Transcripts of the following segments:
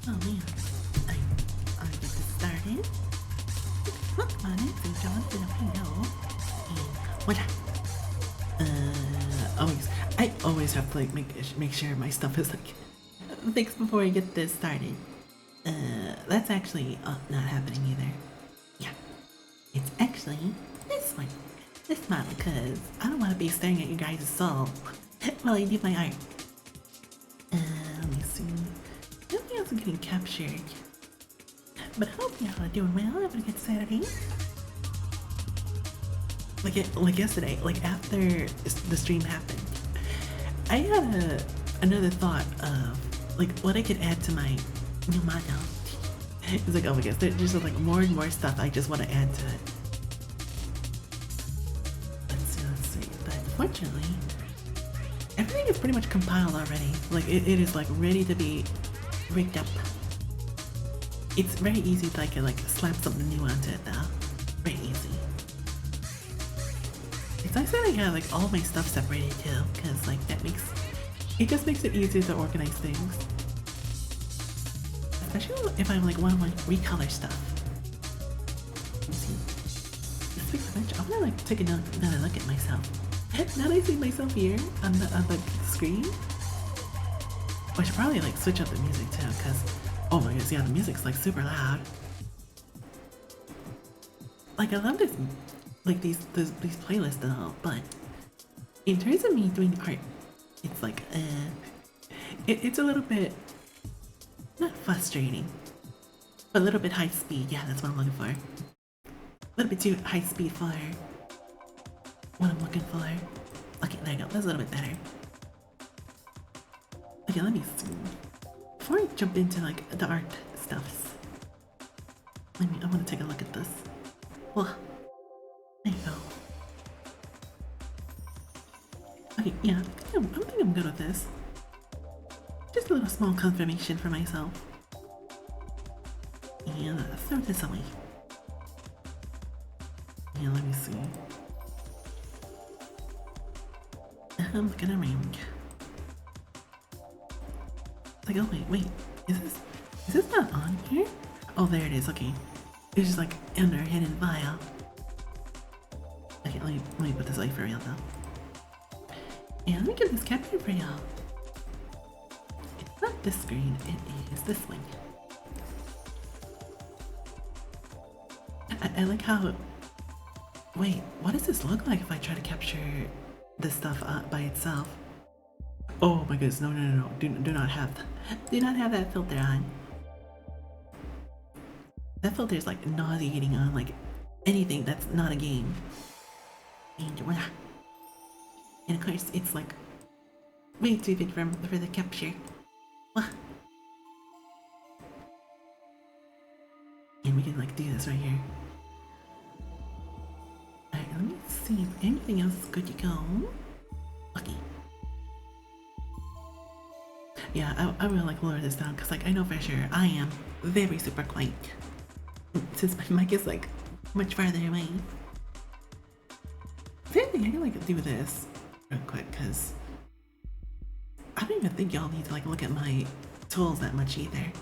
Oh man, I get this started. Look on it, so Jonathan a window. And voila! I always have to like make sure my stuff is like fixed before I get this started. That's actually not happening either. Yeah, it's actually this one. This model, because I don't want to be staring at you guys' soul while I do my art. Let me see. Nothing else is getting captured. But I hope y'all are doing well. Having a good Saturday. Like yesterday, like after the stream happened, I had another thought of like what I could add to my new model. It's like, oh my gosh, there's just like more and more stuff I just want to add to it. Let's see. But fortunately, everything is pretty much compiled already. Like it is like ready to be rigged up. It's very easy to like slap something new onto it though. Very easy. It's nice that I have like all my stuff separated too, because like it just makes it easier to organize things. Especially if I like want to like recolor stuff. Let me see. Speaking of which, I'm gonna like take another look at myself. Now that I see myself here on the screen, I should probably like switch up the music too, because oh my goodness, yeah, the music's like super loud. Like I love this, like these playlists and all, but in terms of me doing art, it's like it's a little bit not frustrating, but a little bit high speed. Yeah, that's what I'm looking for. A little bit too high speed for what I'm looking for. Okay, there you go. That's a little bit better. Okay, let me see. Before I jump into like the art stuffs, I want to take a look at this. Well, there you go. Okay, yeah, I think I'm good with this. Just a little small confirmation for myself. And throw this away. Yeah, let me see. I'm looking around. Like, oh wait, is this not on here? Oh, there it is. Okay, it's just like under hidden file. Okay, let me put this away for real though. And let me get this captured for y'all. It's not this screen, it is this one. I like how. Wait, what does this look like if I try to capture this stuff by itself? Oh my goodness, no. Do not have that filter on. That filter is like nauseating on like anything that's not a game. And of course it's like way too big for the capture. And we can like do this right here. Alright, let me see if anything else is good to go. Okay. Yeah, I will like lower this down because like I know for sure I am very super quiet since my mic is like much farther away. If anything, I can like do this real quick because I don't even think y'all need to like look at my tools that much either.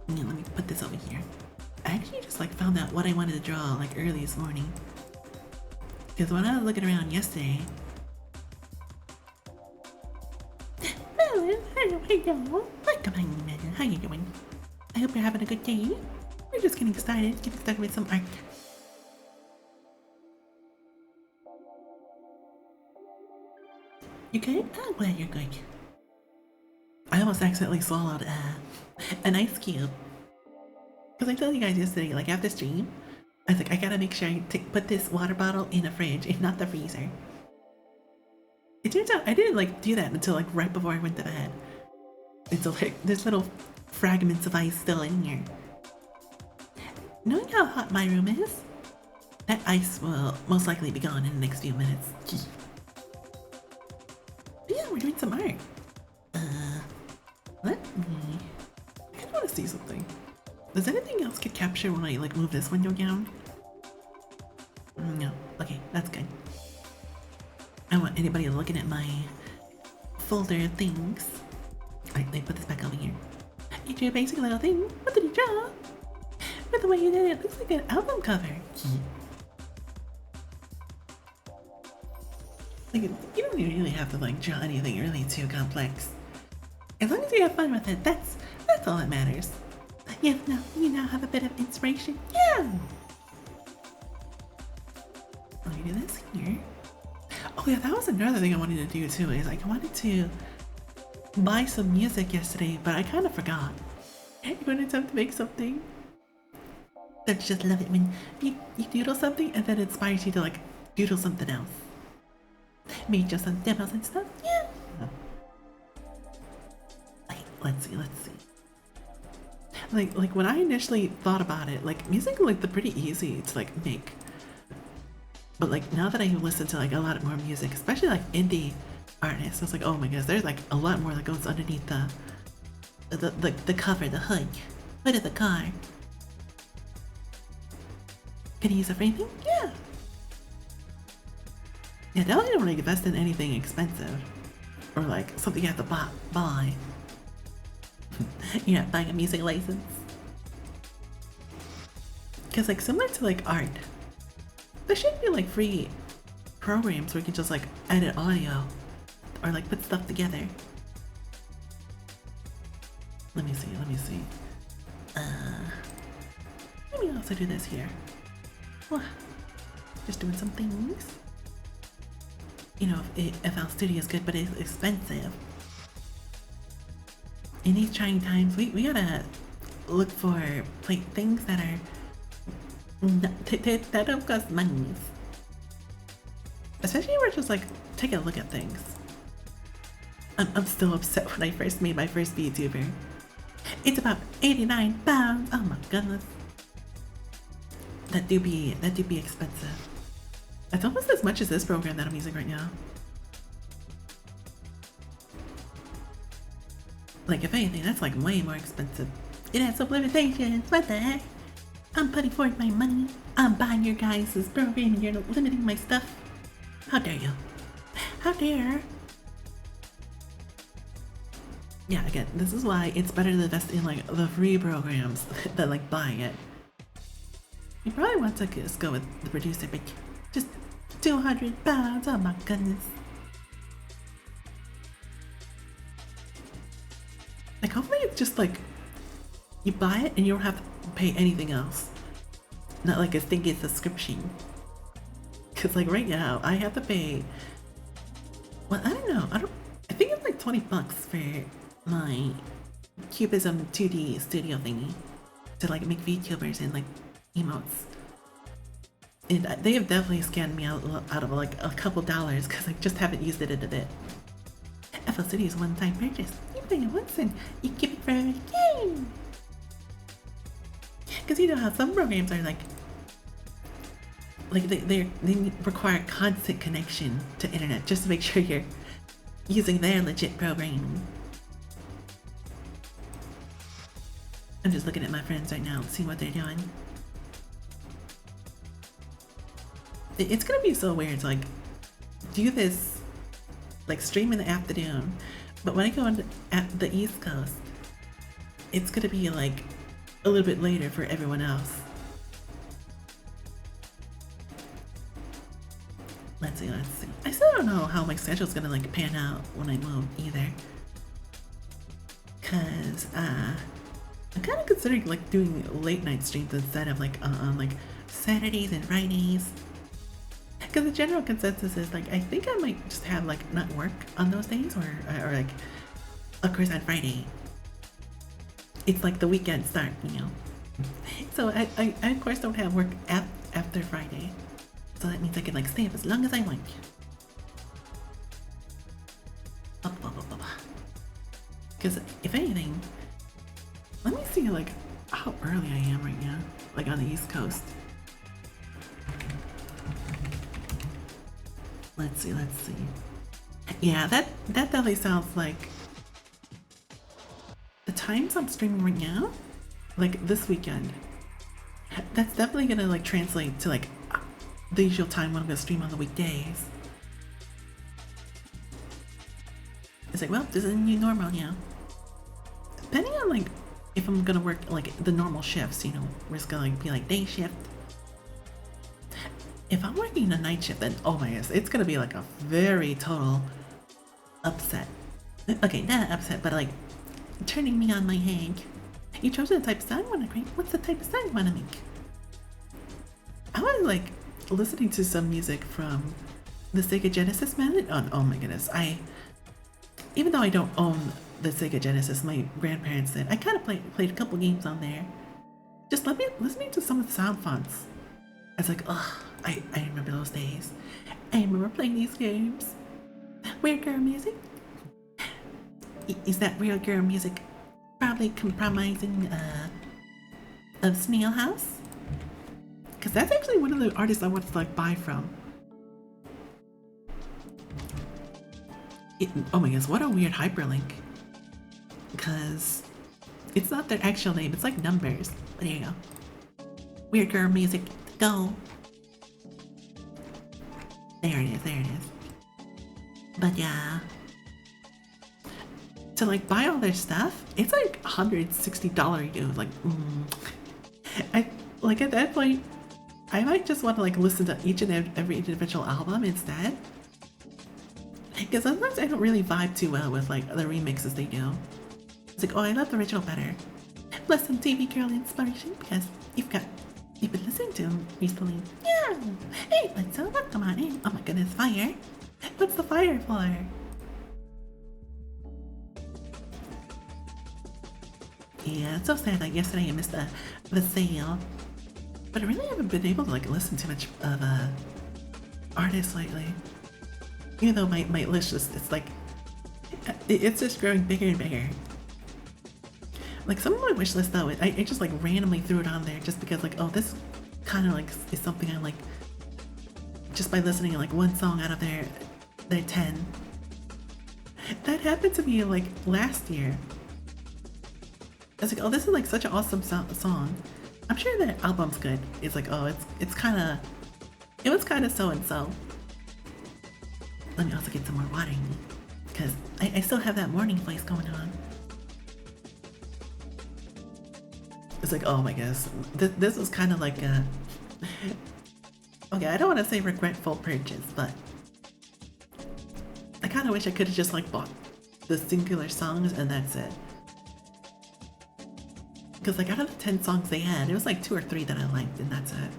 Yeah, let me put this over here. I actually just like found out what I wanted to draw like early this morning because when I was looking around yesterday. Hello. Welcome, Megan. How you doing? I hope you're having a good day. We're just getting started with some art. You good? I'm glad you're good. I almost accidentally swallowed an ice cube. Because I told you guys yesterday, like after stream, I was like, I gotta make sure I put this water bottle in the fridge and not the freezer. It turns out I didn't like do that until like right before I went to bed. And so like there's little fragments of ice still in here. Knowing how hot my room is, that ice will most likely be gone in the next few minutes. But yeah, we're doing some art. Let me. I kind of want to see something. Does anything else get captured when I like move this window down? No. Okay, that's good. I don't want anybody looking at my folder things. Let me put this back over here. You drew a basic little thing. What did you draw? But the way you did it, looks like an album cover. Like, you don't really have to like draw anything really too complex. As long as you have fun with it, that's all that matters. You now have a bit of inspiration. Yeah. Let me do this here. Oh yeah, that was another thing I wanted to do too. Is like I wanted to buy some music yesterday, but I kind of forgot. You want to attempt to make something? Don't you just love it when you doodle something and then it inspires you to like doodle something else? Maybe just some demos and stuff? Yeah. Wait, let's see. Like when I initially thought about it, like music like the pretty easy to like make. But like now that I listen to like a lot more music, especially like indie artists, I was like, oh my gosh, there's like a lot more that goes underneath the cover, the hood of the car. Can you use it for anything? Yeah. Yeah, definitely don't want to invest in anything expensive or like something you have to buy. You're not buying a music license. Because like similar to like art, there should be like free programs where you can just like edit audio or like put stuff together. Let me see. Let me also do this here. Well, just doing some things. You know, if our studio is good, but it's expensive. In these trying times, we gotta look for things that are that don't cost money. Especially when we're just like taking a look at things. I'm still upset when I first made my first VTuber. It's about 89 pounds. Oh my goodness. That do be expensive. It's almost as much as this program that I'm using right now. Like if anything, that's like way more expensive. It has some limitations. What the heck? I'm putting forth my money. I'm buying your guys' program and you're limiting my stuff. How dare you? How dare? Yeah, again, this is why it's better to invest in like the free programs than like buying it. You probably want to just go with the producer, but just 200 pounds, oh my goodness. Like hopefully it's just like, you buy it and you don't have to pay anything else. Not like a stinky subscription. Cause like right now, I have to pay, well I don't know, I think it's like 20 bucks for my Cubism 2D studio thingy. To like make VTubers and like emotes. And they have definitely scanned me out of like a couple dollars because I just haven't used it in a bit. FL Studio's one-time purchase. You pay it once and you keep it for a game. Because you know how some programs are like they require constant connection to internet just to make sure you're using their legit programming. I'm just looking at my friends right now, seeing what they're doing. It's gonna be so weird to like do this, like stream in the afternoon, but when I go on at the East Coast, it's gonna be like a little bit later for everyone else. Let's see. I still don't know how my schedule's gonna like pan out when I move either. Cause I'm kind of considering like doing late night streams instead of like on like Saturdays and Fridays. Because the general consensus is like I think I might just have like not work on those days or like of course on Friday. It's like the weekend start, you know. So I of course don't have work after Friday. So that means I can like stay up as long as I want. Because if anything, let me see like how early I am right now, like on the East Coast. Let's see. Yeah, that definitely sounds like the times I'm streaming right now, like this weekend. That's definitely gonna like translate to like the usual time when I'm gonna stream on the weekdays. It's like, well, this is a new normal now. depending on like if I'm gonna work like the normal shifts, you know, where it's gonna like be like day shift. If I'm working a night shift, then oh my goodness, it's gonna be like a very total upset. Okay, not upset, but like turning me on my head. You chose the type of song I wanna create. What's the type of song I wanna make? I was like listening to some music from the Sega Genesis, man. Oh my goodness, even though I don't own the Sega Genesis, my grandparents did. I kind of played a couple games on there. Just listening to some of the sound fonts. I was like, oh, I remember those days. I remember playing these games. Weird girl music? Is that weird girl music probably compromising of Snail House? Because that's actually one of the artists I want to like buy from. Oh my goodness, what a weird hyperlink. Because it's not their actual name, it's like numbers. There you go. Weird girl music, go. There it is, there it is. But yeah. To like buy all their stuff, it's like $160 dude. Like, I like at that point, I might just want to like listen to each and every individual album instead. Because sometimes I don't really vibe too well with like the remixes they do. It's like, oh, I love the original better. Plus some TV girl inspiration because you've been listening to them recently. Yeah. Hey, let's come on in. Oh my goodness, fire. What's the fire for? Yeah, it's so sad that yesterday I missed the sale. But I really haven't been able to like listen to much of artists lately. Even though my list it's like it's just growing bigger and bigger. Like some of my wish list though, I just like randomly threw it on there just because like, oh, this kind of like is something I like just by listening to like one song out of their 10. That happened to me like last year. I was like, oh, this is like such an awesome song. I'm sure the album's good. It's like, oh, it was kind of so and so. Let me also get some more water in me because I still have that morning voice going on. It's like, oh my goodness, this was kind of like a okay, I don't want to say regretful purchase, but I kind of wish I could have just like bought the singular songs and that's it. Because like out of the 10 songs they had, it was like 2 or 3 that I liked and that's it.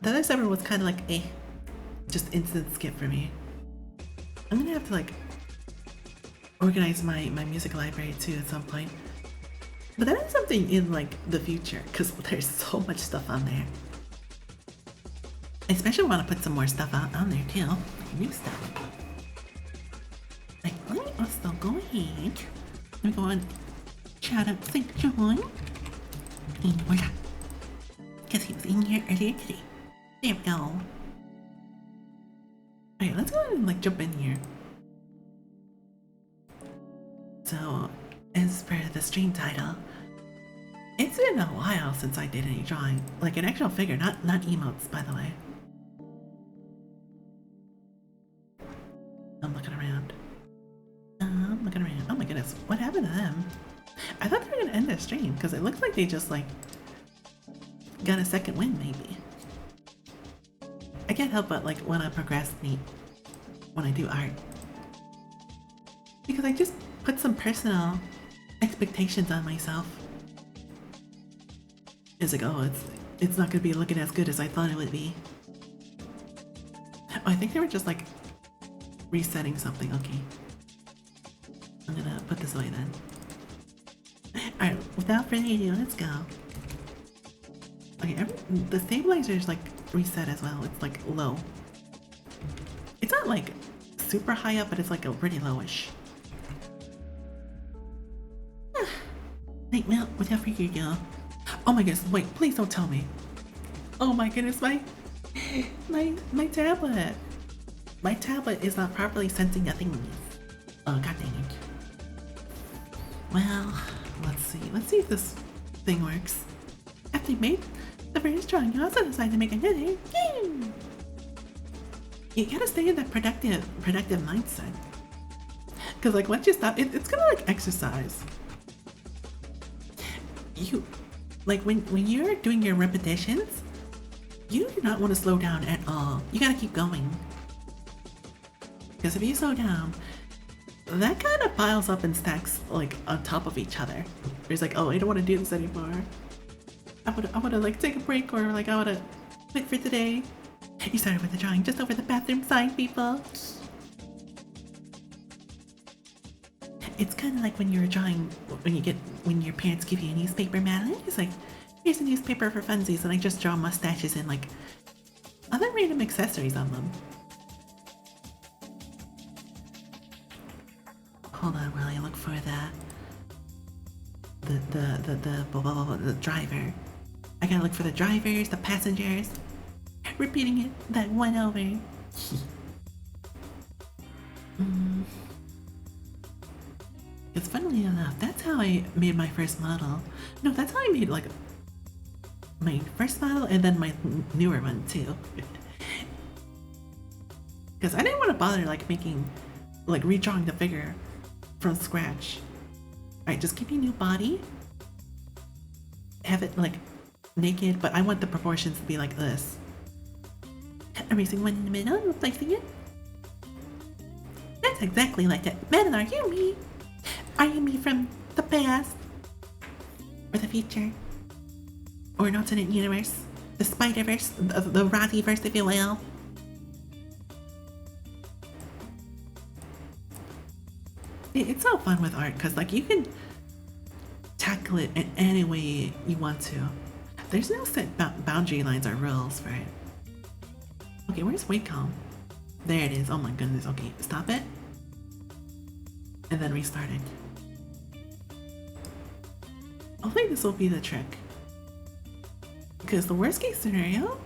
The other 7 was kind of like just instant skip for me. I'm gonna have to like organize my music library too at some point. But that is something in like the future because there's so much stuff on there. I especially want to put some more stuff on there too, like new stuff. Like let me also go ahead. Let me go on shout out St. John. And voila. Because he was in here earlier today. There we go. Alright, let's go ahead and like jump in here. So, as per the stream title, it's been a while since I did any drawing. Like an actual figure, not emotes, by the way. I'm looking around. I'm looking around. Oh my goodness, what happened to them? I thought they were gonna end their stream because it looks like they just like got a second win maybe. I can't help but like when I procrastinate when I do art. Because I just put some personal expectations on myself. It's like, oh, it's not gonna be looking as good as I thought it would be. Oh, I think they were just like resetting something. Okay. I'm gonna put this away then. Alright, without further ado, let's go. Okay, the stabilizer is like reset as well. It's like low. It's not like super high up, but it's like a pretty lowish. Wait, well, without further ado. Oh my goodness, wait, please don't tell me. Oh my goodness, my tablet. My tablet is not properly sensing nothing. Oh, god dang it. Well, let's see if this thing works. After you made the first drawing, you also decided to make another. Yay! You gotta stay in that productive mindset. Cause like once you stop, it's gonna like exercise. you, like when you're doing your repetitions, you do not want to slow down at all. You gotta keep going. Because if you slow down, that kind of piles up and stacks like on top of each other. It's like, oh, I don't want to do this anymore. I wanna like take a break, or like I wanna quit for today. You started with the drawing just over the bathroom sign, people. It's kind of like when you're drawing, when your parents give you a newspaper, Madeline. It's like, here's a newspaper for funsies, and I just draw mustaches and like other random accessories on them. Hold on while I look for the driver. I gotta look for the drivers, the passengers. Repeating it that one over. Because funnily enough, that's how I made my first model. No, that's how I made like my first model and then my newer one too. Because I didn't want to bother like redrawing the figure from scratch. Alright, just give me a new body. Have it like naked, but I want the proportions to be like this. Erasing one in the middle and replacing it. That's exactly like that. Madeline, are you me? Are you me from the past? Or the future? Or an alternate universe? The Spider-Verse? The Rothyverse, if you will? It's so fun with art, because like you can tackle it in any way you want to. There's no set boundary lines or rules for it. Okay, where's Wacom? There it is. Oh my goodness. Okay, stop it. And then restart it. Hopefully this will be the trick. Because the worst case scenario,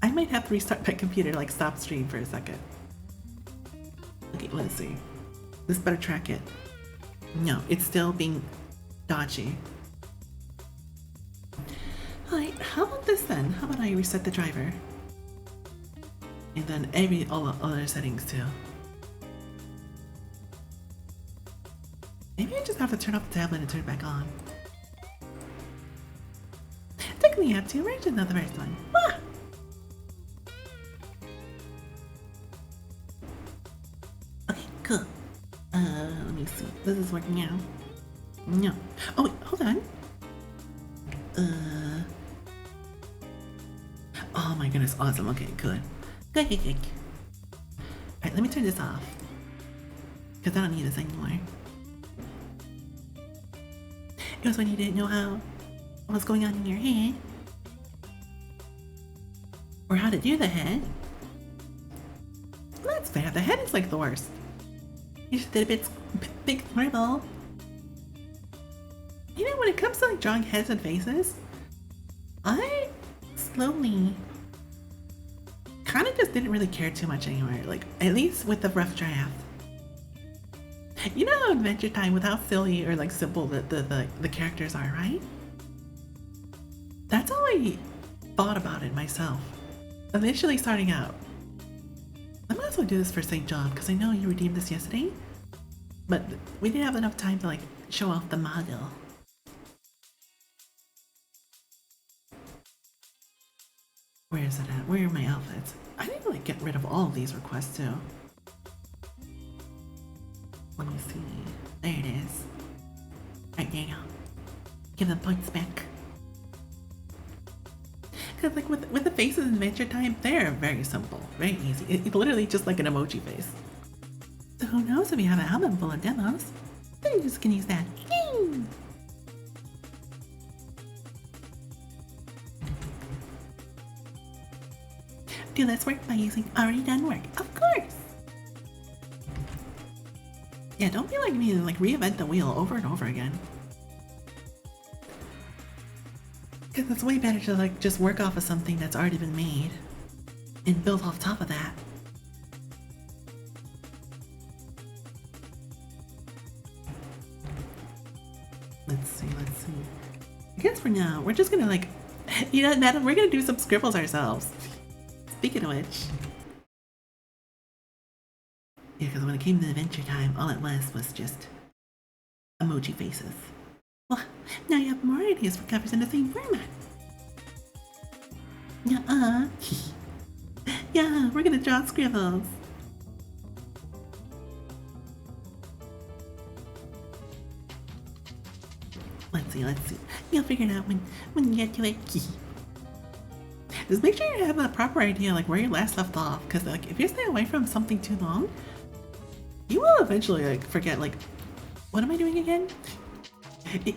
I might have to restart my computer, like stop stream for a second. Okay, let's see. This better track it. No, it's still being dodgy. Alright, how about this then? How about I reset the driver? And then all the other settings too. Maybe I just have to turn off the tablet and turn it back on. Technically you have to, where's another first one? Ah! Okay, cool. Let me see. This is working out. No. Oh wait, hold on. Oh my goodness, awesome. Okay, good. Good. Alright, let me turn this off. Because I don't need this anymore. It was when you didn't know what was going on in your head. Or how to do the head. That's fair, the head is like the worst. You just did a big scribble. You know, when it comes to like drawing heads and faces, I slowly kind of just didn't really care too much anymore, like at least with the rough draft. You know how Adventure Time, with how silly or like simple the characters are, right? That's how I thought about it myself. Initially starting out. I might as well do this for St. John because I know you redeemed this yesterday, but we didn't have enough time to like show off the model. Where is it at? Where are my outfits? I need to like get rid of all of these requests too. Let me see. There it is. Right, there you go. Give them points back. Because like with the faces in Adventure Time, they're very simple, very easy. It's literally just like an emoji face. So who knows, if you have an album full of demos, then you just can use that. Do less work by using already done work, of course. Yeah, don't be like me and like reinvent the wheel over and over again. Because it's way better to like just work off of something that's already been made and build off top of that. Let's see. I guess for now, we're just gonna like, you know, Madam, we're gonna do some scribbles ourselves. Speaking of which. Yeah, because when it came to Adventure Time, all it was just emoji faces. Well, Now you have more ideas for covers in the same format. Nuh-uh. Yeah, we're gonna draw scribbles. Let's see. You'll figure it out when you get to it. Just make sure you have a proper idea like where you last left off, because like if you stay away from something too long, you will eventually like forget like, what am I doing again?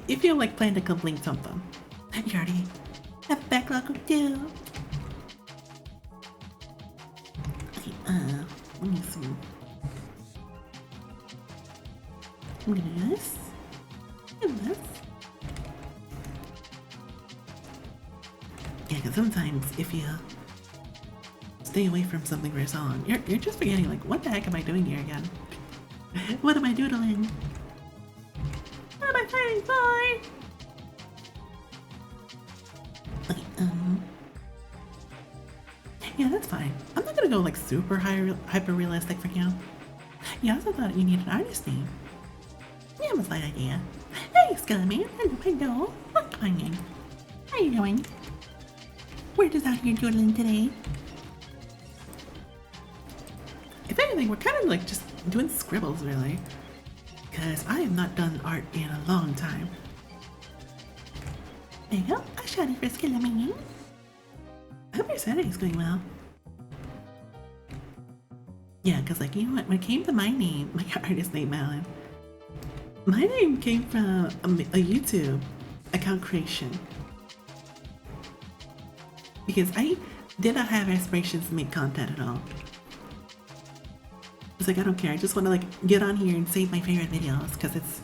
If you like plan to complete something. You already have a backlog of two. Okay, let me see. I'm gonna do this and this. Yeah, because sometimes if you stay away from something for so long, you're just forgetting like, what the heck am I doing here again? What am I doodling? What am I fighting for? Okay, yeah, that's fine. I'm not gonna go like super hyper realistic for you. You also thought you needed an artist name. Yeah, it was a slight idea. Hey, Skyman. Hello. What's going on? How you doing? We're just out here doodling today. If anything, we're kind of like just doing scribbles, really. Because I have not done art in a long time. There you go. A shiny for Skillamine. I hope your Saturday's going well. Yeah, because like, you know what? When it came to my name, my artist name, Alan, my name came from a YouTube account creation. Because I did not have aspirations to make content at all. It's like, I don't care. I just want to like get on here and save my favorite videos because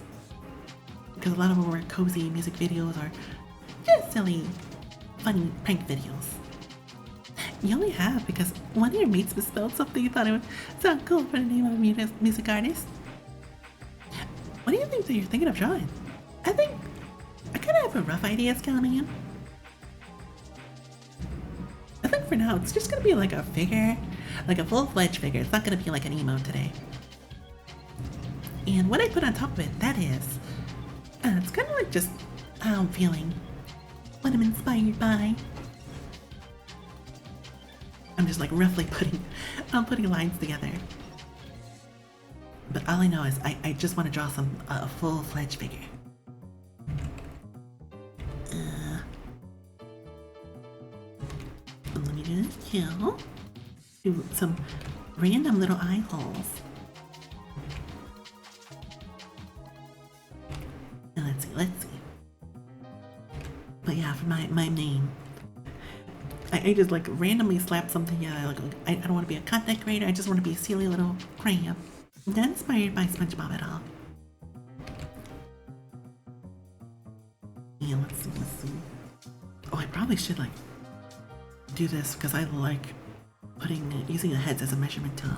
a lot of them were cozy music videos or just silly, funny prank videos. You only have because one of your mates misspelled something. You thought it would sound cool for the name of a music artist. What do you think that you're thinking of drawing? I think I kind of have a rough idea, Scalaman. I think for now, it's just gonna be like a figure, like a full-fledged figure. It's not gonna be like an emote today. And what I put on top of it, that is, it's kind of like just how I'm feeling, what I'm inspired by. I'm just like roughly putting lines together. But all I know is I just want to draw a full-fledged figure. Let me do this too. Do some random little eye holes. And let's see. But yeah, for my name, I just like randomly slap something. Yeah, like I don't want to be a content creator. I just want to be a silly little cram. Not inspired by SpongeBob at all. Yeah, let's see. Oh, I probably should like do this because I like using the heads as a measurement tool.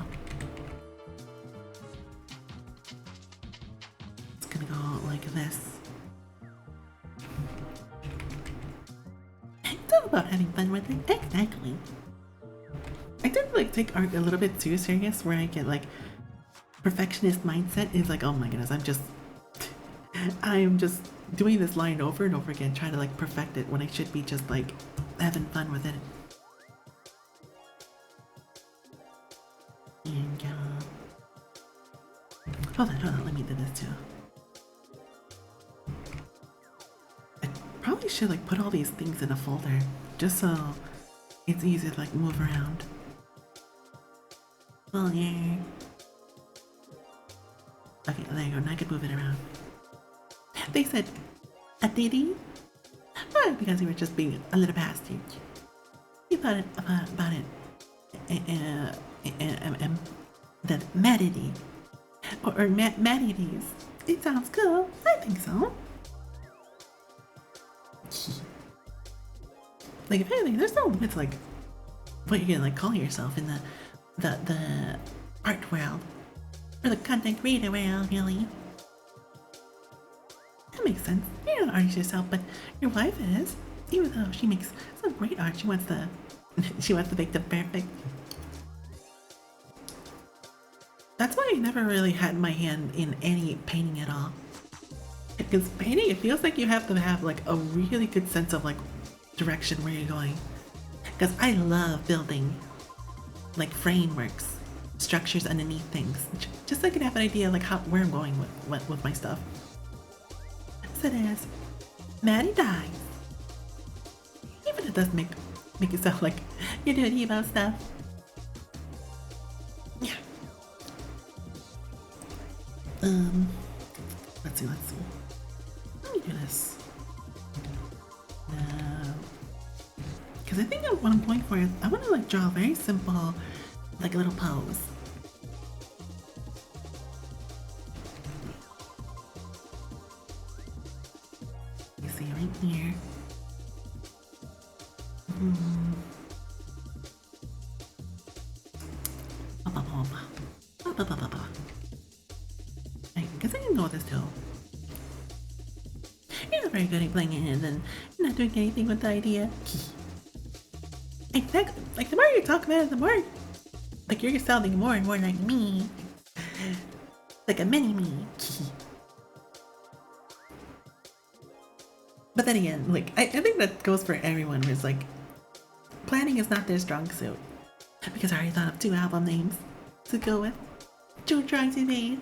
It's gonna go like this. It's all about having fun with it. Exactly. I tend to like take art a little bit too serious, where I get like perfectionist mindset. Is like, oh my goodness, I'm just doing this line over and over again, trying to like perfect it when I should be just like having fun with it. And hold on, let me do this too. I probably should like put all these things in a folder just so it's easy to like move around. Oh yeah. Okay, there you go. Now I can move it around. They said, a diddy? Well, because you were just being a little bastard. You thought about it. The Maddity. Or Maddities. It sounds cool. I think so. Like, if anything, there's no limit to, like, what you're gonna, like, call yourself in the art world. Or the content creator world, really. That makes sense. You're not an artist yourself, but your wife is. Even though she makes some great art, she wants to make them perfect. That's why I never really had my hand in any painting at all. Because painting, it feels like you have to have like a really good sense of like direction where you're going. Because I love building like frameworks, structures underneath things, just so I can have an idea like where I'm going with my stuff. So there's Maddie dies. Even it does make it sound like you're doing emo stuff. Yeah. Let's see. Let me do this. Because I think what I'm going for is I want to like draw a very simple, like little pose. You see right here. I guess I can go with this too. You're not very good at playing it and not doing anything with the idea. Exactly. Like the more you talk about it, the more like you're sounding more and more like me. Like a mini me. But then again, like I think that goes for everyone who's like planning is not their strong suit. Because I already thought of 2 album names to go with. 2 drawings you made.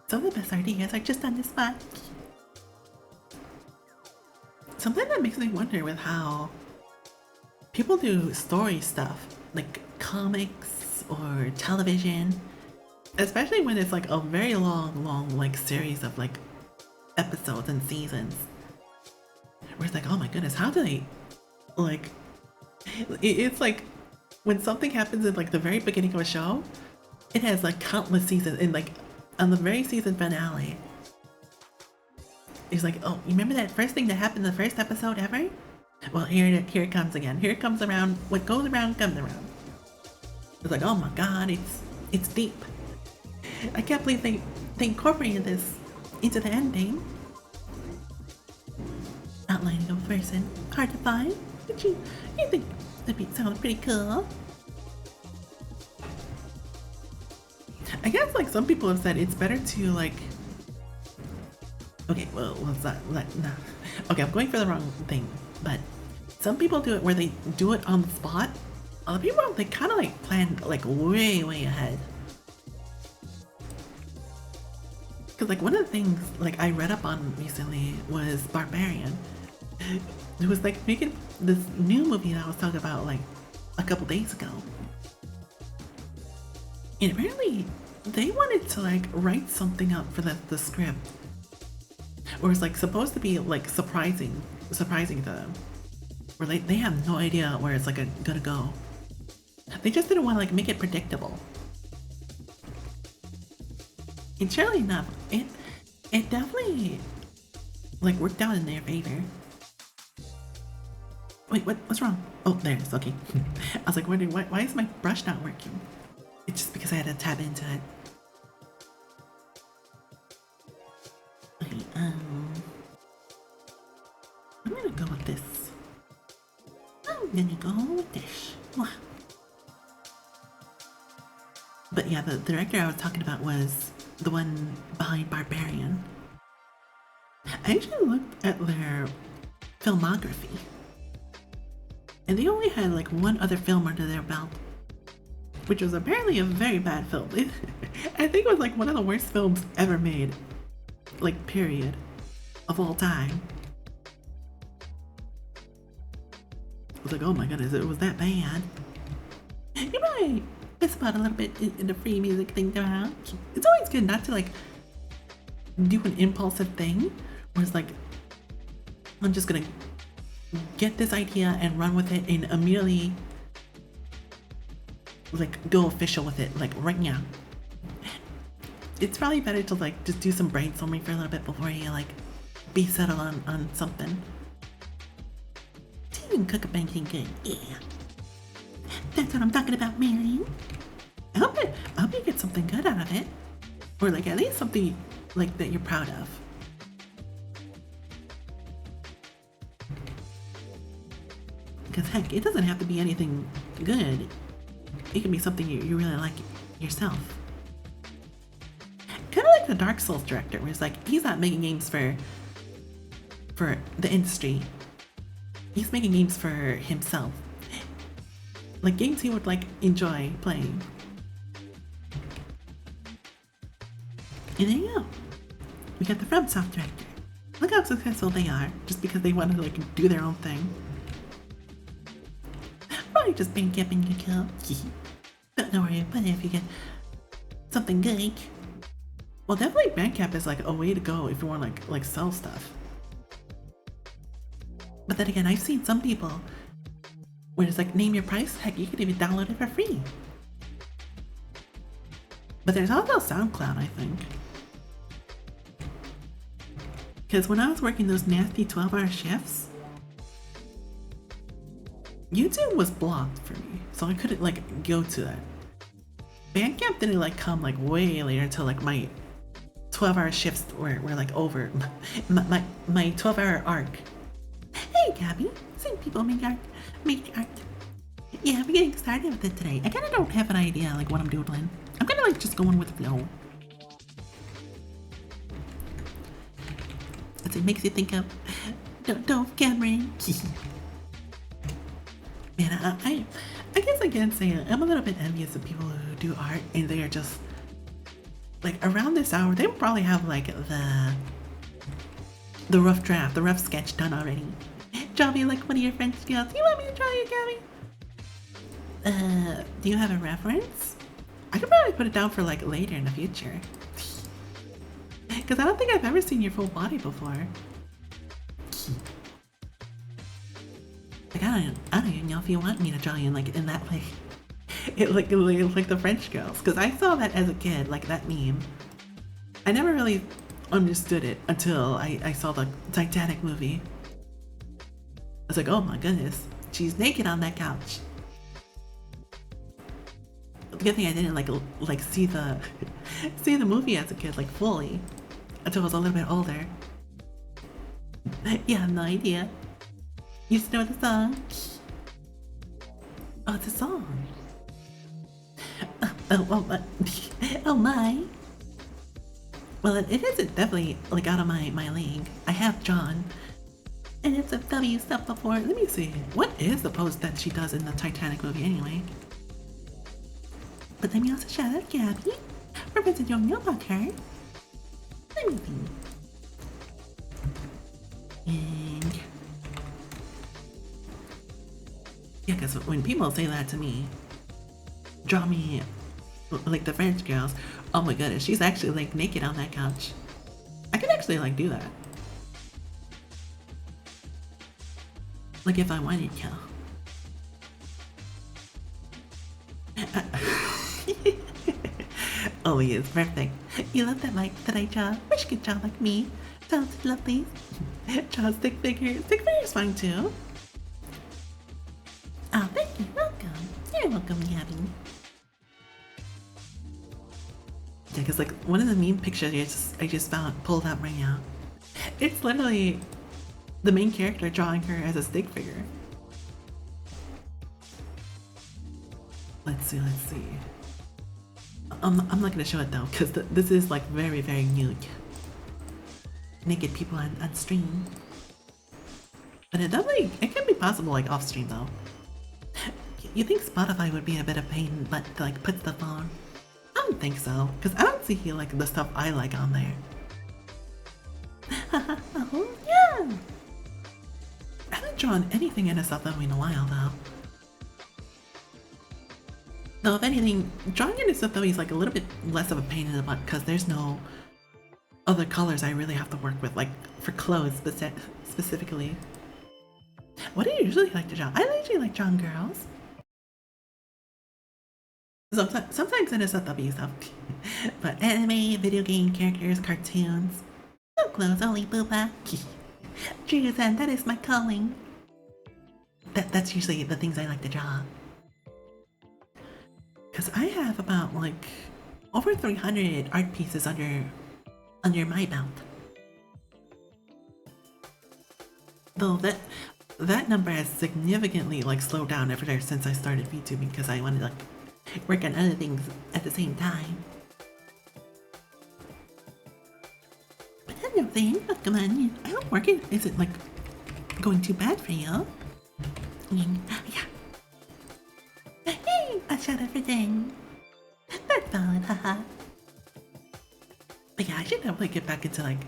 Some of the best ideas are just on the spot. Something that makes me wonder with how people do story stuff, like comics or television, especially when it's like a very long like series of like episodes and seasons. Where it's like, oh my goodness, how do they like it's like when something happens in like the very beginning of a show, it has like countless seasons, and like on the very season finale, it's like, oh, you remember that first thing that happened in the first episode ever? Well, here it comes again. Here it comes around. What goes around comes around. It's like, oh my god, it's deep. I can't believe they incorporated this into the ending. Outlining of a person, hard to find, but you think that'd sound pretty cool. I guess like some people have said it's better to like. Okay, well, it's not no. Okay, I'm going for the wrong thing, but some people do it where they do it on the spot. Other people, they kind of like plan like way ahead. Because like one of the things like I read up on recently was Barbarian. It was like making this new movie that I was talking about like a couple days ago. And apparently they wanted to like write something up for the script. Or it's like supposed to be like surprising to them. Where they have no idea where it's like gonna go. They just didn't want to like make it predictable. And surely enough, it definitely like worked out in their favor. Wait, what's wrong? Oh, there it is, okay. I was like wondering why is my brush not working? It's just because I had to tap into it. Okay, I'm gonna go with this. I'm gonna go with this. But yeah, the director I was talking about was the one behind Barbarian. I actually looked at their filmography, and they only had like one other film under their belt, which was apparently a very bad film. I think it was like one of the worst films ever made, like period, of all time. I was like, oh my goodness, it was that bad. You might miss about a little bit in the free music thing around. It's always good not to like do an impulsive thing where it's like, I'm just gonna get this idea and run with it and immediately like go official with it like right now. It's probably better to like just do some brainstorming for a little bit before you like be settled on something. So you can cook up anything good, yeah. That's what I'm talking about, Mary. I hope you get something good out of it, or like at least something like that you're proud of. Because heck, it doesn't have to be anything good. It can be something you really like yourself. Kind of like the Dark Souls director, where it's like he's not making games for for the industry. He's making games for himself. Like games he would like enjoy playing. And there you go. We got the FromSoft director. Look how successful they are, just because they want to like do their own thing. Probably just been capping your kill. Don't worry about it if you get something good. Well, definitely Bandcamp is like a way to go if you want to like sell stuff. But then again, I've seen some people where it's like name your price. Heck, you could even download it for free. But there's also SoundCloud, I think. Because when I was working those nasty 12-hour shifts, YouTube was blocked for me, so I couldn't like go to that. Bandcamp didn't like come like way later until like my 12-hour shifts were like over. My 12-hour arc. Hey Gabby, seeing people make art. Yeah, we're getting started with it today. I kind of don't have an idea like what I'm doodling. I'm kind of like just going with the flow. It makes you think of Dove Cameron. Man, I guess I can say I'm a little bit envious of people who do art and they are just like around this hour. They would probably have like the rough draft, the rough sketch done already. Draw me like one of your French skills. You want me to draw you, Gabby? Do you have a reference? I could probably put it down for like later in the future. Because I don't think I've ever seen your full body before. Like I don't even know if you want me to draw you like in that way. It like the French girls. Because I saw that as a kid, like that meme. I never really understood it until I saw the Titanic movie. I was like, oh my goodness, she's naked on that couch. The good thing I didn't like see the movie as a kid like fully until I was a little bit older. Yeah, no idea. You just know the song? Oh, it's a song. Oh my. Well, it isn't definitely like out of my league. I have John. And it's a W stuff before. Let me see. What is the pose that she does in the Titanic movie anyway? But let me also shout out Gabby for presenting your about her. Let me see. And yeah, because when people say that to me, draw me like the French girls, oh my goodness, she's actually like naked on that couch. I could actually like do that. Like if I wanted to. Oh, he is perfect. You love that like that I draw. Wish you could draw like me. Talented lovely. Draw stick figure. Stick figure's fine too. Oh, thank you. Welcome. You're welcome, Gabby. Yeah, because like one of the meme pictures I just found pulled up right now. It's literally the main character drawing her as a stick figure. Let's see. I'm not gonna show it though, because this is like very, very nude. Naked people on stream. But it can be possible like off stream though. You think Spotify would be a bit of pain but to like put stuff on? I don't think so, because I don't see like the stuff I like on there. Oh yeah! I haven't drawn anything in SFW in a while though. Though if anything, drawing in SFW is like a little bit less of a pain in the butt because there's no other colors I really have to work with, like for clothes specifically. What do you usually like to draw? I usually like drawing girls. Sometimes in SFW stuff. But anime, video game characters, cartoons. No clothes, only booba. Trusan, that is my calling. That's usually the things I like to draw. Because I have about like over 300 art pieces under my belt. Though that number has significantly like slowed down ever since I started VTubing because I wanted to like work on other things at the same time. But hello something. Oh, come on. I hope work isn't like going too bad for you. Yeah. Hey, a shout out for Dang. That's valid, haha. But yeah, I should definitely get back into like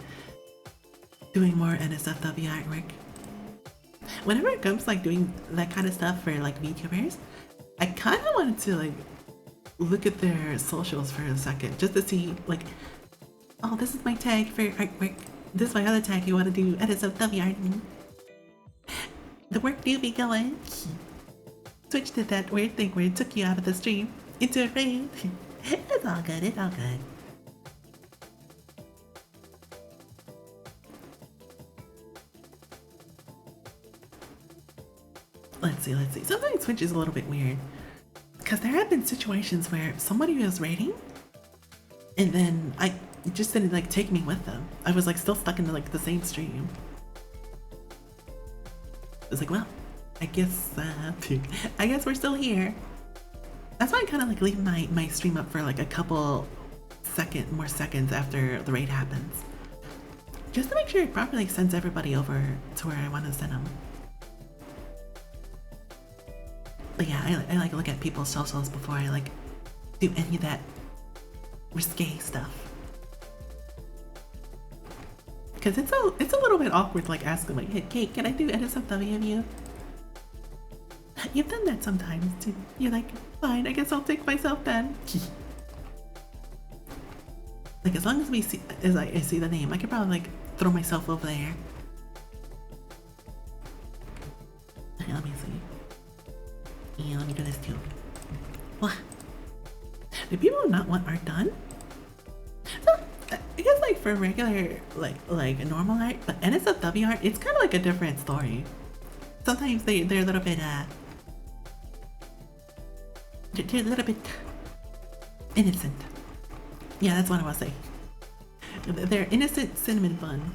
doing more NSFW artwork. Whenever it comes like doing that kind of stuff for like VTubers, I kind of wanted to like look at their socials for a second just to see like, oh, this is my tag for artwork. This is my other tag. You want to do NSFW art? The work do be going. Twitch did that weird thing where it took you out of the stream into a raid. It's all good. It's all good. Let's see. Sometimes Twitch is a little bit weird. Because there have been situations where somebody was raiding and then it just didn't like take me with them. I was like still stuck into like the same stream. It's like, well, I guess we're still here. That's why I kind of like leave my stream up for like a couple more seconds after the raid happens. Just to make sure it properly sends everybody over to where I want to send them. But yeah, I like to look at people's socials before I like do any of that risque stuff. Cause it's a little bit awkward like asking like, hey Kate, can I do NSFW of you? You've done that sometimes too. You're like, fine, I guess I'll take myself then. Like as long as I see the name, I could probably like throw myself over there. Okay, let me see. Yeah, let me do this too. What? Do people not want art done? So, I guess like for regular, like normal art, but NSFW art, it's kind of like a different story. Sometimes they're a little bit, they're a little bit innocent. Yeah, that's what I want to say. They're innocent cinnamon bun.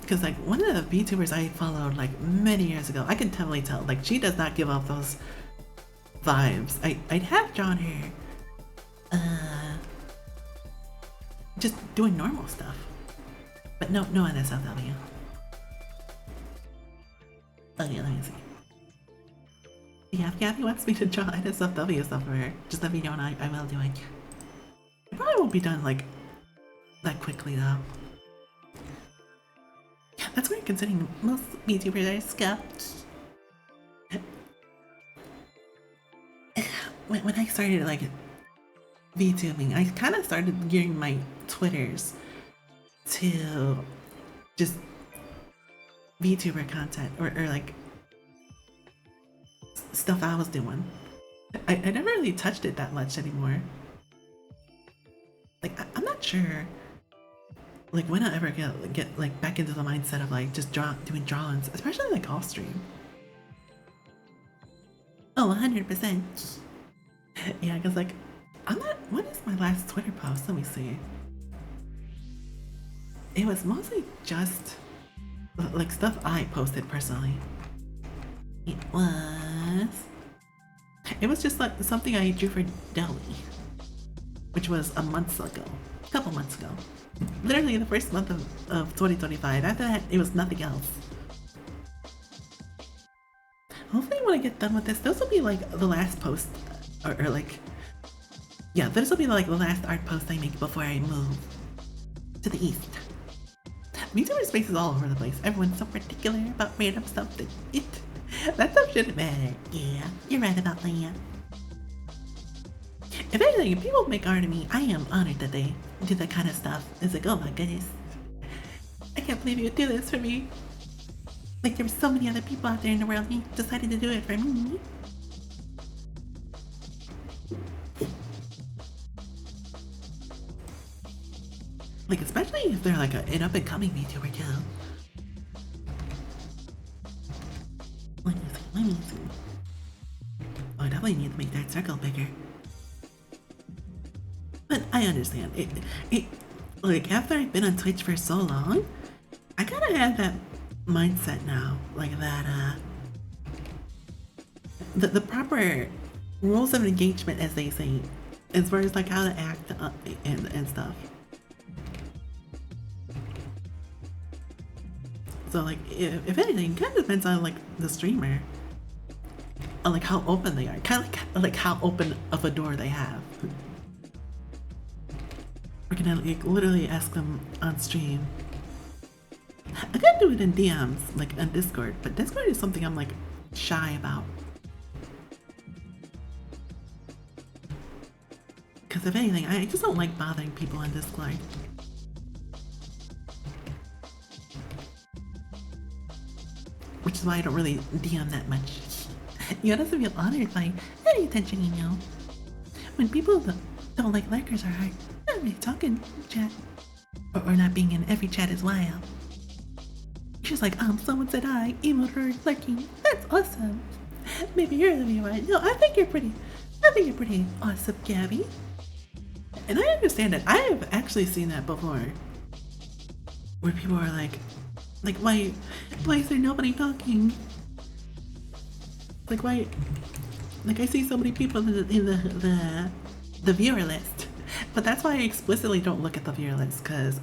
Because like one of the VTubers I followed like many years ago, I can totally tell like she does not give off those vibes. I'd have drawn her just doing normal stuff, but no NSFW. Okay, let me see. Yeah, if Gabby wants me to draw NSFW stuff for her, just let me know and I will do it. It probably won't be done like that quickly though. That's weird considering most VTubers are scouts. When I started like VTubing, I kind of started gearing my Twitters to just VTuber content or like stuff I was doing. I never really touched it that much anymore. Like I'm not sure like when I ever get like back into the mindset of like just doing drawings, especially like off stream. Oh, 100%. Yeah, because like what is my last Twitter post? Let me see. It was mostly just like stuff I posted personally. It was just like something I drew for Delhi, which was a couple months ago. Literally the first month of 2025. After that, it was nothing else. Hopefully when I get done with this, those will be like the last post, or like, yeah, this will be like the last art post I make before I move to the east. VTuber space is all over the place. Everyone's so particular about random stuff that stuff shouldn't matter. Yeah, you're right about that. If anything, if people make art of me, I am honored that they do that kind of stuff. It's like, oh my goodness, I can't believe you would do this for me. Like there were so many other people out there in the world who decided to do it for me. Like especially if they're like an up and coming VTuber too. Let me see. Oh, I definitely need to make that circle bigger. But I understand. It like after I've been on Twitch for so long, I kinda have that mindset now. Like that the proper rules of engagement, as they say, as far as like how to act and stuff. So like, if anything, kind of depends on like the streamer, on like how open they are, kind of like how open of a door they have. We're gonna like literally ask them on stream. I could do it in DMs, like on Discord, but Discord is something I'm like shy about. Because if anything, I just don't like bothering people on Discord. Which is why I don't really DM that much. You doesn't feel honored by any attention, you know. When people don't like lurkers are hard, not really talking chat. Or not being in every chat is wild. She's like, someone said hi, emote her lurking. That's awesome. Maybe you're the viewer. No, I think you're pretty awesome, Gabby. And I understand it. I have actually seen that before. Where people are like why is there nobody talking? Like why? Like I see so many people in the viewer list, but that's why I explicitly don't look at the viewer list, because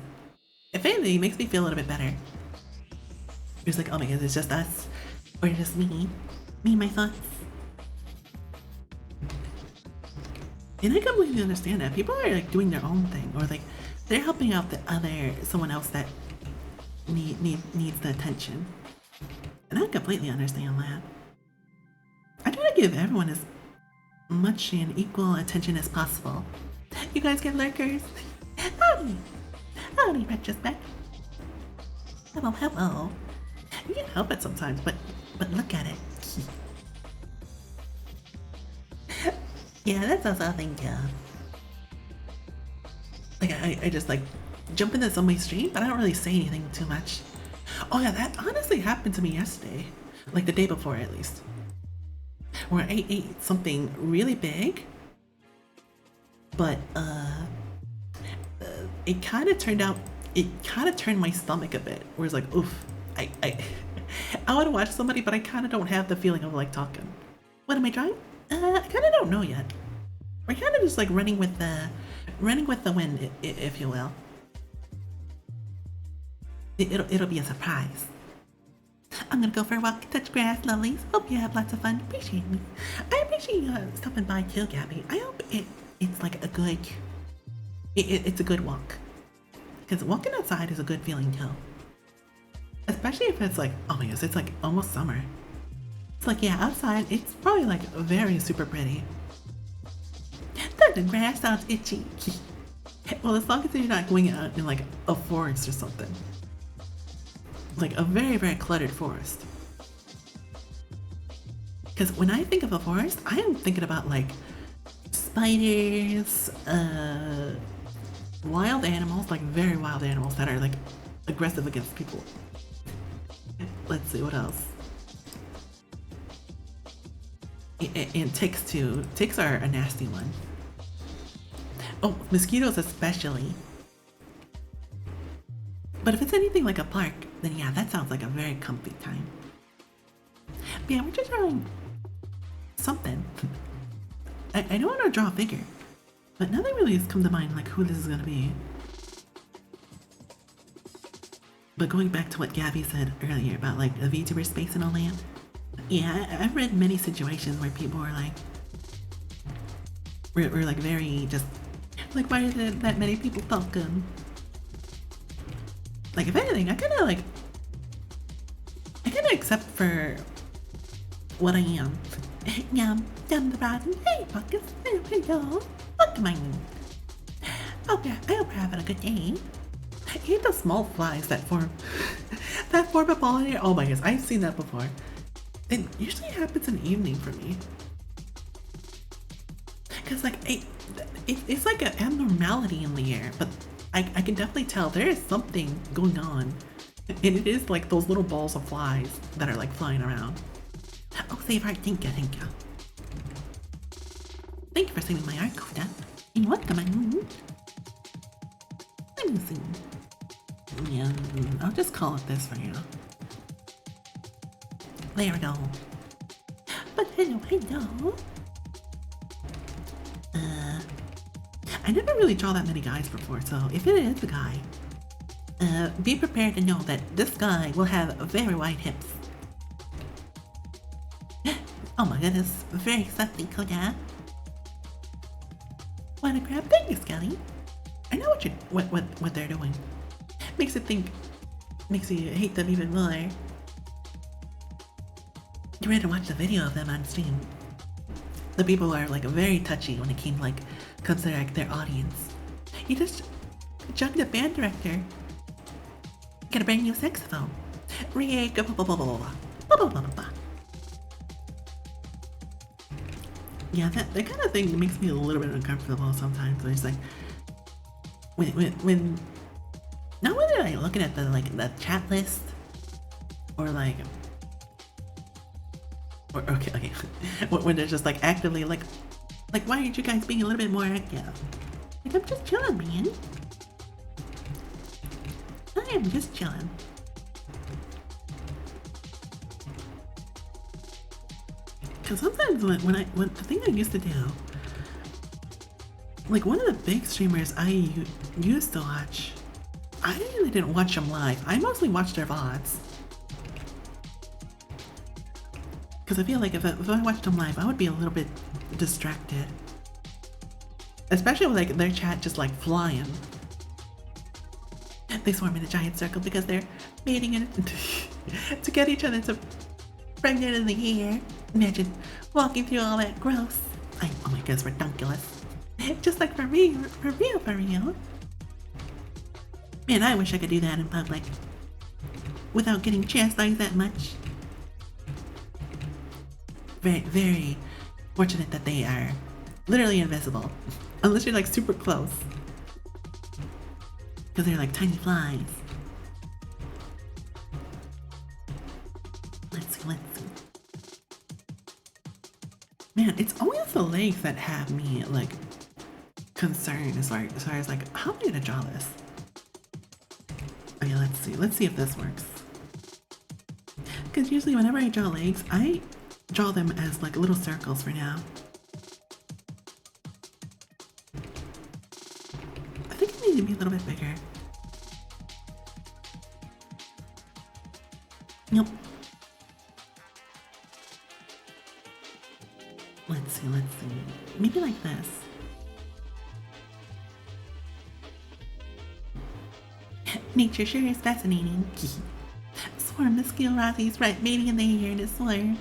if anything, it makes me feel a little bit better. It's like, oh my god, it's just us, or just me, my thoughts. And I completely understand that people are like doing their own thing, or like they're helping out someone else that needs the attention, and I completely understand that. I try to give everyone as much and equal attention as possible. You guys get lurkers? Howdy, retrospect. Hello. You can help it sometimes, but look at it. Yeah, that's also a thing too. Like I just like jump into somebody's stream, but I don't really say anything too much. Oh yeah, that honestly happened to me yesterday. Like the day before at least. Where I ate something really big, but it kind of turned my stomach a bit, where it's like, oof, I want to watch somebody, but I kind of don't have the feeling of like talking. What am I trying? I kind of don't know yet. We're kind of just like running with the wind, if you will. It'll be a surprise. I'm gonna go for a walk, touch grass, lovelies. Hope you have lots of fun. Appreciate me. I appreciate you stopping by, too, Gabby. I hope it's like a good. It's a good walk. Because walking outside is a good feeling too. Especially if it's like, oh my gosh, it's like almost summer. It's like, yeah, outside it's probably like very super pretty. The grass sounds itchy. Well, as long as you're not going out in like a forest or something. Like a very, very cluttered forest. Because when I think of a forest, I am thinking about like spiders, wild animals, like very wild animals that are like aggressive against people. Let's see, what else? And ticks too. Ticks are a nasty one. Oh, mosquitoes especially. But if it's anything like a park, then yeah, that sounds like a very comfy time. But yeah, we're just drawing something. I don't want to draw a figure, but nothing really has come to mind like who this is going to be. But going back to what Gabby said earlier about like the VTuber space and all that, yeah, I've read many situations where people are like, we're like very just, like why are there that many people talking? Like if anything, I kind of accept for what I am. Yum, the rotten. Hey, Buckus. Hey, y'all. Welcome in. Okay, I hope you're having a good day. I hate the small flies that form a ball in here. Oh my goodness, I've seen that before. It usually happens in the evening for me. Cause like it's like an abnormality in the air, but I can definitely tell there is something going on. And it is like those little balls of flies that are like flying around. Oh, save art, thank you. Thank you for saving my art, Koda. And welcome in. Let me see. Yeah, I'll just call it this for you. There we go. But hello. I never really draw that many guys before, so if it is a guy, Be prepared to know that this guy will have very wide hips. Oh my goodness, very sexy, Koda. Wanna grab? Thank you, Skelly. I know what they're doing. Makes you hate them even more. You ready to watch the video of them on Steam? The people are like very touchy when it comes to their audience. You just jumped a band director. Get a brand new saxophone. Yeah, that kind of thing makes me a little bit uncomfortable sometimes. It's like when not when they're like looking at the chat list or okay when they're just like actively like why aren't you guys being a little bit more active? Like, I'm just chilling, man. I am just chilling. Because sometimes when the thing I used to do, like one of the big streamers I used to watch, I really didn't watch them live. I mostly watched their VODs. Because I feel like if I watched them live, I would be a little bit distracted. Especially with like their chat just like flying. They swarm in a giant circle because they're mating in to get each other to pregnant in the air. Imagine walking through all that gross. Oh my goodness, redunculous. Just like for real. Man, I wish I could do that in public. Without getting chastised that much. Very, very fortunate that they are literally invisible. Unless you're like super close. Because they're like tiny flies. Let's see. Man, it's always the legs that have me like concerned as far as like how am I gonna draw this? Okay, let's see if this works. Because usually whenever I draw legs, I draw them as like little circles for now. I think I need to be a little bit bigger. Nope. Let's see. Maybe like this. Nature sure is fascinating. Swarm the skill Rosie's right, maybe in the air to swarm.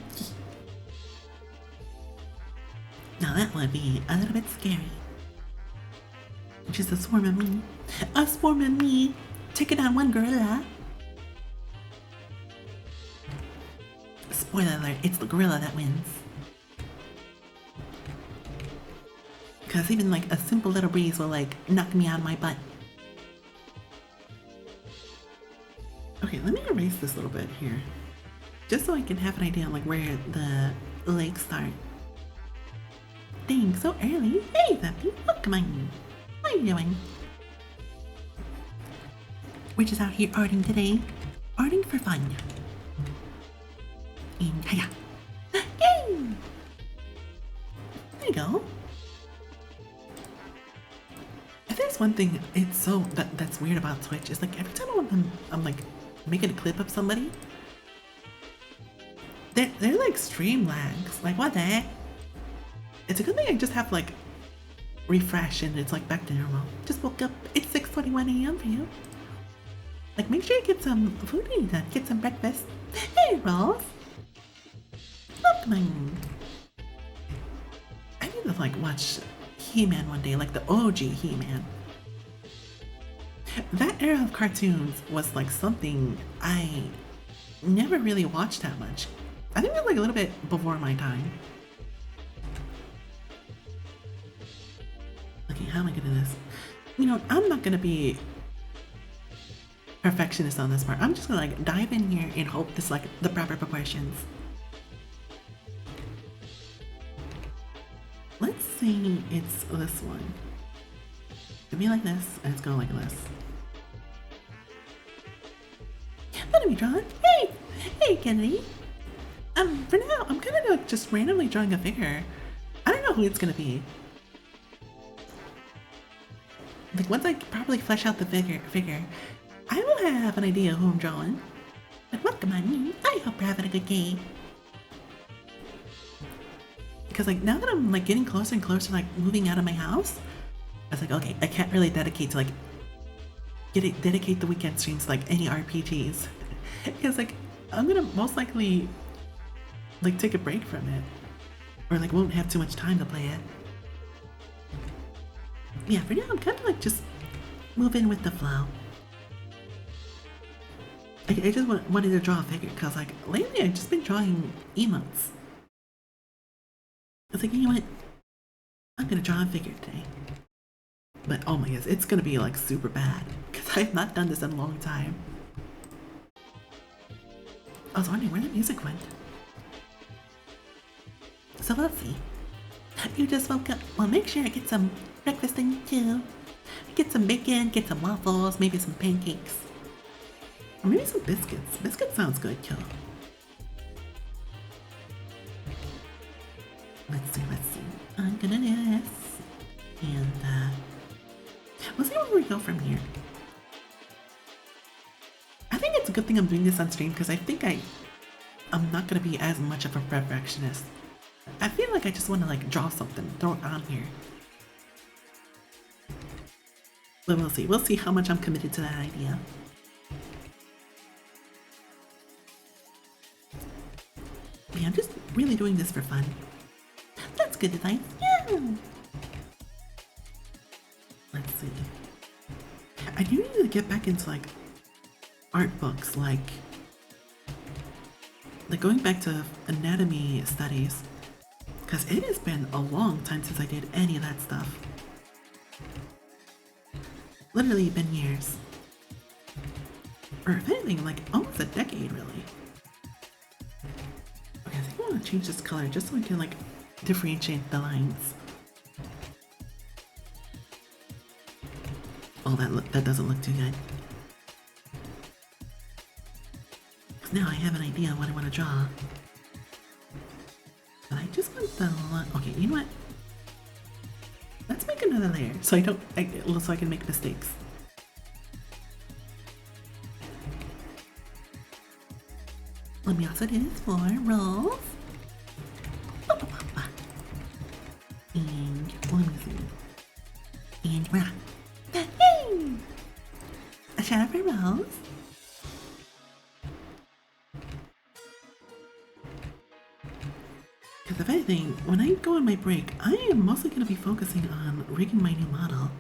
Now that would be a little bit scary. Just a swarm of me. A swarm of me taking on one gorilla. Spoiler alert, it's the gorilla that wins. Because even like a simple little breeze will like knock me out of my butt. Okay, let me erase this a little bit here. Just so I can have an idea on like where the legs start. Dang, so early. Hey, Zappy, welcome on. How are you doing? We're just out here arting today. Arting for fun. And hiya. Yay! There you go. If there's one thing it's so that's weird about Twitch is like every time I'm like making a clip of somebody, they're like stream lags. Like what the heck? It's a good thing I just have like refresh and it's like back to normal. Just woke up. It's 6:21 a.m. for you. Like make sure you get some food to eat, get some breakfast. Hey Rolf. Look, man. I need to like watch He-Man one day, like the OG He-Man. That era of cartoons was like something I never really watched that much. I think it was like a little bit before my time. Okay, how am I gonna do this? You know, I'm not gonna be perfectionist on this part. I'm just gonna like dive in here and hope this like the proper proportions. Let's see, it's this one. It'll be like this, and it's going like this. Let me draw it. Hey, Kennedy. For now, I'm kind of just randomly drawing a figure. I don't know who it's gonna be. Like once I probably flesh out the figure, I will have an idea who I'm drawing. But welcome on me. I hope you're having a good day. Because like now that I'm like getting closer and closer to like moving out of my house, I was like, okay, I can't really dedicate to like dedicate the weekend streams to like any RPGs. Because like I'm gonna most likely like take a break from it. Or like won't have too much time to play it. Yeah, for now I'm kind of like just moving with the flow. I just wanted to draw a figure because like lately I've just been drawing emotes. I was like, you know what? I'm gonna draw a figure today. But oh my gosh, it's gonna be like super bad because I have not done this in a long time. I was wondering where the music went. So let's see. You just woke up. Well, make sure I get some breakfast in you too. Get some bacon, get some waffles, maybe some pancakes. Or maybe some biscuits. Biscuits sounds good, too. Let's see. I'm gonna do this. And, we'll see where we go from here. I think it's a good thing I'm doing this on stream because I think I'm not gonna be as much of a perfectionist. I feel like I just want to like draw something, throw it on here. But we'll see. We'll see how much I'm committed to that idea. Yeah, I'm just really doing this for fun. That's good advice. Yeah. Let's see. I do need to get back into like art books, like going back to anatomy studies, because it has been a long time since I did any of that stuff. Literally been years. Or if anything, like almost a decade really. Okay, I think I want to change this color just so I can like differentiate the lines. Oh, that doesn't look too good. Now I have an idea of what I want to draw. But I just want the okay, you know what? Let's make another layer so I can make mistakes. Let me also do this for rolls. And let me see. And rock. A shadow for rolls. Because if anything, when I go on my break, I am mostly going to be focusing on rigging my new model.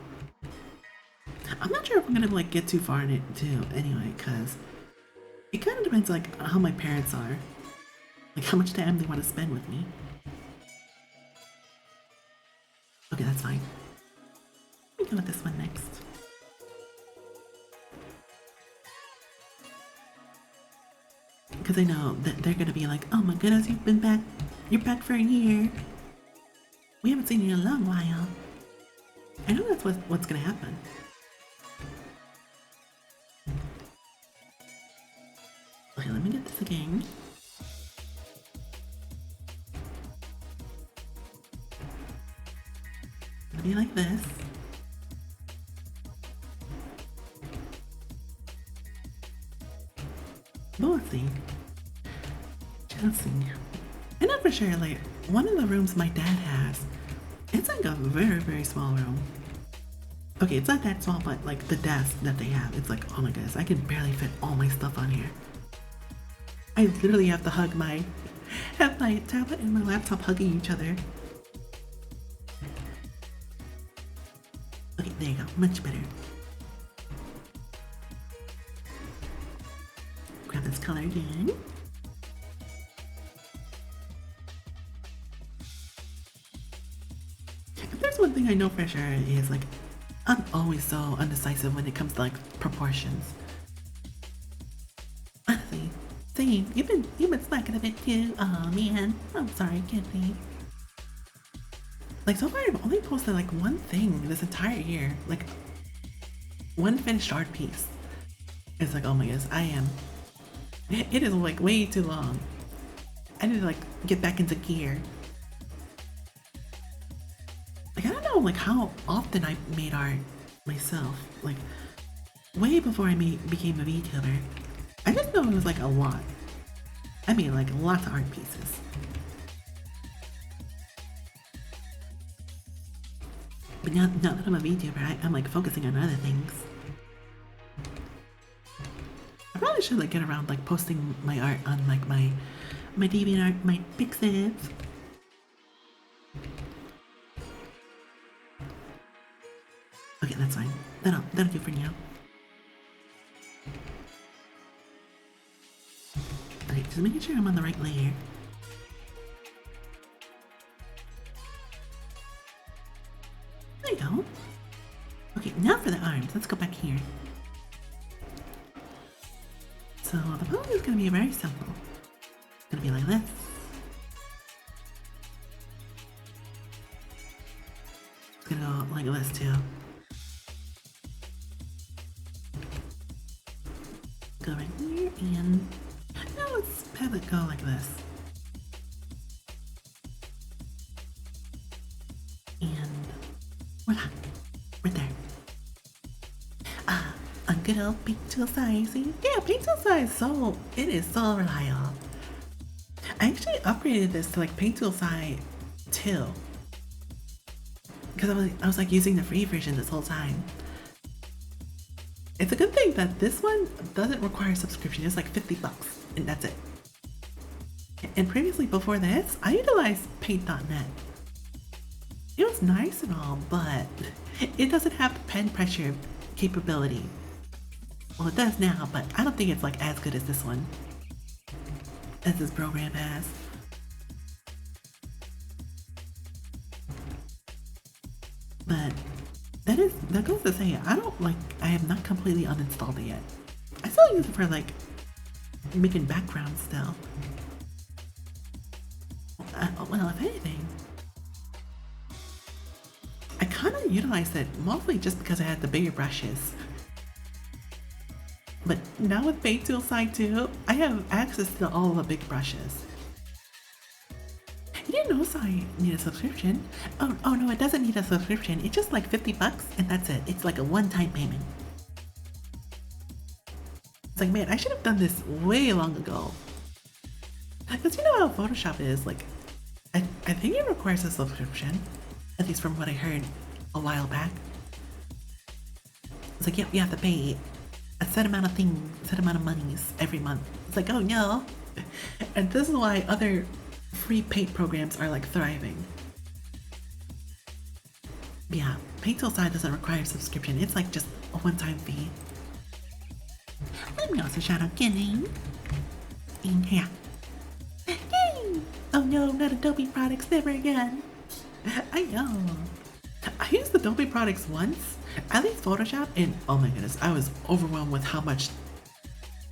I'm not sure if I'm going to like get too far in it too anyway, because it kind of depends like how my parents are. Like how much time they want to spend with me. Okay, that's fine. Let me go with this one next. Because I know that they're going to be like, oh my goodness, you've been back. You're back for a year. We haven't seen you in a long while. I know that's what's gonna happen. Okay, let me get this again. It'll be like this. But let's see. Just see. I know for sure, like, one of the rooms my dad has, it's like a very, very small room. Okay, it's not that small, but like the desk that they have, it's like, oh my goodness, I can barely fit all my stuff on here. I literally have to have my tablet and my laptop hugging each other. Okay, there you go, much better. Grab this color again. One thing I know for sure is like I'm always so undecisive when it comes to like proportions. Honestly, same. You've been slacking a bit too. Oh man, I'm sorry, kidney. Like so far, I've only posted like one thing this entire year, like one finished art piece. It's like, oh my goodness, it is like way too long. I need to like get back into gear. Like I don't know like how often I made art myself. Like way before I became a VTuber. I just know it was like a lot. I mean, like lots of art pieces. But now that I'm a VTuber, I'm like focusing on other things. I probably should like get around like posting my art on like my DeviantArt, my Pixiv. Okay, that's fine. That'll do for now. Okay, just making sure I'm on the right layer. There you go. Okay, now for the arms. Let's go back here. So the pose is gonna be very simple. It's gonna be like this. It's gonna go like this too. Go right here and now let's have it go like this. And voila, right there. A good old paint tool size. See? Yeah, paint tool size. So it is so reliable. I actually upgraded this to like paint tool size 2 because I was like using the free version this whole time. It's a good thing that this one doesn't require a subscription. It's like $50 and that's it. And previously before this, I utilized paint.net. It was nice and all, but it doesn't have the pen pressure capability. Well, it does now, but I don't think it's like as good as this one, as this program has. But that goes to say, I have not completely uninstalled it yet. I still use it for like making backgrounds still. Well, if anything, I kind of utilized it mostly just because I had the bigger brushes. But now with Paint Tool Side 2, I have access to all the big brushes. You didn't know I need a subscription. Oh no, it doesn't need a subscription. It's just like $50 and that's it. It's like a one-time payment. It's like, man, I should have done this way long ago. Because you know how Photoshop is, like, I think it requires a subscription. At least from what I heard a while back. It's like, yep, you have to pay a set amount of things, a set amount of monies every month. It's like, oh no. And this is why other free paint programs are like thriving. Yeah, Paint Tool Side doesn't require a subscription. It's like just a one-time fee. Let me also shout out Kenny. And yeah. Yay! Oh no, not Adobe products, never again. I know. I used Adobe products once, at least Photoshop, and oh my goodness, I was overwhelmed with how much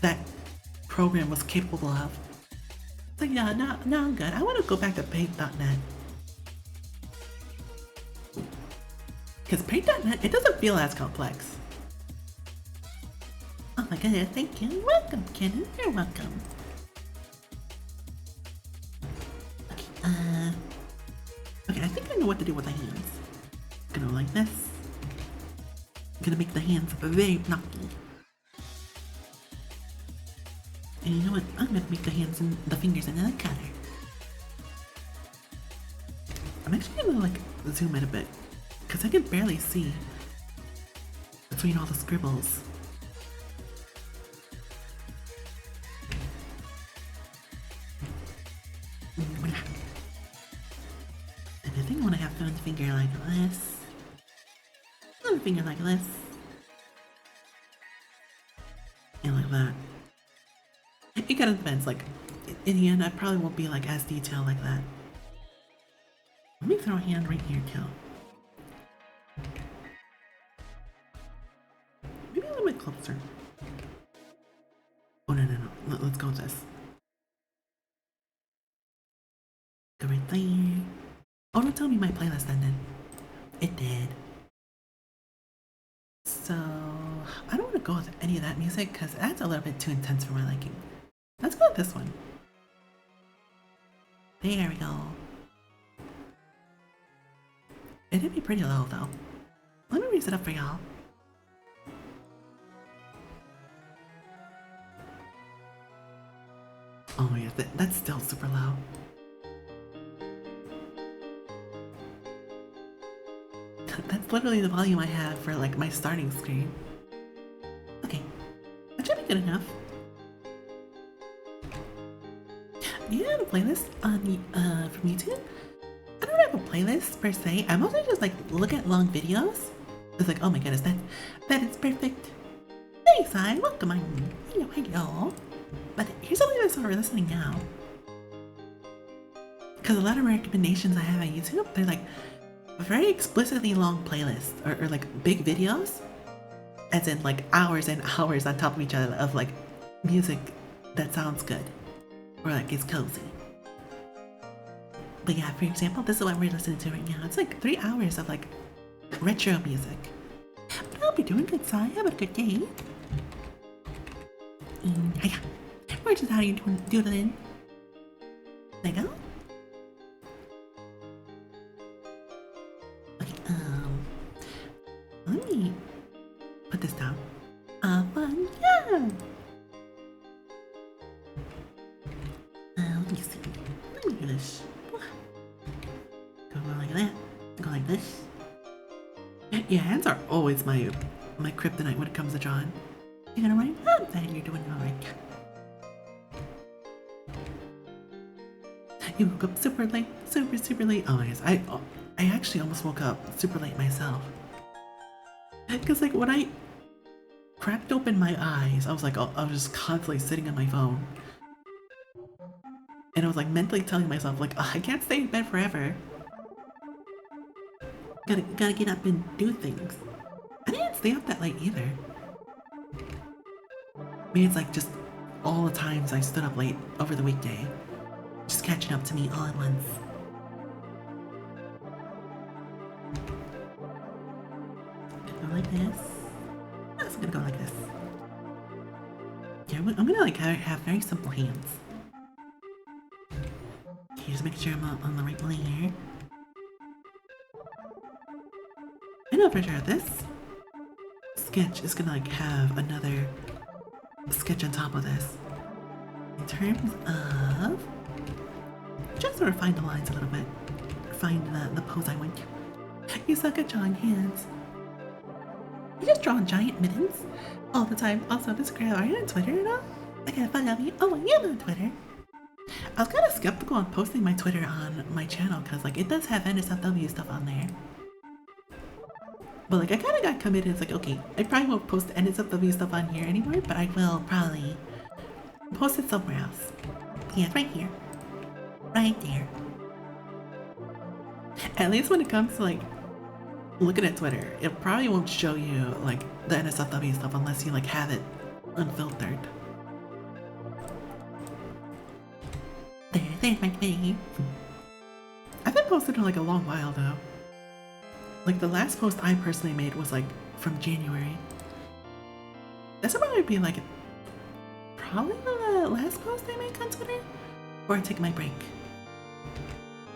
that program was capable of. It's like, yeah, no, I'm good. I want to go back to Paint.net. Because Paint.net, it doesn't feel as complex. Oh my goodness, thank you. Welcome, Kenny. You're welcome. Okay, I think I know what to do with the hands. Gonna go like this. Gonna make the hands very blocky. And you know what? I'm gonna make the hands and the fingers another color. I'm actually gonna like zoom in a bit because I can barely see between all the scribbles. And I think I want to have one finger like this. One finger like this. And like that. It kind of depends, like, in the end I probably won't be like as detailed like that. Let me throw a hand right here too. Maybe a little bit closer. Oh no. Let's go with this. Go right there. Oh, don't tell me my playlist ended. It did. So I don't want to go with any of that music because that's a little bit too intense for my liking. Let's go with this one. There we go. It'd be pretty low though. Let me raise it up for y'all. Oh my god, that's still super low. That's literally the volume I have for like my starting screen. Okay, that should be good enough. Do you have a playlist on from YouTube? I don't have a playlist per se. I mostly just like look at long videos. It's like, oh my goodness, that is perfect. Hey, Sai, welcome on. Hello. But here's something I started listening now. Because a lot of recommendations I have on YouTube, they're like very explicitly long playlists or like big videos, as in like hours and hours on top of each other of like music that sounds good or like is cozy. But yeah, for example, this is what we're listening to right now. It's like 3 hours of like retro music. But I'll be doing good, Sai. Have a good day. And yeah, we're just how you doodling. There you go. Okay, let me put this down. Fun, yeah. Let me see. Let me do this. Go like that. Go like this. Yeah, hands are always my kryptonite when it comes to drawing. You're gonna write up that you're doing alright. You woke up super late, super late. Oh my gosh, I actually almost woke up super late myself. Cause like when I cracked open my eyes, I was like, I was just constantly sitting on my phone. And I was like mentally telling myself like, I can't stay in bed forever. Gotta get up and do things. I didn't stay up that late either. Maybe it's like just all the times I stood up late over the weekday. Just catching up to me all at once. Gonna go like this. I'm also gonna go like this. Yeah, I'm gonna like have very simple hands. Okay, just make sure I'm on the right layer. I know for sure this sketch is gonna like have another sketch on top of this. In terms of just sort of find the lines a little bit. Find the pose I want. You suck at drawing hands. You just draw giant mittens all the time. Also, this girl, are you on Twitter at all? I gotta find out you. Oh, I am on Twitter. I was kind of skeptical on posting my Twitter on my channel because like it does have NSFW stuff on there. But like I kind of got committed. It's like, okay, I probably won't post NSFW stuff on here anymore, but I will probably post it somewhere else. Yeah, right here. Right there. At least when it comes to like looking at Twitter, it probably won't show you like the NSFW stuff unless you like have it unfiltered. There's my face. I've been posting for like a long while though. Like the last post I personally made was like from January. This will probably be like probably the last post I make on Twitter before I take my break.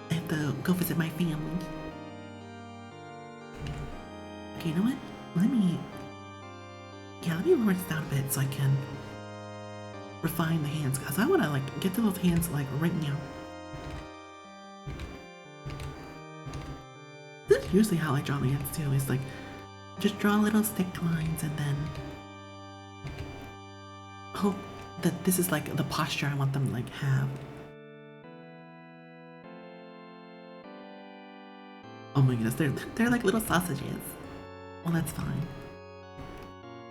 I have to go visit my family. Okay, you know what? Let me lower this down a bit so I can refine the hands, because I want to like get to those hands like right now. This is usually how I draw my hands too, is like just draw little stick lines and then hope that this is like the posture I want them to like have. Oh my goodness, they're like little sausages. Well, that's fine.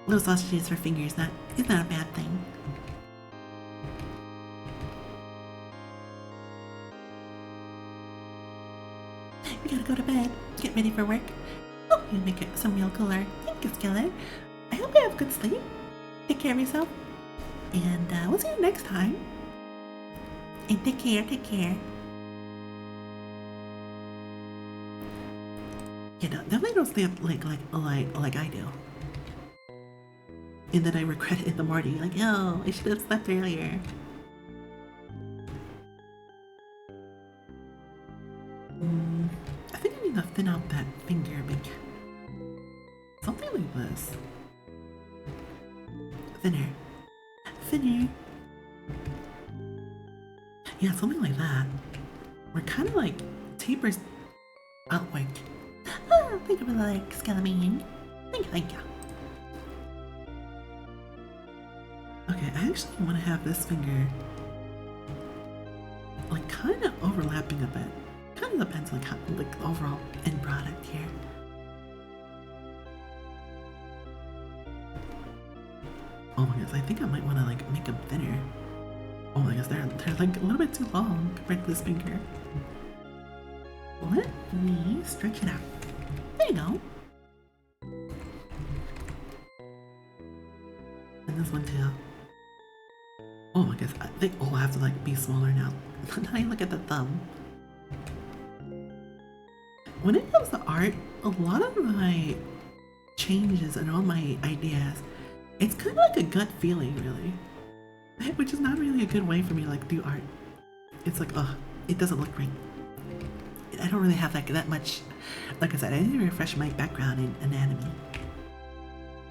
Little sausages for fingers, is not a bad thing. You gotta go to bed, get ready for work. Oh, you make it some real cooler. Thank you, Skillet. I hope you have good sleep. Take care of yourself. And we'll see you next time. And take care. You know, definitely don't stay up like I do. And then I regret it in the morning, like, oh, I should have slept earlier. I think I need to thin out that finger a bit. Something like this. Thinner. Yeah, something like that. We're kind of like tapers outward. Oh, thank you for the like, Scalamine. Thank you. Okay, I actually want to have this finger like kind of overlapping a bit. Kind of depends like how, like the overall end product here. Oh my gosh, I think I might want to like make them thinner. Oh my gosh, they're like a little bit too long compared to this finger. Let me stretch it out. There you go. And this one too. Oh my gosh, I think all have to like be smaller now. Now you look at the thumb. When it comes to art, a lot of my changes and all my ideas, it's kind of like a gut feeling, really. Which is not really a good way for me to like do art. It's like, ugh, it doesn't look right. I don't really have like that much, like I said, I need to refresh my background in anatomy.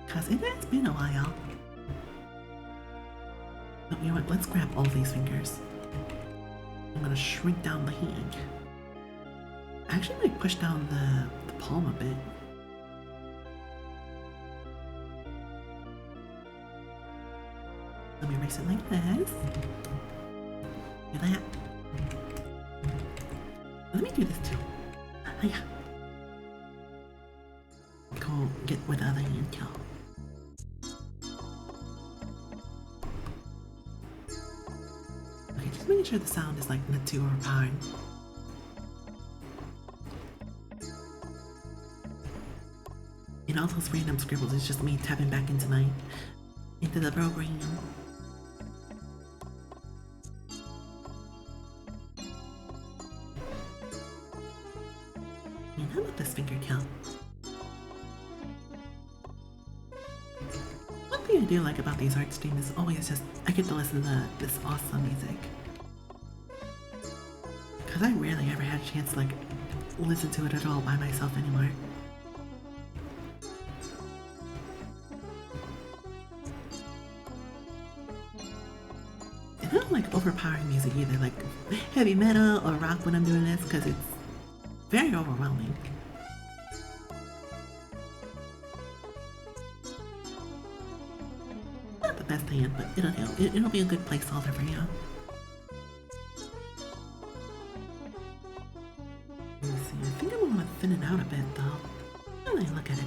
Cause it has been a while. But you know what, let's grab all these fingers. I'm gonna shrink down the hand. I actually might push down the palm a bit. Let me erase it like this. Do that. Let me do this too. Oh, yeah. Go get with the other hand too. Okay, just making sure the sound is like not too overpowering. And all those random scribbles is just me tapping back into the program. And how about this finger count? One thing I do like about these art streams is always just I get to listen to this awesome music. Cause I rarely ever had a chance to like listen to it at all by myself anymore. And I don't like overpowering music either, like heavy metal or rock when I'm doing this, because it's very overwhelming. Not the best hand, but it'll do. It'll be a good placeholder for you. Let me see. I think I'm gonna thin it out a bit though. Let me look at it.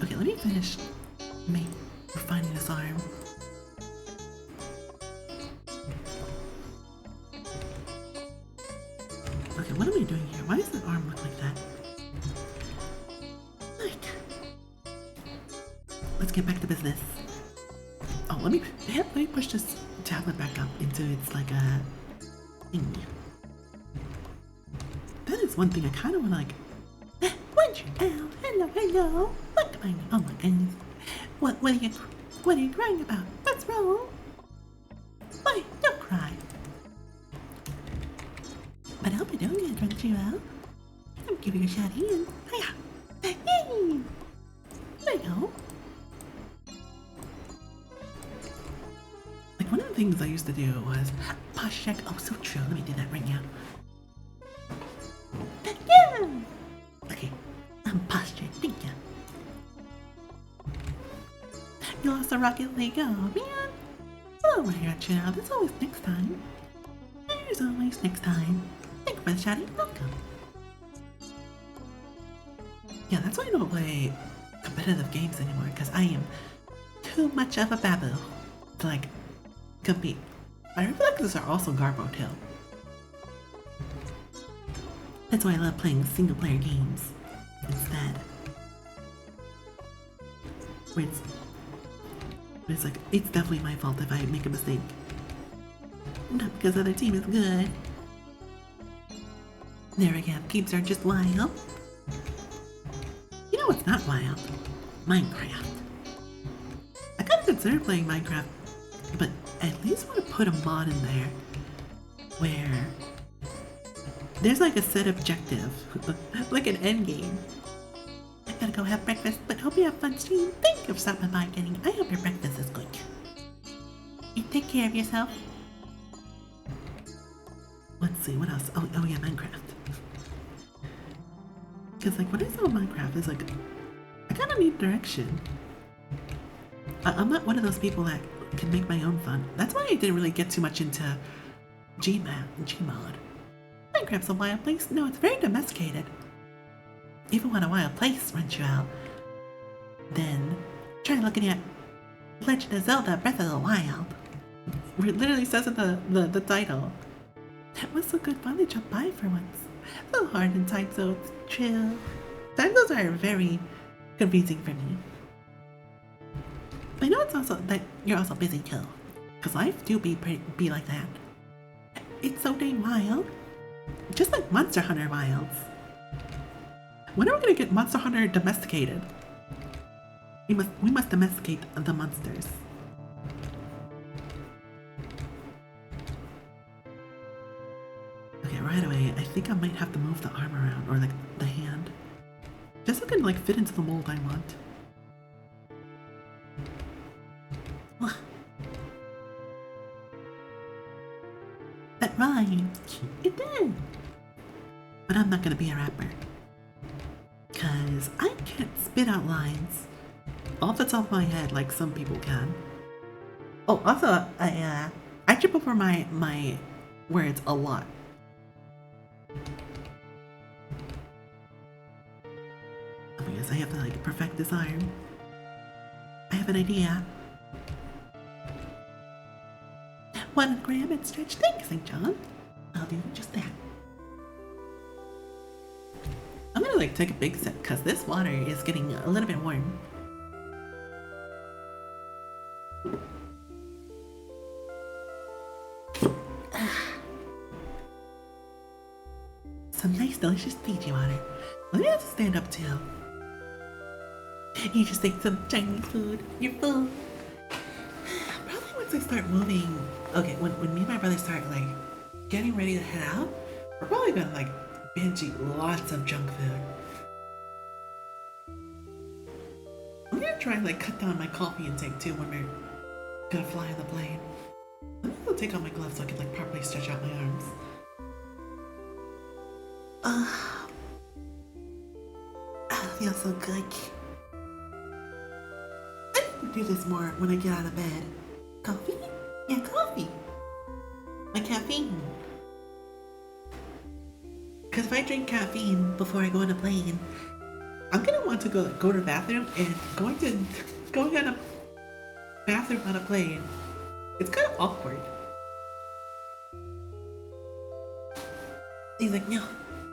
Okay, let me finish refining this arm. Okay, what am I doing here? Why does the arm look like that? Let's get back to business. Oh, let me push this tablet back up into its like a thing. That is one thing I kind of want to like. What you down? Hello. What am I? Oh my goodness. What are you crying about? What's wrong? Why? Don't cry. But I hope you don't get drunk too well. I'm giving you a shot in. Hiya. Yay! There you go. Like one of the things I used to do was posture check. Oh, so true. Let me do that right now. Yeah. Okay. I'm postured. Thank you. You lost the Rocket League. Oh man. Oh, I got you now. There's always next time. There's always next time. Thank you for the shouting. Welcome. Yeah, that's why I don't play competitive games anymore, because I am too much of a babu to like compete. My reflexes are also garbo too. That's why I love playing single player games instead. Where it's like, it's definitely my fault if I make a mistake. Not because the other team is good. There we go, peeps are just wild. You know what's not wild? Minecraft. I kind of consider playing Minecraft, but I at least want to put a mod in there where there's like a set objective, like an end game, and gotta go have breakfast, but hope you have fun stream. Thank you for stopping by, Kenny. I hope your breakfast is good. You take care of yourself. Let's see, what else? Oh yeah, Minecraft. Because, like, when I saw Minecraft, it's like, I kind of need direction. I'm not one of those people that can make my own fun. That's why I didn't really get too much into Gmod. Minecraft's a wild place. No, it's very domesticated. Even when a wild place runs you out, then try looking at Legend of Zelda Breath of the Wild. It literally says in the title. That was so good fun to jump by for once. So hard in time zones. Chill. Time zones are very confusing for me. But I know it's also that you're also busy too. Cause life do be like that. It's so dang wild. Just like Monster Hunter Wilds. When are we gonna get Monster Hunter domesticated? We must domesticate the monsters. Okay, right away, I think I might have to move the arm around, or like the hand. Just so I can like fit into the mold I want. That rhymed. It did. But I'm not gonna be a rapper. Cause I can't spit out lines off the top of my head like some people can. Oh, also, I trip over my words a lot. Oh, I guess I have to like perfect this arm. I have an idea. 1 gram and stretch. Thanks, St. John. I'll do just that. I'm gonna like take a big sip because this water is getting a little bit warm. Some nice delicious Fiji water. Let me have to stand up too. You just ate some Chinese food. You're full. Probably once I start moving. Okay, when me and my brother start like getting ready to head out, we're probably gonna like binge eat lots of junk food. I'm gonna try and like cut down my coffee intake too when we're gonna fly on the plane. I'm gonna take off my gloves so I can like properly stretch out my arms. That feels so good. I need to do this more when I get out of bed. Coffee? Yeah, coffee. My caffeine. Because if I drink caffeine before I go on a plane, I'm gonna want to go to the bathroom, and going on a bathroom on a plane, it's kind of awkward. He's like, no,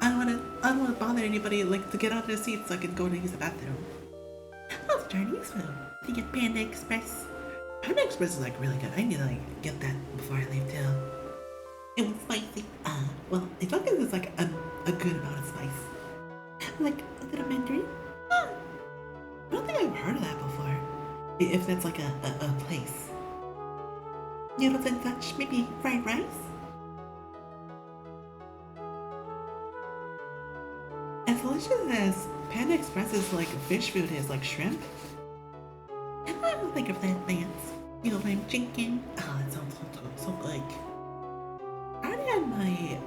I don't want to bother anybody like to get out of their seats so I can go to use the bathroom. How's Chinese food? Did you get Panda Express? Panda Express is like really good. I need to like get that before I leave town. It was spicy. Well, as long as it's like a good amount of spice. Like a little Mandarin? I don't think I've heard of that before. If that's like a place. Noodles and such, maybe fried rice? As delicious as Panda Express's like fish food is, like shrimp, I don't think of that plants. You know, I'm chicken. Oh, that sounds so good. I already had my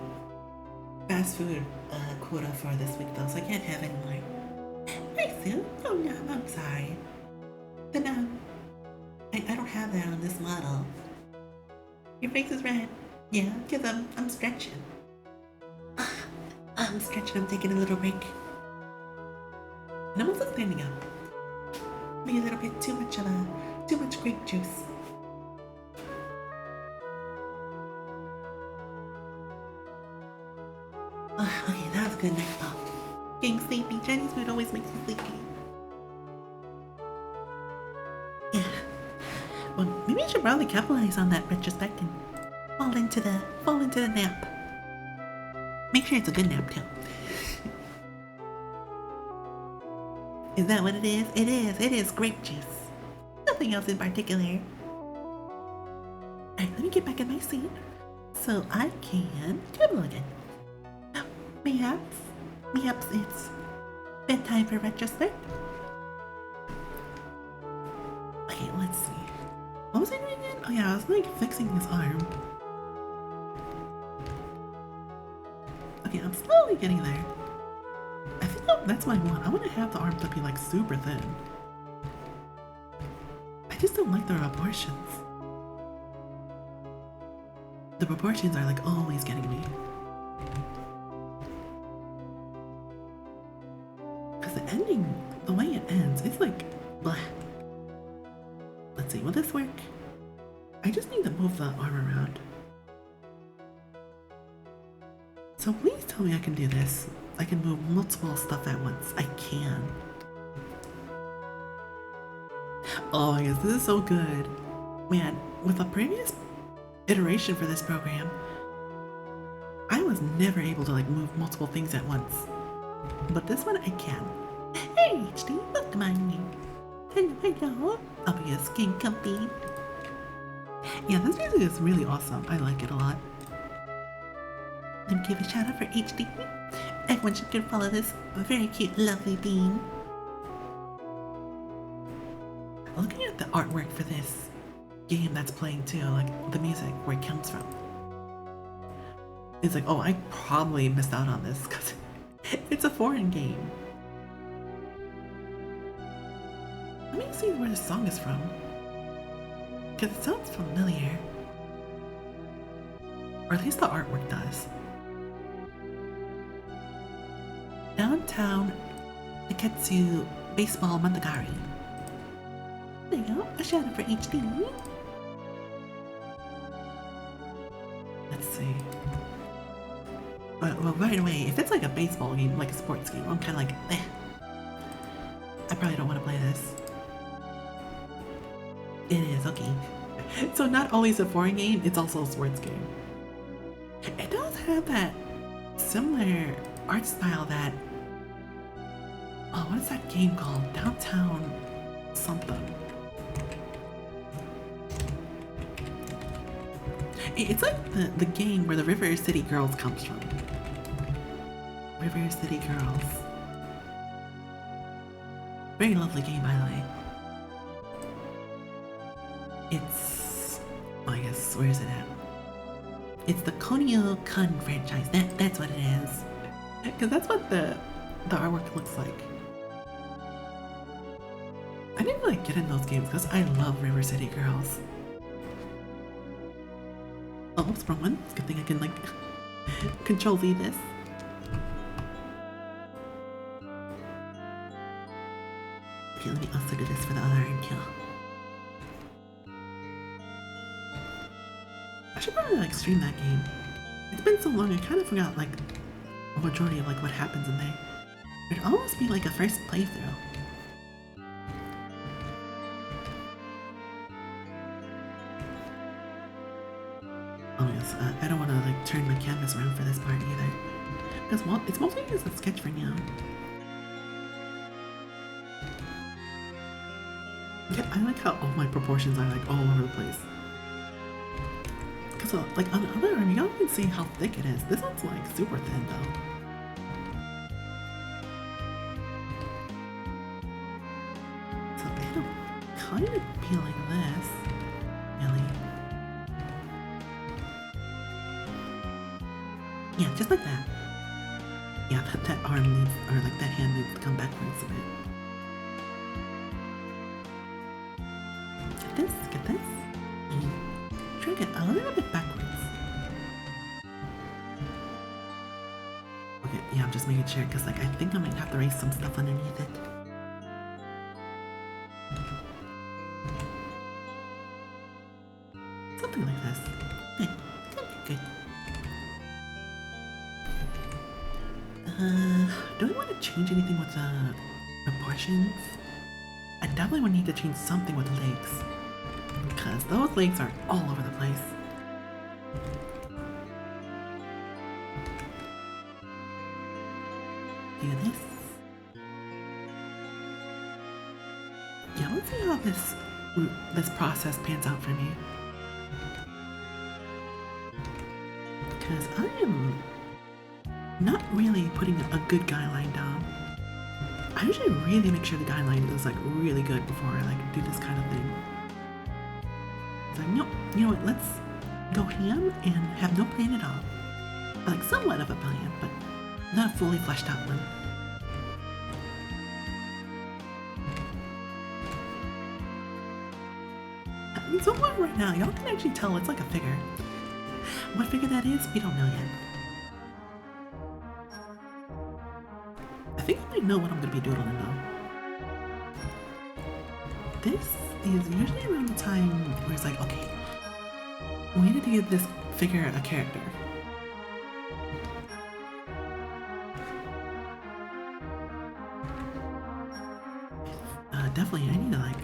fast food quota for this week though, so I can't have any more. Hey Sue, oh no, I'm sorry. But no, I don't have that on this model. Your face is red. Yeah, because I'm stretching. I'm stretching, I'm taking a little break. And I'm also standing up. Maybe a little bit too much grape juice. Okay, that was a good night. Getting sleepy. Chinese food always makes me sleepy. Yeah. Well, maybe I should probably capitalize on that retrospect and fall into the nap. Make sure it's a good nap too. Is that what it is? It is. It is grape juice. Nothing else in particular. Alright, let me get back in my seat so I can travel again. Mayhaps it's Bedtime for retrospect. Okay, let's see. What was I doing again? Oh yeah, I was like fixing his arm. Okay, I'm slowly getting there. I think that's what I want. I want to have the arm to be like super thin. I just don't like the proportions. The proportions are like always getting me. Because the ending, the way it ends, it's like blah. Let's see, will this work? I just need to move the arm around. So please tell me I can do this. I can move multiple stuff at once. I can. Oh my gosh, this is so good. Man, with the previous iteration for this program, I was never able to like move multiple things at once. But this one I can. Hey HD, look at me. Hello. I'll be a skin comfy. Yeah, this music is really awesome. I like it a lot. Let me give a shout out for HD. Everyone should go follow this very cute, lovely bean. Looking at the artwork for this game that's playing too, like the music, where it comes from. It's like, oh, I probably missed out on this because it's a foreign game. Let me see where the song is from. Because it sounds familiar. Or at least the artwork does. Downtown Iketsu Baseball Mandagari. There you go, a shout out for HD. Let's see. Well, right away, if it's like a baseball game, like a sports game, I'm kind of like, eh. I probably don't want to play this. It is, okay. So not only is it a foreign game, it's also a sports game. It does have that similar art style that... Oh, what is that game called? Downtown something. It's like the game where the River City Girls comes from. River City Girls. Very lovely game, by the way. It's... Oh, I guess, where is it at? It's the Konyo Kun franchise. That's what it is. Because that's what the artwork looks like. I didn't like get in those games because I love River City Girls. Oh, what's wrong one? It's a good thing I can like control Z this. Okay, let me also do this for the other iron kill. I should probably like stream that game. It's been so long I kind of forgot like a majority of like what happens in there. It'd almost be like a first playthrough. Oh yes, I don't want to like turn my canvas around for this part either. Because well, it's mostly just a sketch for now. Yeah, I like how all my proportions are like all over the place. Because like on the other arm, y'all can see how thick it is. This one's like super thin though. So it'll kind of be like this, really. Yeah, just like that. Yeah, that arm needs, or like that hand needs to come backwards a bit. Get this, and drag it a little bit backwards. Okay, yeah, I'm just making sure, because like I think I might have to erase some stuff underneath it. Something like this. Good, good. Do I want to change anything with the proportions? I definitely would need to change something with the legs. Because those legs are all over the place. Do this. Yeah, let's see how this process pans out for me. Because I am not really putting a good guy line down. I usually really make sure the guideline is like really good before I like do this kind of thing. It's like, nope, you know what, let's go ham and have no plan at all. Like somewhat of a plan, but not a fully fleshed out one. So far right now, y'all can actually tell it's like a figure. What figure that is, we don't know yet. I think I might know what I'm going to be doodling though. This is usually around the time where it's like, okay, we need to give this figure a character. Definitely, I need to like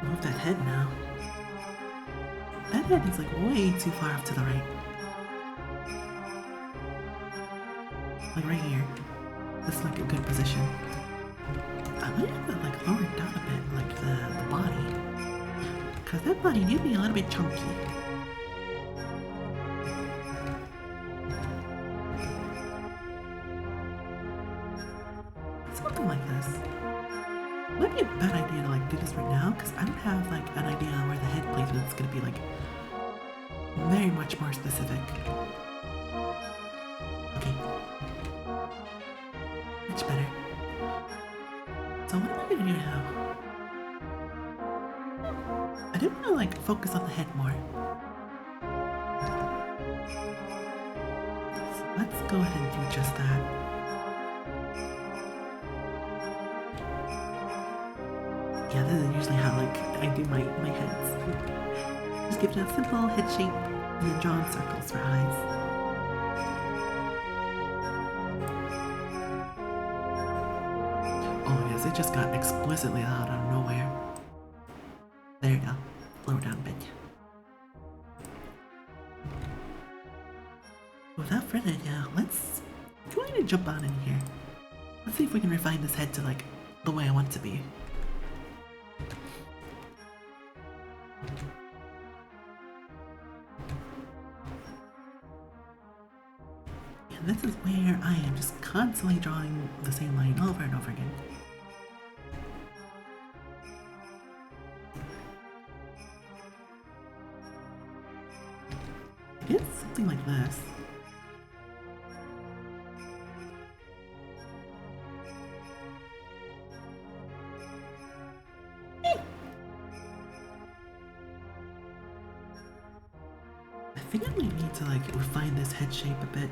move that head now. That head is like way too far off to the right. Like right here. This is like a good position. I might have to like lower it down a bit, like the body. Cause that body need to be a little bit chunky. Something like this. Might be a bad idea to like do this right now, because I don't have like an idea where the head placement is gonna be like very much more specific. Okay. Much better. So what am I gonna do now? I do wanna like focus on the head more. So let's go ahead and do just that. Yeah, this is usually how like I do my heads. Just give it a simple head shape and then draw in circles for eyes. Oh yes, it just got explicitly loud out of nowhere. There you go. Lower down a bit. Without further ado, let's go ahead and jump on in here. Let's see if we can refine this head to like the way I want it to be. This is where I am just constantly drawing the same line over and over again. It's something like this. I think I might need to like refine this head shape a bit.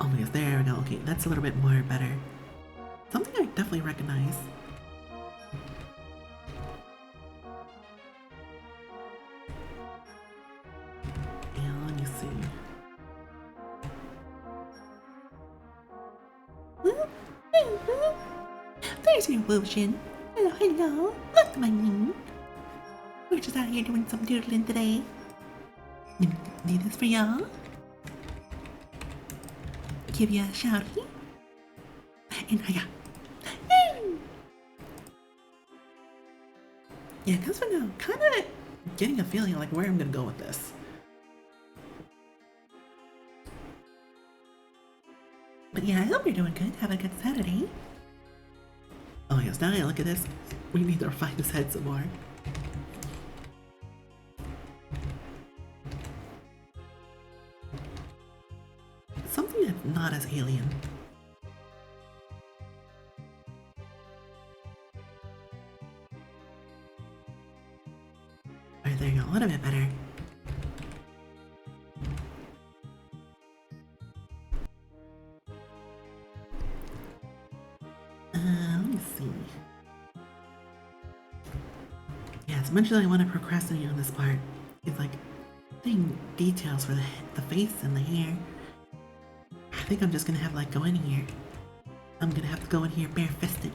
Oh my gosh, there we go. Okay, that's a little bit more better. Something I definitely recognize. And let me see. There's your illusion. Hello, hello. Look, my moon. We're just out here doing some doodling today. Need this for y'all? Give you a shouty. And I got. Yeah, because for now, kind of getting a feeling like where I'm gonna go with this. But yeah, I hope you're doing good. Have a good Saturday. Oh yes, now I look at this. We need to refine this head some more. Something that's not as alien. Alright, there you go, a little bit better. Let me see. Yeah, as much as I want to procrastinate on this part, it's like getting details for the face and the hair. I think I'm just gonna have like go in here. I'm gonna have to go in here bare-fisted.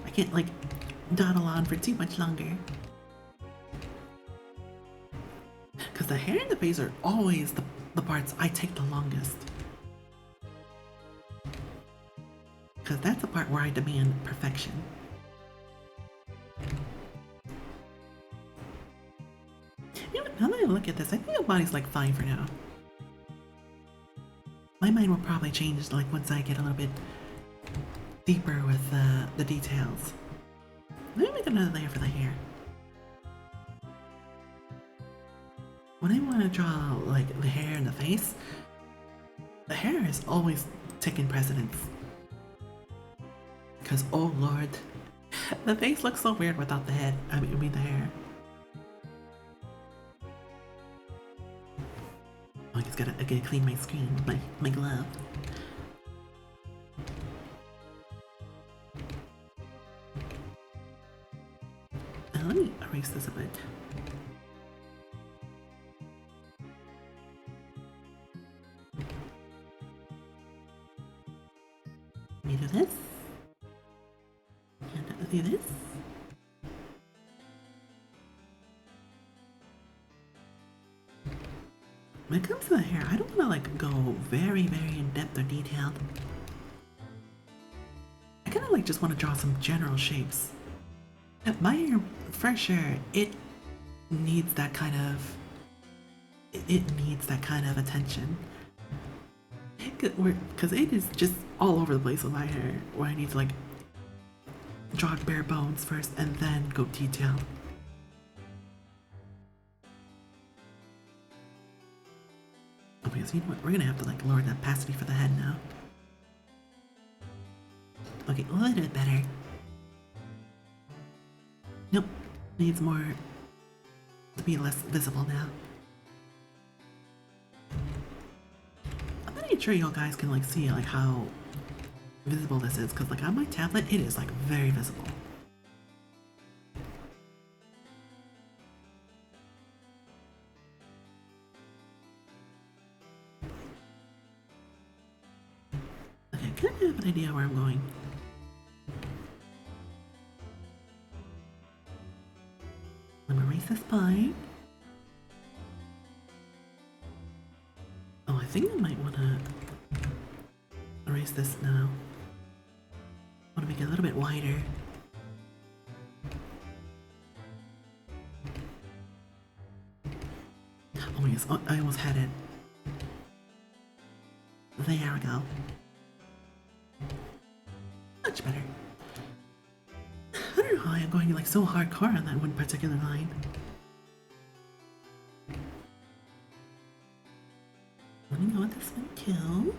I can't like dawdle on for too much longer. Because the hair and the face are always the parts I take the longest. Because that's the part where I demand perfection. You know what, now that I look at this, I think the body's like fine for now. My mind will probably change like once I get a little bit deeper with the details. Let me make another layer for the hair. When I want to draw like the hair and the face, the hair is always taking precedence. Because oh lord, the face looks so weird without the head. I mean the hair. Oh, I just gotta clean my screen with my glove. Let me erase this a bit. Let me do this. And do this. When it comes to the hair, I don't want to like go very in depth or detailed. I kind of like just want to draw some general shapes. My hair, for sure, it needs that kind of attention. Because it is just all over the place with my hair, where I need to like draw bare bones first and then go detailed. Okay, so you know what? We're gonna have to like lower the opacity for the head now. Okay, a little bit better. Nope, needs more to be less visible now. I'm not even sure you guys can like see like how visible this is, because like on my tablet it is like very visible. Okay, I kind of have an idea where I'm going. Let me erase this part. Oh, I think I might want to erase this now. I want to make it a little bit wider. Oh yes, oh, I almost had it. There we go. Much better. I don't know how I'm going like so hardcore on that one particular line. Let me go with this one too.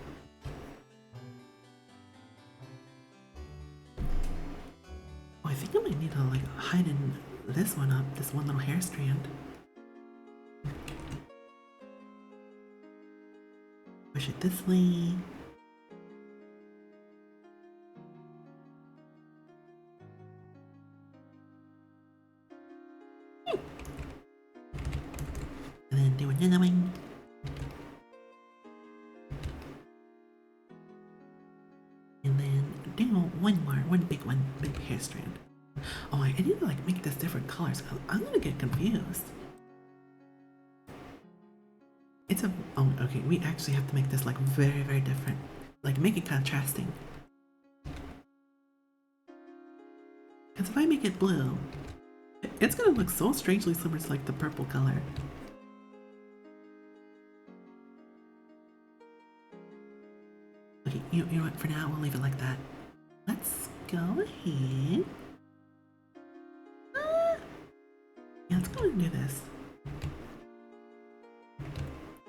Oh, I think I might need to like heighten this one up, this one little hair strand. Push it this way. And then do another one. And then do one big hair strand. Oh, I need to like make this different colors because I'm gonna get confused. It's a, oh, okay, we actually have to make this like very different. Like make it contrasting. Because if I make it blue, it's gonna look so strangely similar to like the purple color. Okay, you know what, for now we'll leave it like that. Let's go ahead. Yeah, let's go and do this.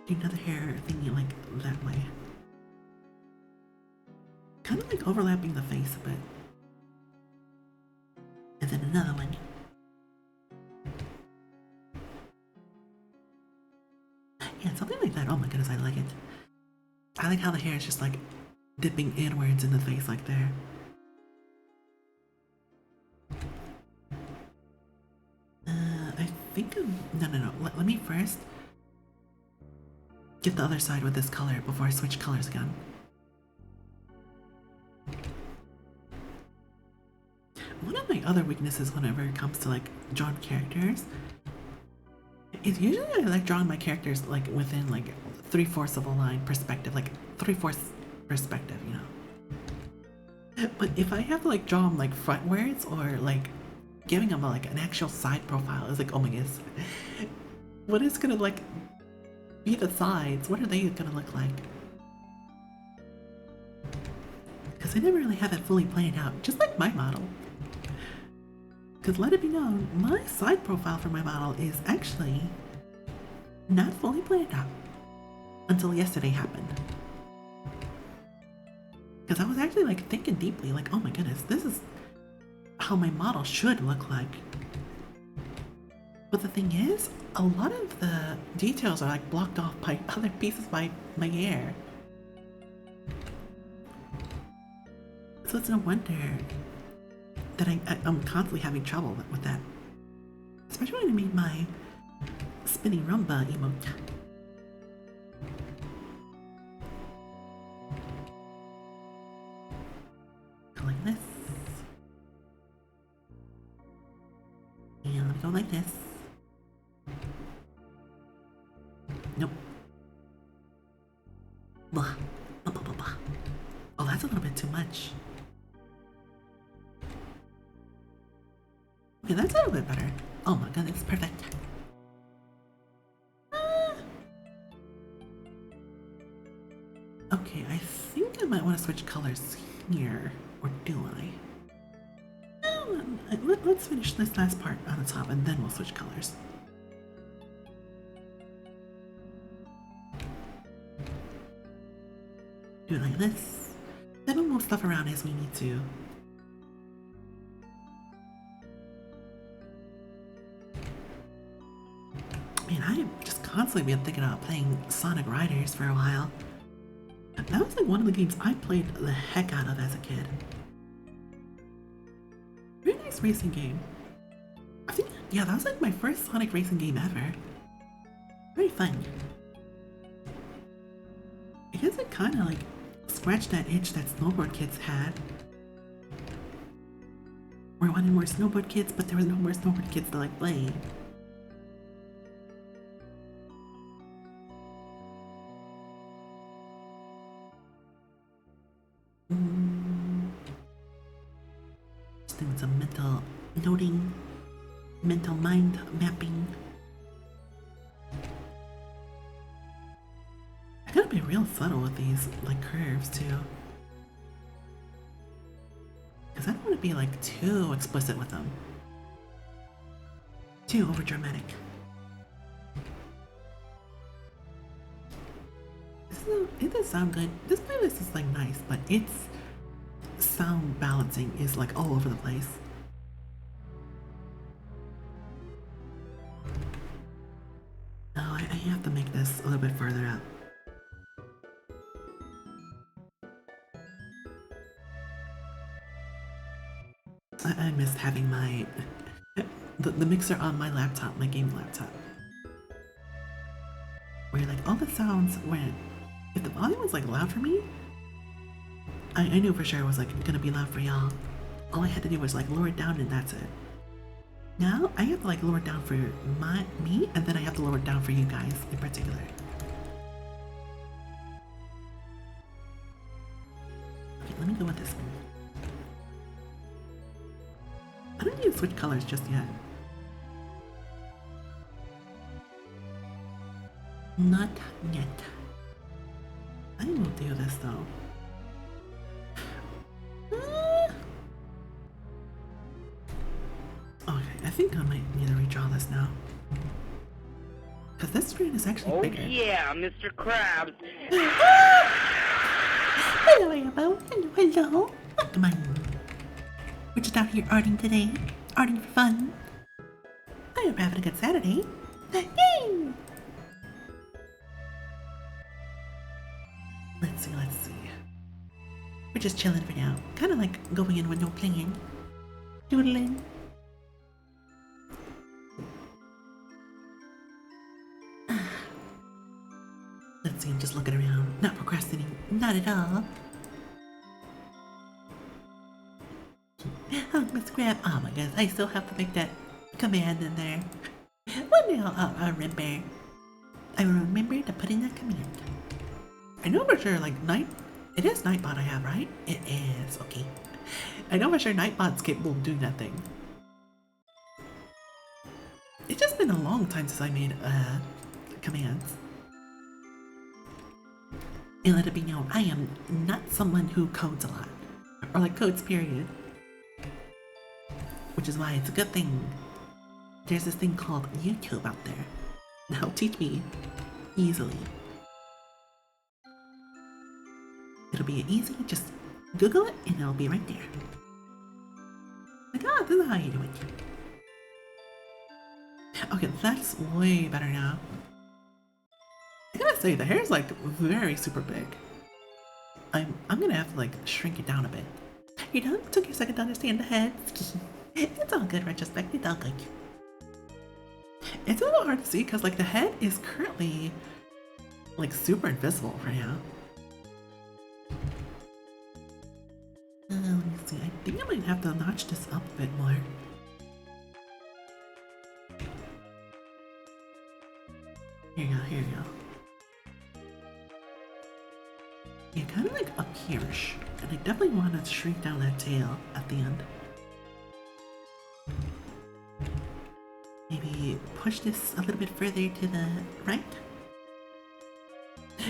Do another hair thingy like that way. Kind of like overlapping the face a bit. And then another one. Yeah, something like that. Oh my goodness, I like it. I like how the hair is just like dipping inwards in the face like there. I think no. Let me first get the other side with this color before I switch colors again. One of my other weaknesses whenever it comes to like drawing characters is usually I like drawing my characters like within like 3/4 of a line perspective, like 3/4 perspective, you know. But if I have to like draw them like frontwards or like giving them like an actual side profile, it's like, oh my goodness, what is gonna like be the sides? What are they gonna look like? because I never really have it fully planned out, just like my model. Because let it be known, my side profile for my model is actually not fully planned out until yesterday happened. Because I was actually like thinking deeply, like, oh my goodness, this is how my model should look like. But the thing is, a lot of the details are like blocked off by other pieces by my hair. So it's no wonder that I'm constantly having trouble with that. Especially when I made my spinning rumba emote. Go like this. And let me go like this. Nope. Blah. Blah, blah, blah, blah. Oh, that's a little bit too much. Okay, that's a little bit better. Oh my god, that's perfect. Okay, I think I might want to switch colors here. Or do I? No, let's finish this last part on the top and then we'll switch colors. Do it like this. Then we'll move stuff around as we need to. Man, I have just constantly been thinking about playing Sonic Riders for a while. That was like one of the games I played the heck out of as a kid. Very nice racing game. I think, yeah, that was like my first Sonic racing game ever. Very fun. I guess it kind of like scratched that itch that snowboard kids had. Where I wanted more snowboard kids, but there was no more snowboard kids to like play. Just doing some mental noting, mental mind mapping. I gotta be real subtle with these like curves too. Because I don't want to be like too explicit with them. Too over dramatic. It does sound good. This playlist is like nice, but its sound balancing is like all over the place. Oh, I have to make this a little bit further out. I missed having my the mixer on my laptop, my game laptop. Where like all the sounds went. If the volume was like loud for me, I knew for sure it was like gonna be loud for y'all. All I had to do was like lower it down and that's it. Now I have to like lower it down for me and then I have to lower it down for you guys in particular. Okay, let me go with this one. I don't need to switch colors just yet. Not yet. I will do this though. Okay, I think I might need to redraw this now. Because this screen is actually bigger. Oh yeah, Mr. Krabs. Hello, Ambo. Hello. What am I? We're just out here arting today. Arting for fun. I hope you're having a good Saturday. Yay! Let's see. We're just chilling for now. Kind of like going in with no plan. Doodling. Let's see, I'm just looking around. Not procrastinating. Not at all. Oh, Miss Crab. Oh my goodness, I still have to make that command in there. One day I'll remember. I will remember to put in that command. I know for sure, like, it is Nightbot I have, right? It is, okay. I know for sure Nightbot's capable of doing that thing. It's just been a long time since I made, commands. And let it be known, I am not someone who codes a lot. or like coats, period. Which is why it's a good thing there's this thing called YouTube out there to help teach me easily. It'll be easy, just Google it and it'll be right there. Like, ah, this is how you do it. Okay, that's way better now. I gotta say, the hair is like very super big. I'm gonna have to like shrink it down a bit. You know, it took you a second to understand the head. It's all good, retrospect, it's all good. It's a little hard to see because like the head is currently like super invisible right now. Let me see, I think I might have to notch this up a bit more. Here you go, here you go. Yeah, kind of like up here-ish. And I definitely want to shrink down that tail at the end. Maybe push this a little bit further to the right.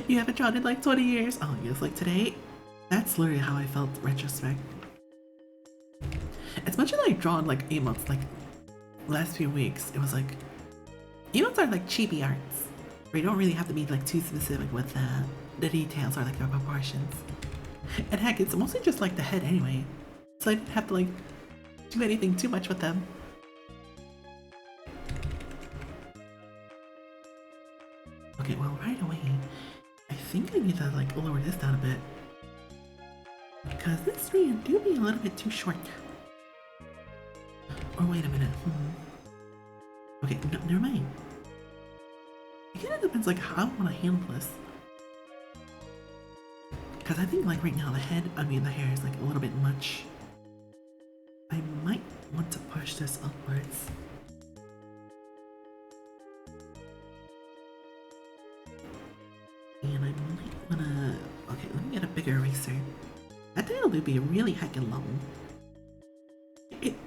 You haven't drawn in like 20 years. Oh, yes, like today. That's literally how I felt retrospect. As much as I've drawn like emotes, like last few weeks, it was like emotes are like cheapy arts. Where you don't really have to be like too specific with the details or like the proportions. And heck, it's mostly just like the head anyway. So I didn't have to like do anything too much with them. Okay, well right away, I think I need to like lower this down a bit. Because this strand do be a little bit too short. Or wait a minute, Okay, no, never mind. It kind of depends like how I want to handle this. Because I think like right now the hair is like a little bit much. I might want to push this upwards. And I might wanna, okay, let me get a bigger eraser. That tail would be really heckin' long.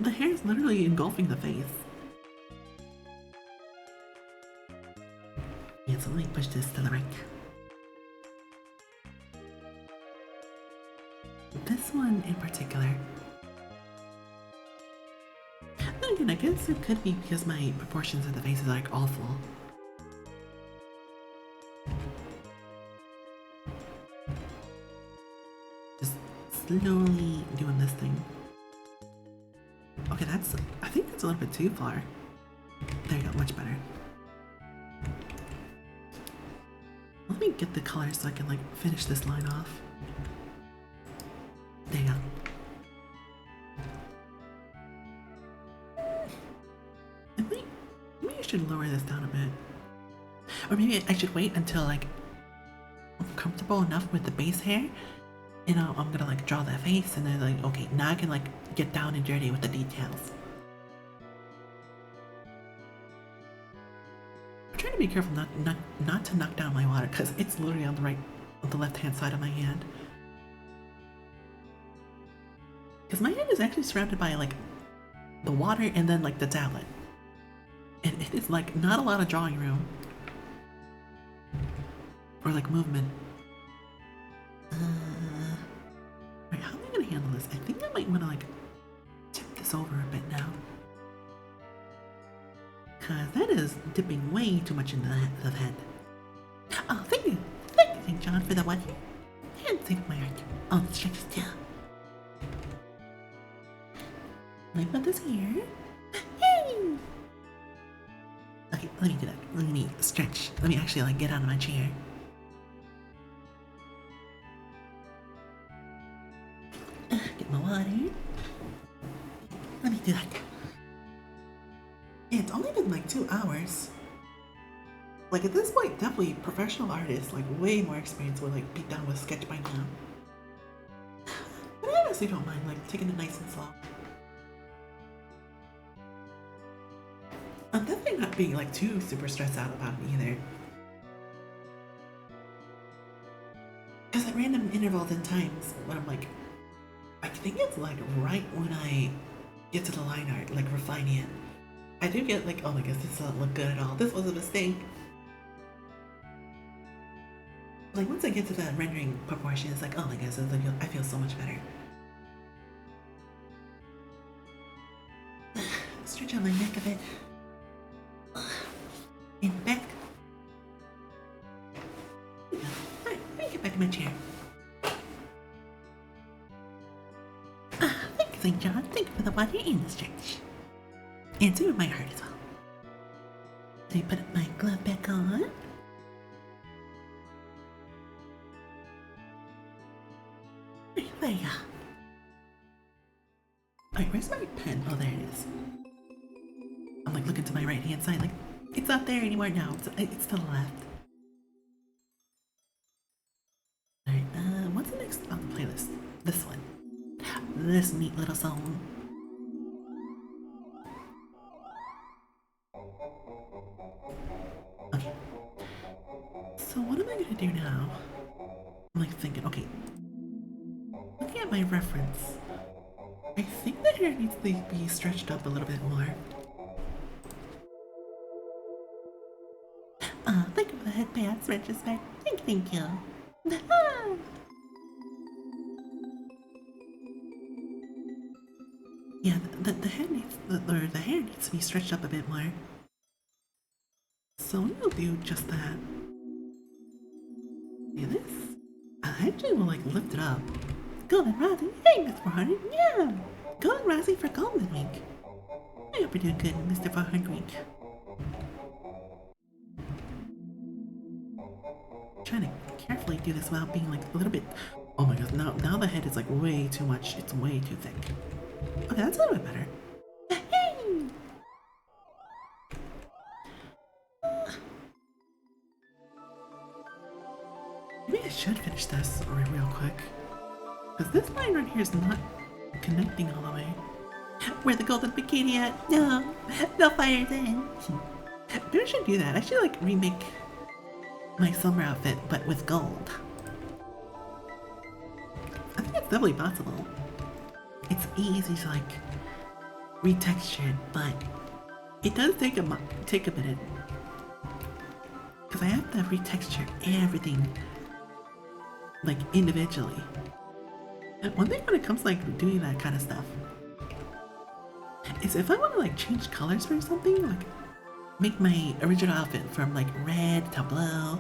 The hair is literally engulfing the face. Yeah, so let me push this to the right. This one in particular. Then again, I guess it could be because my proportions of the face is like awful. Just slowly doing this thing. Okay, I think that's a little bit too far. There you go, much better. Let me get the color so I can like finish this line off. There you go. Maybe I should lower this down a bit. Or maybe I should wait until like I'm comfortable enough with the base hair. And I'm gonna like draw that face and then like, okay, now I can like get down and dirty with the details. I'm trying to be careful not to knock down my water because it's literally on the left hand side of my hand. Because my hand is actually surrounded by like the water and then like the tablet. And it is like not a lot of drawing room. Or like movement. Right, how am I gonna handle this? I think I might wanna like tip this over a bit now. Cause that is dipping way too much into the head. Oh, thank you, St. John, for the water. And save my heart. Oh, the stretch is down. Let me put this here. Hey! Okay, let me do that. Let me stretch. Let me actually like get out of my chair. Get my water. Let me do that. Yeah, it's only been like 2 hours. Like at this point, definitely professional artists, like way more experience would like be done with sketch by now. But I honestly don't mind like taking it nice and slow. I'm definitely not being like too super stressed out about it either. Because at random intervals and times when I'm like, I think it's like right when I get to the line art, like refining it, I do get like, oh my gosh, this doesn't look good at all. This was a mistake. Like once I get to that rendering proportion, it's like, oh my gosh, I feel so much better. stretch out my neck a bit. And back. There we go. Alright, let me get back in my chair. Thank you, St. John. Thank you for the water and the stretch. And to my heart as well. Let me put my glove back on. There you go. Alright, where's my pen? Oh, there it is. I'm like looking to my right hand side, like, it's not there anymore now. It's to the left. Alright, what's the next on the playlist? This one. This neat little song. Okay. So what am I gonna do now? I'm like thinking, okay. Looking at my reference, I think the hair needs to be stretched up a little bit more. Thank you for the headbands, Register. Thank you. Yeah, the hair needs to be stretched up a bit more. So we'll do just that. See this? I actually will like lift it up. Golden Rosie, hey Miss 400, yeah! Golden Rosie for Golden Week. I hope you're doing good, Mr. 400. Trying to carefully do this without being like a little bit. Oh my god! Now the head is like way too much. It's way too thick. Okay, that's a little bit better. Maybe I should finish this real quick, because this line right here is not connecting all the way. Where the golden bikini at? No fire then. Maybe I should do that. I should like remake my summer outfit, but with gold. I think it's definitely possible. It's easy to like retexture it, but it does take a minute, because I have to retexture everything like individually. And one thing when it comes to like doing that kind of stuff is if I want to like change colors for something, like make my original outfit from like red to blue,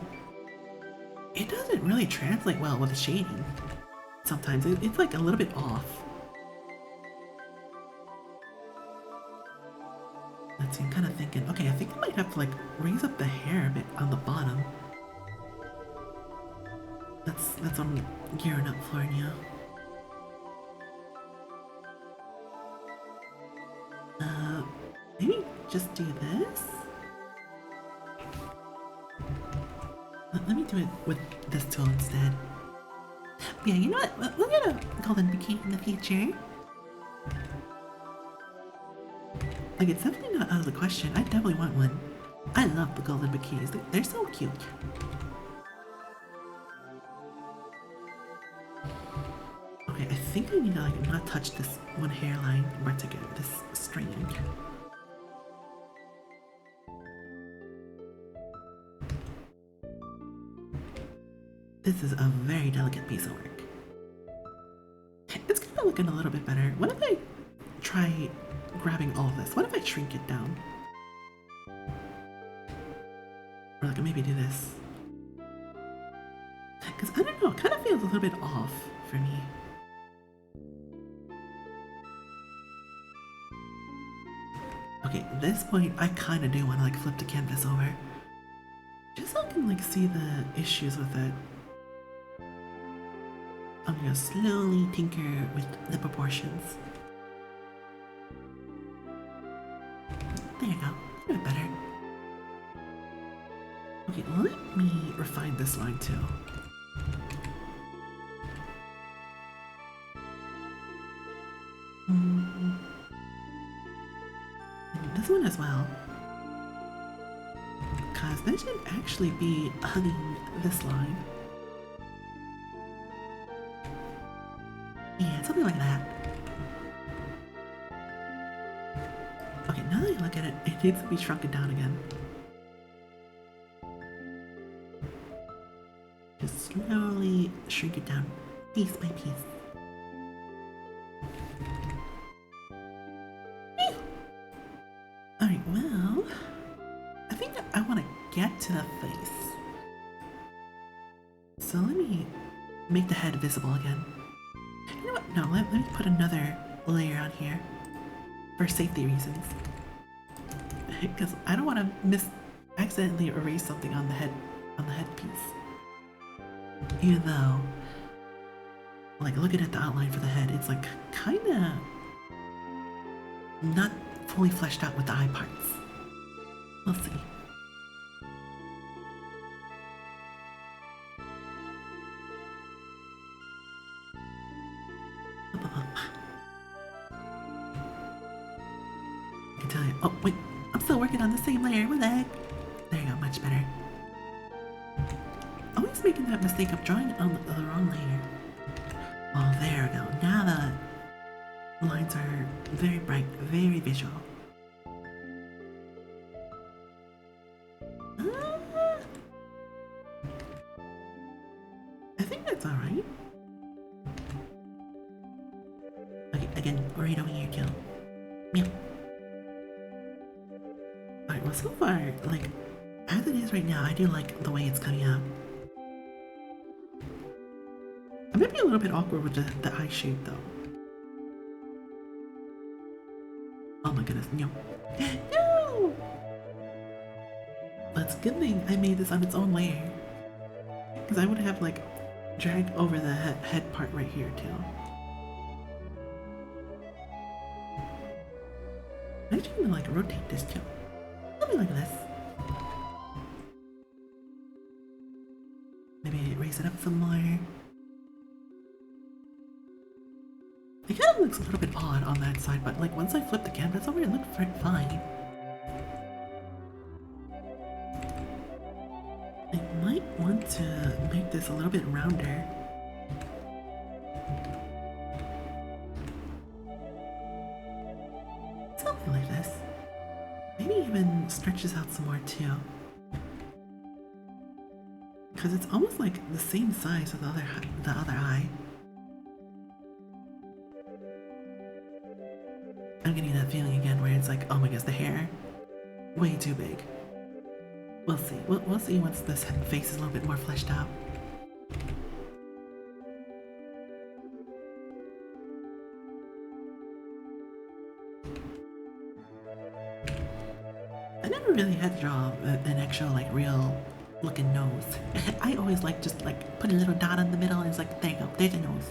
it doesn't really translate well with the shading. Sometimes it's like a little bit off. Let's see, I'm kind of thinking, okay, I think I might have to like raise up the hair a bit on the bottom. That's what I'm gearing up for now. Maybe just do this. Let me do it with this tool instead. Yeah, you know what? We'll get a golden bikini in the future. Like, it's definitely not out of the question. I definitely want one. I love the golden bikinis. They're so cute. Okay, I think I need to like not touch this one hairline in particular, this string. This is a very delicate piece of work. It's kind of looking a little bit better. What if I try grabbing all of this? What if I shrink it down? Or like maybe do this. Because I don't know, it kind of feels a little bit off for me. Okay, at this point, I kind of do want to like flip the canvas over. Just so I can like see the issues with it. I'm gonna slowly tinker with the proportions. There you go, a bit better. Okay, let me refine this line too. And this one as well. Because this should actually be hugging this line. Yeah, something like that. Okay, now that I look at it, it needs to be shrunken down again. Just slowly shrink it down, piece by piece. Alright, well, I think I want to get to the face. So let me make the head visible again. You know what? No, let me put another layer on here for safety reasons. Because I don't want to accidentally erase something on the headpiece. Even though, like, looking at the outline for the head, it's like kinda not fully fleshed out with the eye parts. We'll see. I can tell you. Oh, wait. I'm still working on the same layer. What the heck? There you go. Much better. Always making that mistake of drawing on the wrong layer. Oh, there we go. Now the lines are very bright, very visual. I think that's alright. Okay, again, right over here, kill. Meow. Alright, well, so far, like, as it is right now, I do like the way it's coming out. I might be a little bit awkward with the eye shape, though. Oh my goodness, no. No! But it's a good thing I made this on its own layer. Because I would have, like, dragged over the head part right here, too. I actually gonna, like, rotate this, too. Something like this. Maybe raise it up some more. It kind of looks a little bit odd on that side, but like once I flip the canvas over, it looked fine. I might want to make this a little bit rounder. Something like this. Maybe even stretches out some more too. Because it's almost like the same size as the other eye. I'm getting that feeling again where it's like, oh my gosh, the hair, way too big. We'll see. We'll see once this face is a little bit more fleshed out. I never really had to draw an actual, like, real looking nose. I always like just like put a little dot in the middle and it's like, there you go, there's a nose.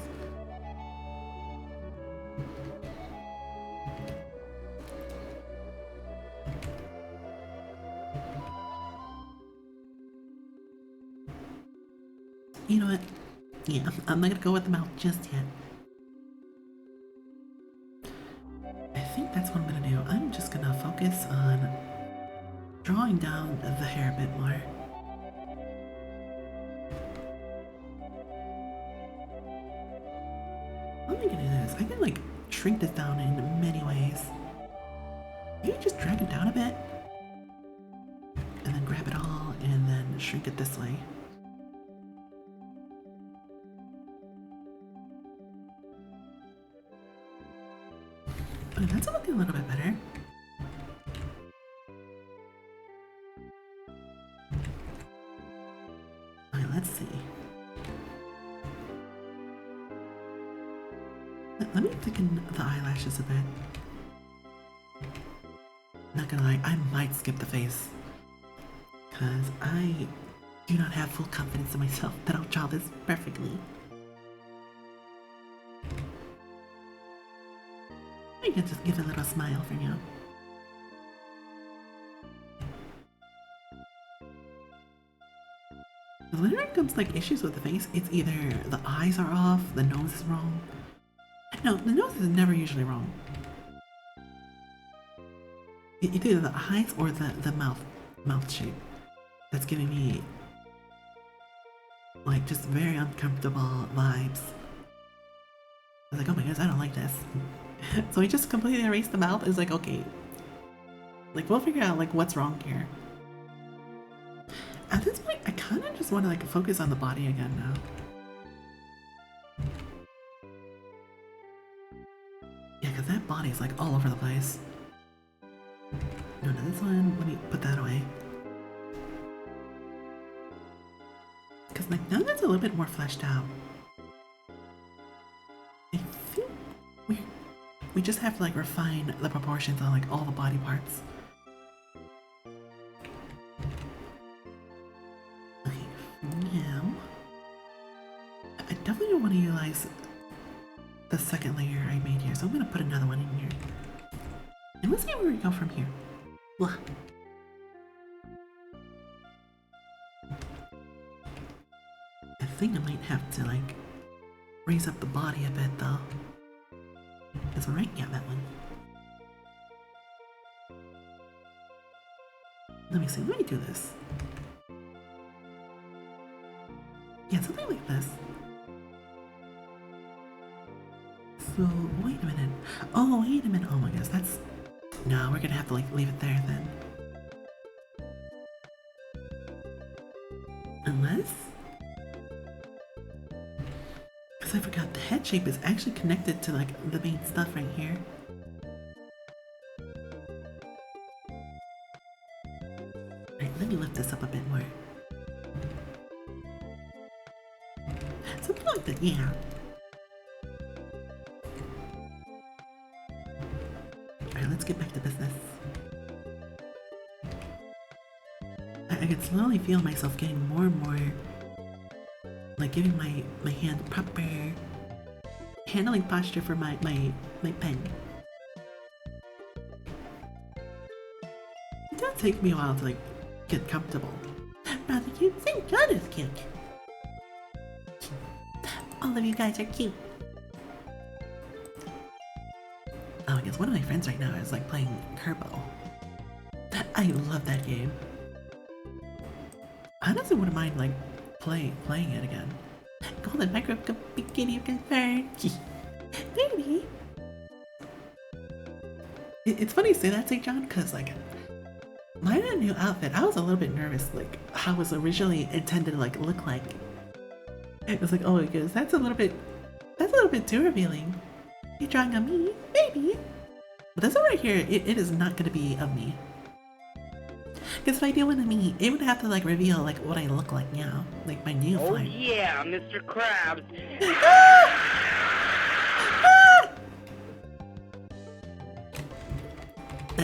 You know what? Yeah, I'm not gonna go with the mouth just yet. I think that's what I'm gonna do. I'm just gonna focus on drawing down the hair a bit more. Let me do this. I can like shrink this down in many ways. You just drag it down a bit and then grab it all and then shrink it this way. Oh, that's looking a little bit better. Alright, let's see. Let me thicken the eyelashes a bit. Not gonna lie, I might skip the face. Because I do not have full confidence in myself that I'll draw this perfectly. I can just give a little smile for you. Whenever it comes like issues with the face, it's either the eyes are off, the nose is wrong. No, the nose is never usually wrong. It's either the eyes or the mouth shape that's giving me like just very uncomfortable vibes. I was like, oh my gosh, I don't like this. So I just completely erased the mouth. It's like, okay, like we'll figure out like what's wrong here. At this point, I kind of just want to like focus on the body again now. Yeah, because that body is like all over the place. No, this one, let me put that away. Because like now that's a little bit more fleshed out. I think we just have to like refine the proportions on like all the body parts. Okay, now I definitely don't want to utilize the second layer I made here, so I'm gonna put another one in here. And let's see where we go from here. Blah. I think I might have to like raise up the body a bit though. This one, right? Yeah, that one. Let me see, let me do this. Yeah, something like this. So, wait a minute. Oh, wait a minute. Oh my gosh, that's... No, we're gonna have to like leave it there then. Unless... Because I forgot the head shape is actually connected to like the main stuff right here. Alright, let me lift this up a bit more. Something like that, yeah. Alright, let's get back to business. I can slowly feel myself getting more and more like giving my hand proper handling posture for my pen. It does take me a while to like get comfortable. Rather cute, St. John is cute. All of you guys are cute. Oh, I guess one of my friends right now is like playing Kerbo. I love that game. I honestly wouldn't mind like playing it again. Golden micro bikini confirmed. Maybe. It's funny you say that, St. John, because like my new outfit, I was a little bit nervous like how it was originally intended to like look like. It was like, oh my goodness, that's a little bit too revealing. You're drawing on me, maybe. But this one right here, it is not gonna be of me. Because if I do one of me, it would have to like reveal like what I look like now, like my new Oh form. yeah, Mr. Krabs.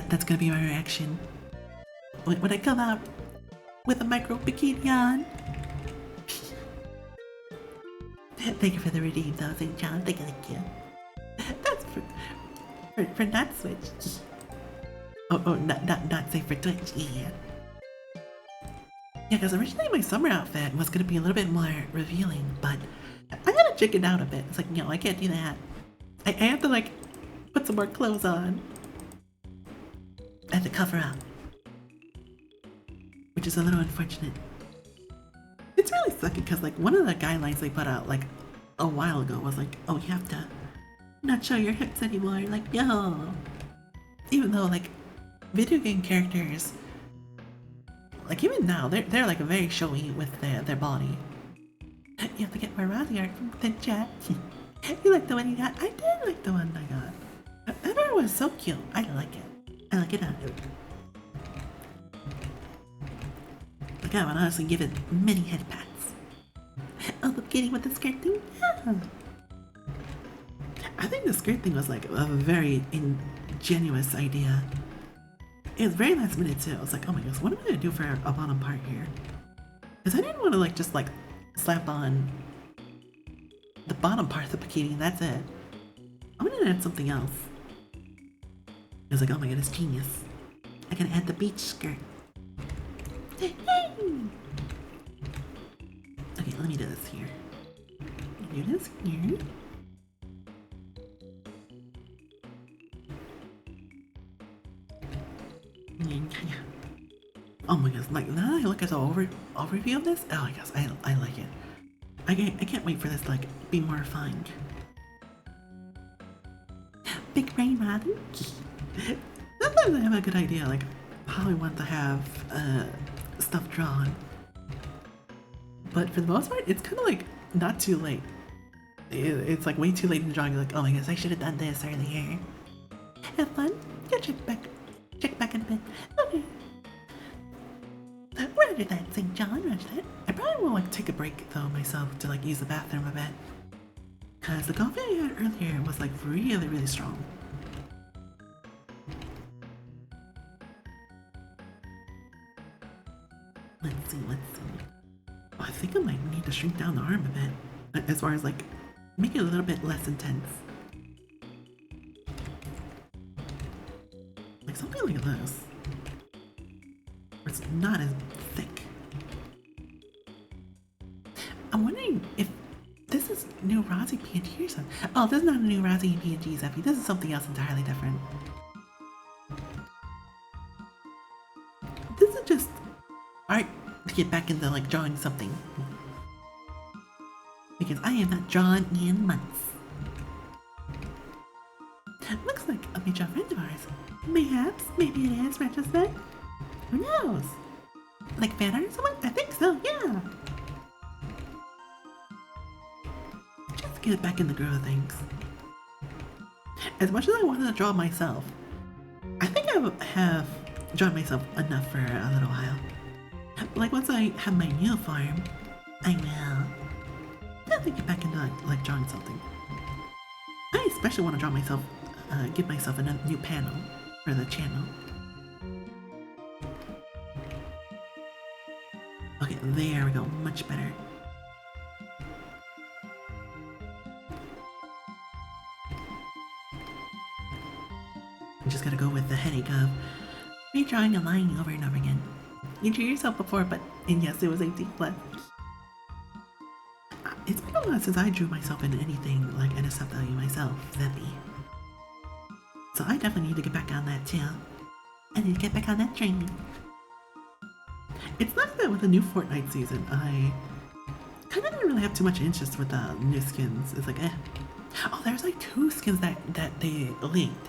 That's gonna be my reaction when I come out with a micro bikini on. Thank you for the redeem though, St. John. Thank you. That's for not Switch. Oh, not safe for Twitch. Yeah. Yeah, because originally my summer outfit was gonna be a little bit more revealing, but I gotta chicken out a bit. It's like, no, I can't do that. I have to like put some more clothes on. I have to cover up, which is a little unfortunate. It's really sucky because like one of the guidelines they put out like a while ago was like, oh, you have to not show your hips anymore. Like, no. Even though like video game characters, like even now, they're like very showy with their body. You have to get more Razzie art from the chat. You like the one you got? I did like the one I got. That art was so cute. I like it. I like it. Like I would honestly give it many head pats. Oh, the beginning with the skirt thing? Yeah. I think the skirt thing was like a very ingenuous idea. It was very last minute too. I was like, oh my gosh, what am I gonna do for a bottom part here? Because I didn't want to like just like slap on the bottom part of the bikini and that's it. I'm gonna add something else. I was like, oh my god, it's genius. I gotta add the beach skirt. Hey! Okay, let me do this here. Do this here. Yeah. Oh my gosh, like now that I look at the overview of this, oh my gosh, I like it. I can't wait for this to like be more refined. Big brain rather. Sometimes I have a good idea like how I want to have stuff drawn. But for the most part, it's kind of like not too late. It's like way too late in drawing. Like, oh my gosh, I should have done this earlier. Have fun. Go check back Check back in a bit. Okay. Roger that, St. John, roger that. I probably will like take a break though myself to like use the bathroom a bit. Cause the coffee I had earlier was like really, really strong. Let's see. Oh, I think I might need to shrink down the arm a bit. As far as like, make it a little bit less intense. Like something like this. Where it's not as thick. I'm wondering if this is new Rosy PNG or something. Oh, this is not a new Rosy PNG, Zeffy. This is something else entirely different. This is just art to get back into like drawing something. Because I have not drawn in months. Looks like a mutual friend of ours. Perhaps, maybe it is retrospect. Who knows? Like fan art or someone? I think so, yeah. Just get back in the groove of things. As much as I wanted to draw myself, I think I have drawn myself enough for a little while. Like once I have my new farm, I will definitely get back into like drawing something. I especially want to draw myself, give myself a new panel for the channel. Okay, there we go, much better. You just gotta go with the headache of redrawing a line over and over again. You drew yourself before, and yes, it was 18 plus. It's been a while since I drew myself in anything like NSFW myself, Zeppy. So I definitely need to get back on that too. I need to get back on that train. It's not that with the new Fortnite season, I kind of didn't really have too much interest with the new skins. It's like, eh. Oh, there's like 2 skins that they linked.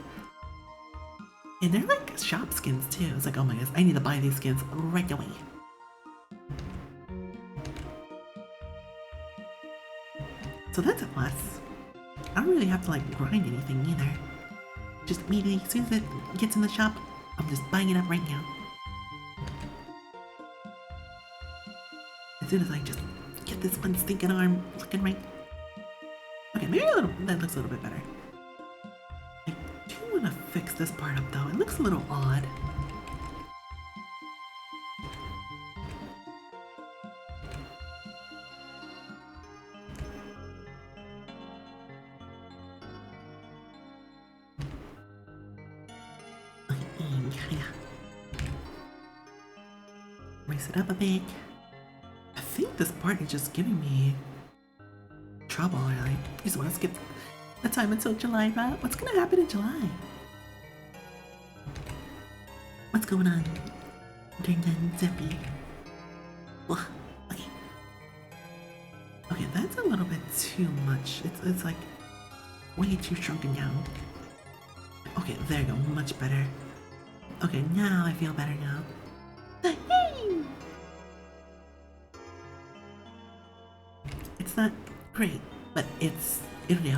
And they're like shop skins too. It's like, oh my gosh, I need to buy these skins right away. So that's a plus. I don't really have to like grind anything either. Just immediately, as soon as it gets in the shop, I'm just buying it up right now. As soon as I just get this one stinking arm looking right. Okay, maybe that looks a little bit better. I do want to fix this part up though. It looks a little odd. Raise it up a bit. I think this part is just giving me trouble, really. You just want to skip the time until July, right? What's gonna happen in July? What's going on during the Zeppy? Okay. Okay, that's a little bit too much. It's like way too shrunken down. Okay, there you go, much better. Okay, now I feel better now. It's not great, but it'll do.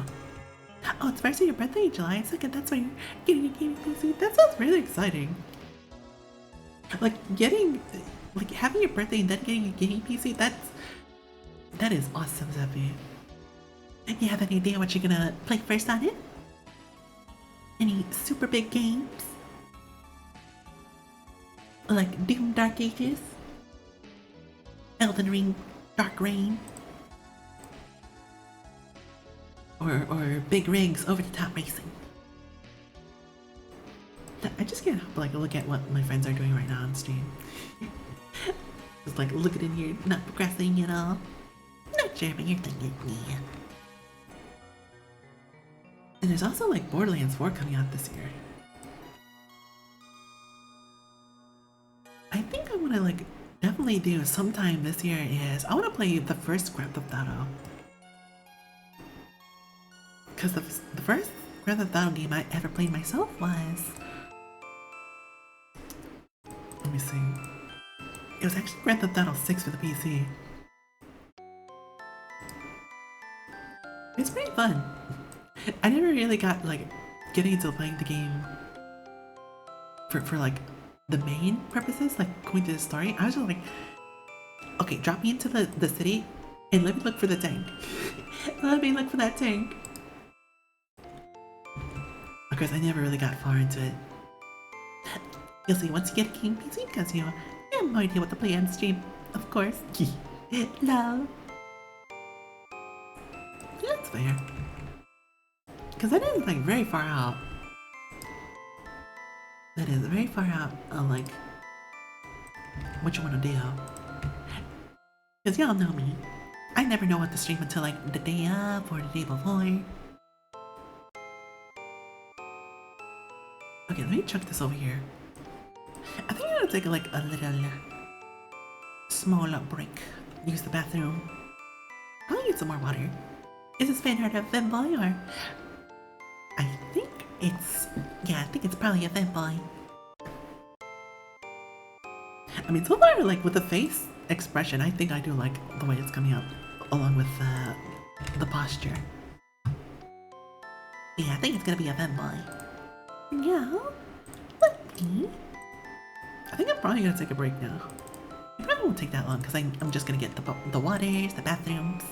Oh, it's first your birthday, July 2nd. That's why you're getting a gaming PC. That sounds really exciting. Like having your birthday and then getting a gaming PC. That is awesome, Zeppy. And you have any idea what you're gonna play first on it? Any super big games? Like Doom Dark Ages? Elden Ring Dark Reign? Or big rigs over the top racing? I just can't help but look at what my friends are doing right now on stream. Just like looking in here, not progressing at all. Not sure, but you're thinking, yeah. And there's also like Borderlands 4 coming out this year. I think I want to definitely do sometime this year is I want to play the first Grand Theft Auto. Because the first Grand Theft Auto game I ever played myself was... Let me see. It was actually Grand Theft Auto 6 for the PC. It's pretty fun. I never really got getting into playing the game for like the main purposes, like going through the story, I was just like, okay, drop me into the city and let me look for the tank. Let me look for that tank. Of course, I never really got far into it. You'll see once you get a game PC because you have no idea what to play on stream, of course. Love. That's fair. Because that is like very far out. That is very far out of like what you want to do. Because y'all know me. I never know what to stream until like the day of or the day before. Okay, let me chuck this over here. I think I'm gonna take like a little small break. Use the bathroom. I'll need some more water. Is this fan heard of femboy or? I think it's probably a femboy. I mean, so far, like with the face expression, I think I do like the way it's coming up, along with the posture. Yeah, I think it's gonna be a femboy. Yeah, let me. I think I'm probably gonna take a break now. It probably won't take that long because I'm just gonna get the waters, the bathrooms,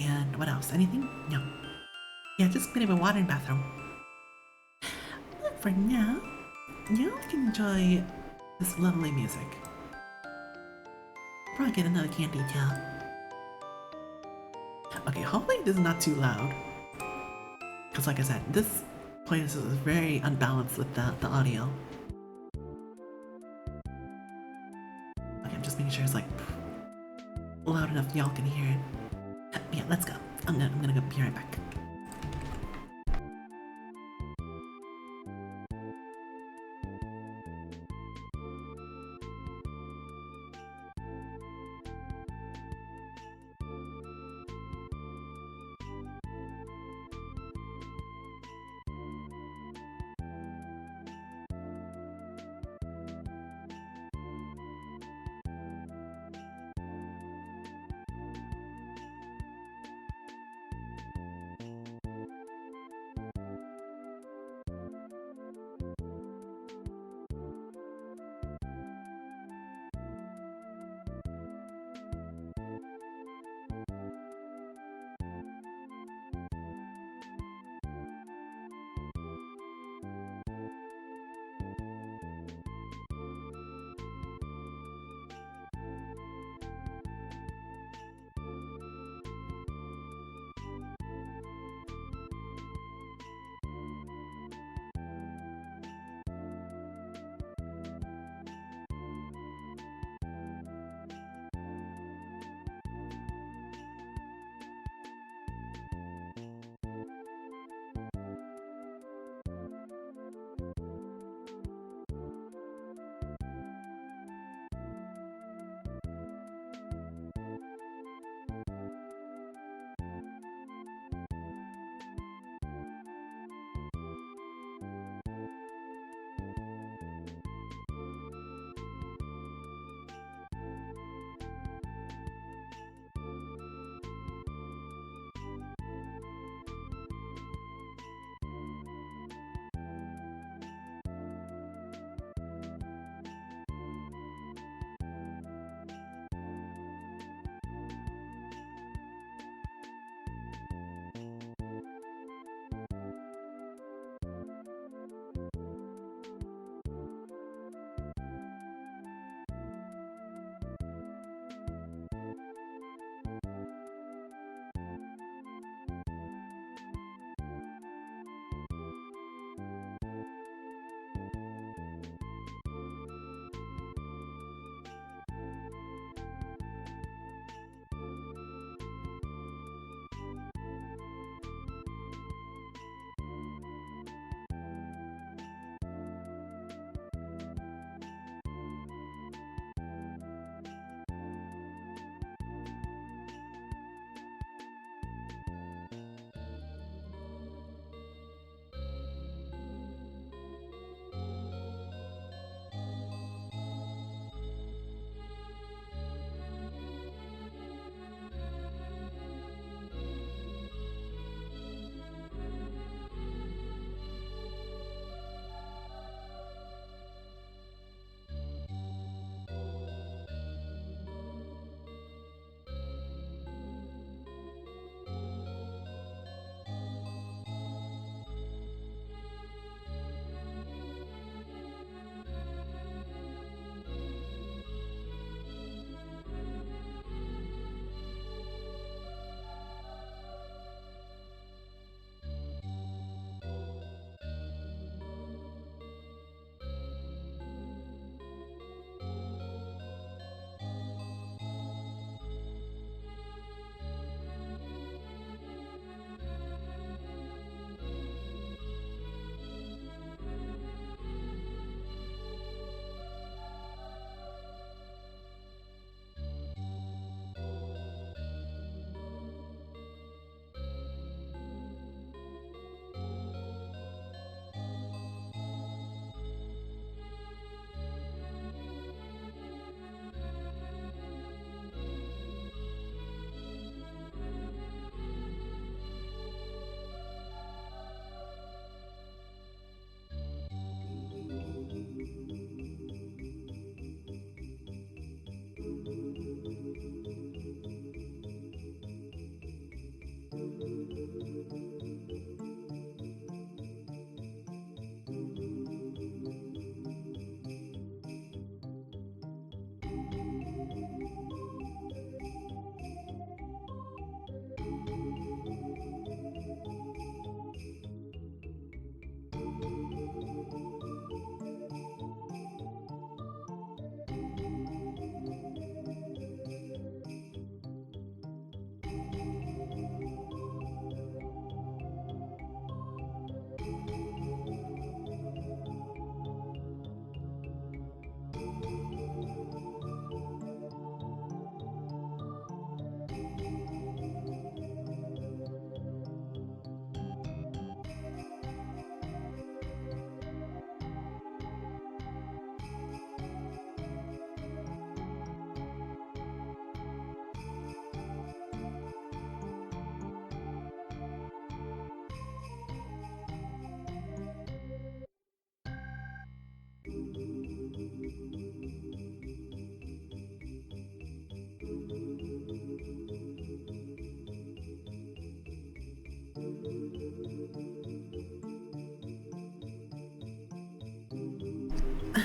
and what else? Anything? No. Yeah, just gonna have a water and bathroom. But for now, y'all can enjoy this lovely music. Probably get another candy too. Okay, hopefully this is not too loud. Because like I said, this playlist is very unbalanced with the audio. Okay, I'm just making sure it's like loud enough y'all can hear it. Yeah, let's go. I'm gonna go be right back.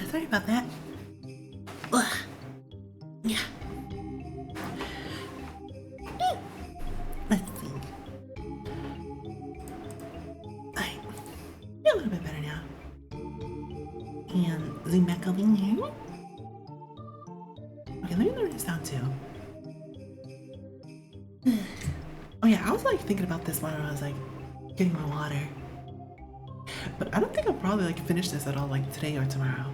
Sorry about that. Ugh. Yeah. Let's see. I feel a little bit better now. And zoom back over here. Okay, let me lower this down too. Oh yeah, I was like thinking about this while I was like getting my water. But I don't think I'll probably like finish this at all like today or tomorrow.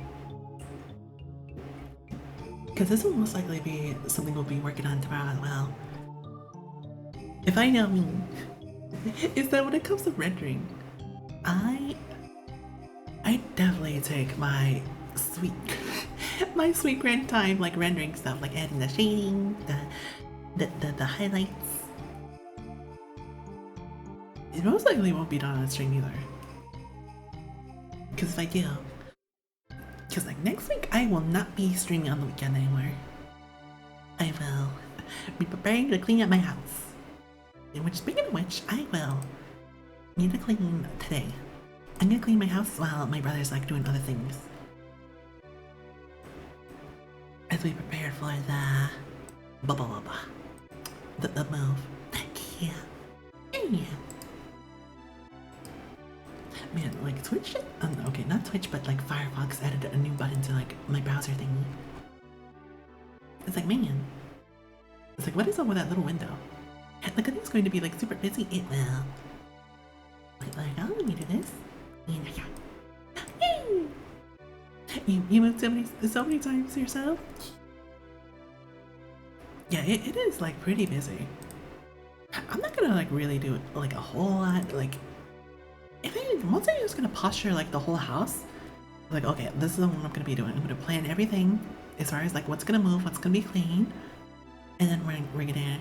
Because this will most likely be something we'll be working on tomorrow as well. If I know me, is that when it comes to rendering, I definitely take my sweet grand time like rendering stuff, like adding the shading, the highlights. It most likely won't be done on stream either. Because if I do, because like next week I will not be streaming on the weekend anymore. I will be preparing to clean up my house. And which, speaking of which, I will need to clean today. I'm gonna clean my house while my brother's like doing other things. As we prepare for the the move. Yeah. Yeah. Man, like Twitch, okay, not Twitch, but like Firefox added a new button to like my browser thingy. It's like, man, it's like, what is up with that little window? Look, I think it's going to be like super busy. It will. Like, oh, let me do this. And you moved so many times yourself? Yeah, it is like pretty busy. I'm not gonna like really do like a whole lot. Like, once I'm just gonna posture like the whole house, like, okay, this is what I'm gonna be doing. I'm gonna plan everything as far as like what's gonna move, what's gonna be clean, and then we're gonna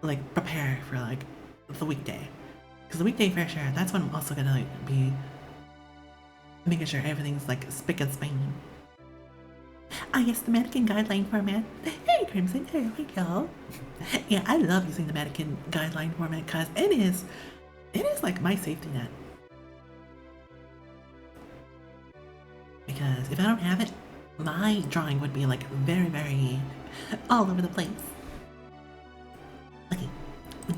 like prepare for like the weekday. Because the weekday for sure, that's when I'm also gonna like be making sure everything's like spick and span. Ah yes, the mannequin guideline format. Hey Crimson, there we go. Yeah, I love using the mannequin guideline format because it is like my safety net. Because if I don't have it, my drawing would be like very, very all over the place. Okay,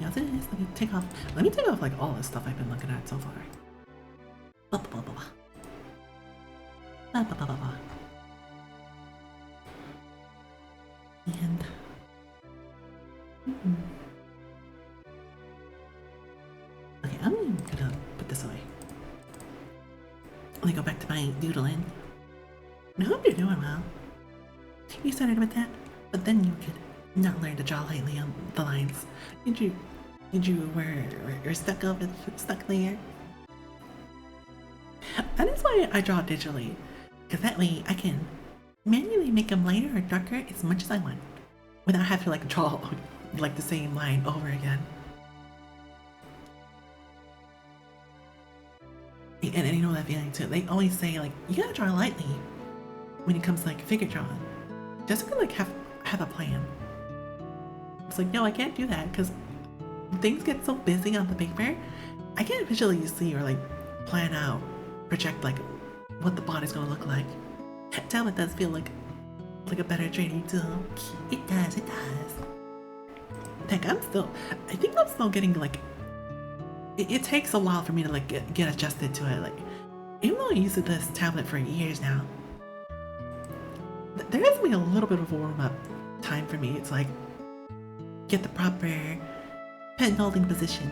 now this, let me take off like all this stuff I've been looking at so far. And okay, I'm gonna put this away. Let me go back to my doodling. I hope you're doing well. You started with that, but then you could not learn to draw lightly on the lines. Did you were stuck there? That is why I draw digitally, because that way I can manually make them lighter or darker as much as I want, without having to like draw like the same line over again. And you know that feeling too. They always say like you gotta draw lightly when it comes to like figure drawing, just to like have a plan. It's like, no, I can't do that because things get so busy on the paper. I can't visually see or like plan out, project like what the body's gonna look like. Tablet does feel like a better training tool. It does. Heck, I think I'm still getting like, it takes a while for me to like get adjusted to it. Like, even though I use this tablet for years now, there has to be a little bit of a warm up time for me. It's like, get the proper pen holding position.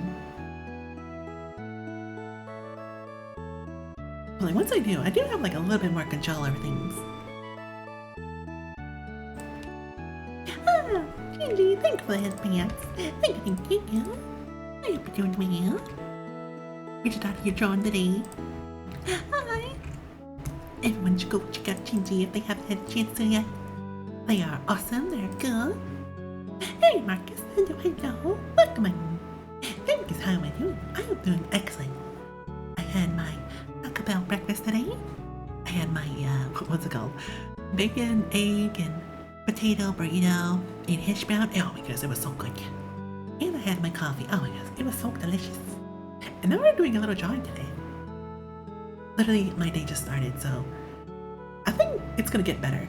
But like once I do have like a little bit more control over things. Gigi, thank you for the headbands. Thank you. I hope you're doing well. We just out here drawing today. Hi. Everyone should go check out Gigi if they haven't had a chance to yet. They are awesome, they're good. Hey Marcus, hello. Welcome in. Thank you, how are you? I am doing excellent. I had my Taco Bell breakfast today. I had my, what's it called? Bacon, egg, and potato burrito and hash brown. Oh my goodness, it was so good. And I had my coffee. Oh my goodness, it was so delicious. And now we're doing a little drawing today. Literally, my day just started, so it's gonna get better.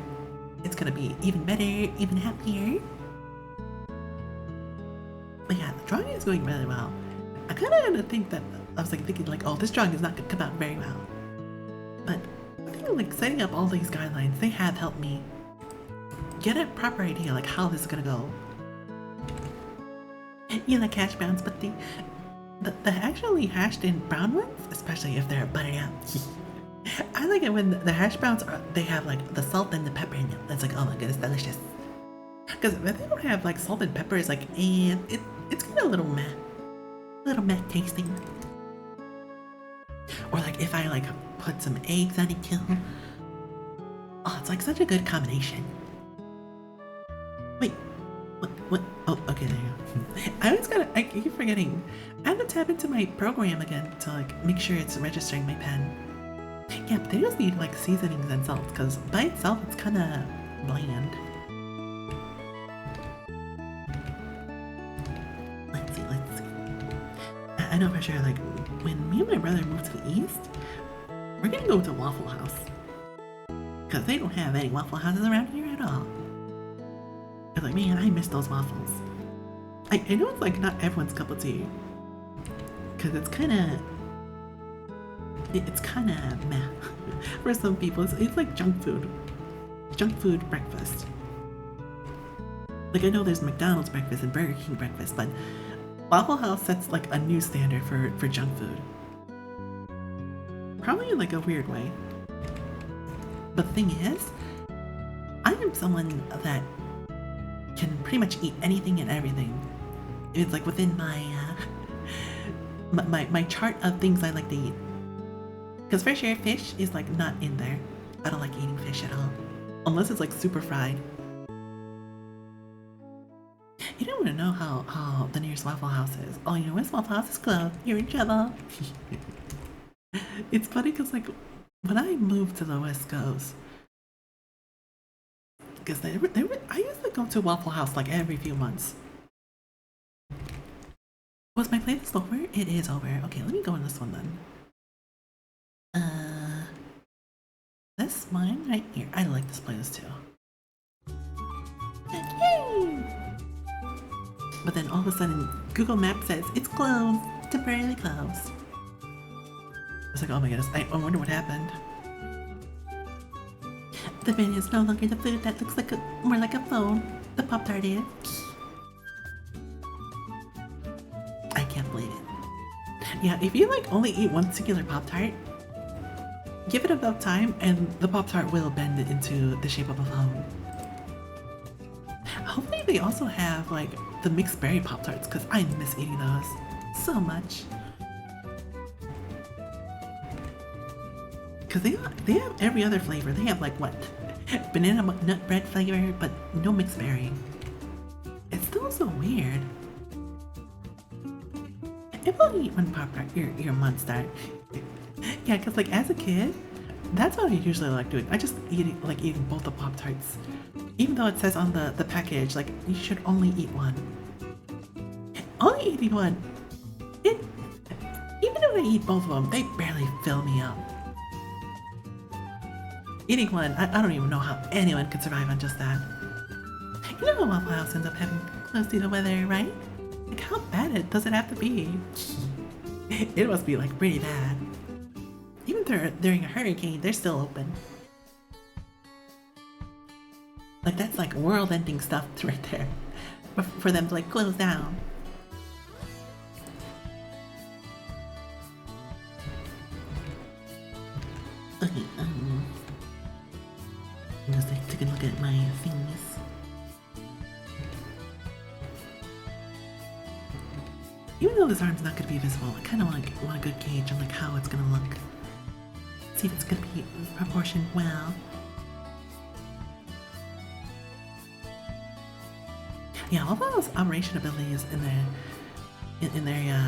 It's gonna be even better, even happier. But yeah, the drawing is going really well. I kind of had to think that, I was like thinking like, oh, this drawing is not gonna come out very well. But I think like setting up all these guidelines, they have helped me get a proper idea like how this is gonna go. You like hash browns, but the actually hashed in brown ones, especially if they're buttered out. I like it when the hash browns they have like the salt and the pepper in them. It's like, oh my goodness, delicious. Because if they don't have like salt and pepper, it's like, it's kind of a little meh tasting. Or like if I like put some eggs on it too. Oh, it's like such a good combination. Wait, what? Oh, okay, there you go. I keep forgetting. I have to tap into my program again to like make sure it's registering my pen. Yeah, but they just need like seasonings and salt because by itself it's kind of bland. Let's see. I know for sure, like, when me and my brother moved to the east, we're gonna go to Waffle House. Because they don't have any Waffle Houses around here at all. I was like, man, I miss those waffles. I know it's like not everyone's cup of tea. Because it's kind of meh. For some people, it's like junk food. Junk food breakfast. Like, I know there's McDonald's breakfast and Burger King breakfast, but Waffle House sets like a new standard for junk food. Probably in like a weird way. But the thing is, I am someone that can pretty much eat anything and everything. It's like within my my chart of things I like to eat. Because for sure, fish is like not in there. I don't like eating fish at all. Unless it's like super fried. You don't want to know how the nearest Waffle House is. Oh, you know, this Waffle House is closed. You're in trouble. It's funny because like when I moved to the West Coast, because I used to go to Waffle House like every few months. Was my playlist over? It is over. Okay, let me go on this one then. This one right here. I like this playlist too. Yay! But then all of a sudden, Google Maps says it's closed, temporarily closed. It's like, oh my goodness, I wonder what happened. The menu is no longer the food that looks like more like a phone. The Pop-Tart is. I can't believe it. Yeah, if you like only eat one singular Pop-Tart, give it enough time and the Pop-Tart will bend it into the shape of a phone. Hopefully they also have like the mixed berry Pop-Tarts because I miss eating those so much. Because they have every other flavor. They have like what? Banana nut bread flavor, but no mixed berry. It's still so weird. If you eat one Pop-Tart, you're a monster. Yeah, because like as a kid, that's what I usually like doing. I just eating both the Pop-Tarts. Even though it says on the package, like, you should only eat one. Only eating one. Even if I eat both of them, they barely fill me up. Eating one, I don't even know how anyone could survive on just that. You know how Waffle House ends up having close to the weather, right? Like, how bad does it have to be? It must be, like, pretty bad. Even during a hurricane, they're still open. Like, that's like world-ending stuff right there. For them to like close down. Okay, I'm just like taking a look at my things. Even though this arm's not gonna be visible, I kind of want a good gauge on like how it's gonna look. See if it's gonna be proportioned well. Yeah, all those operation abilities in there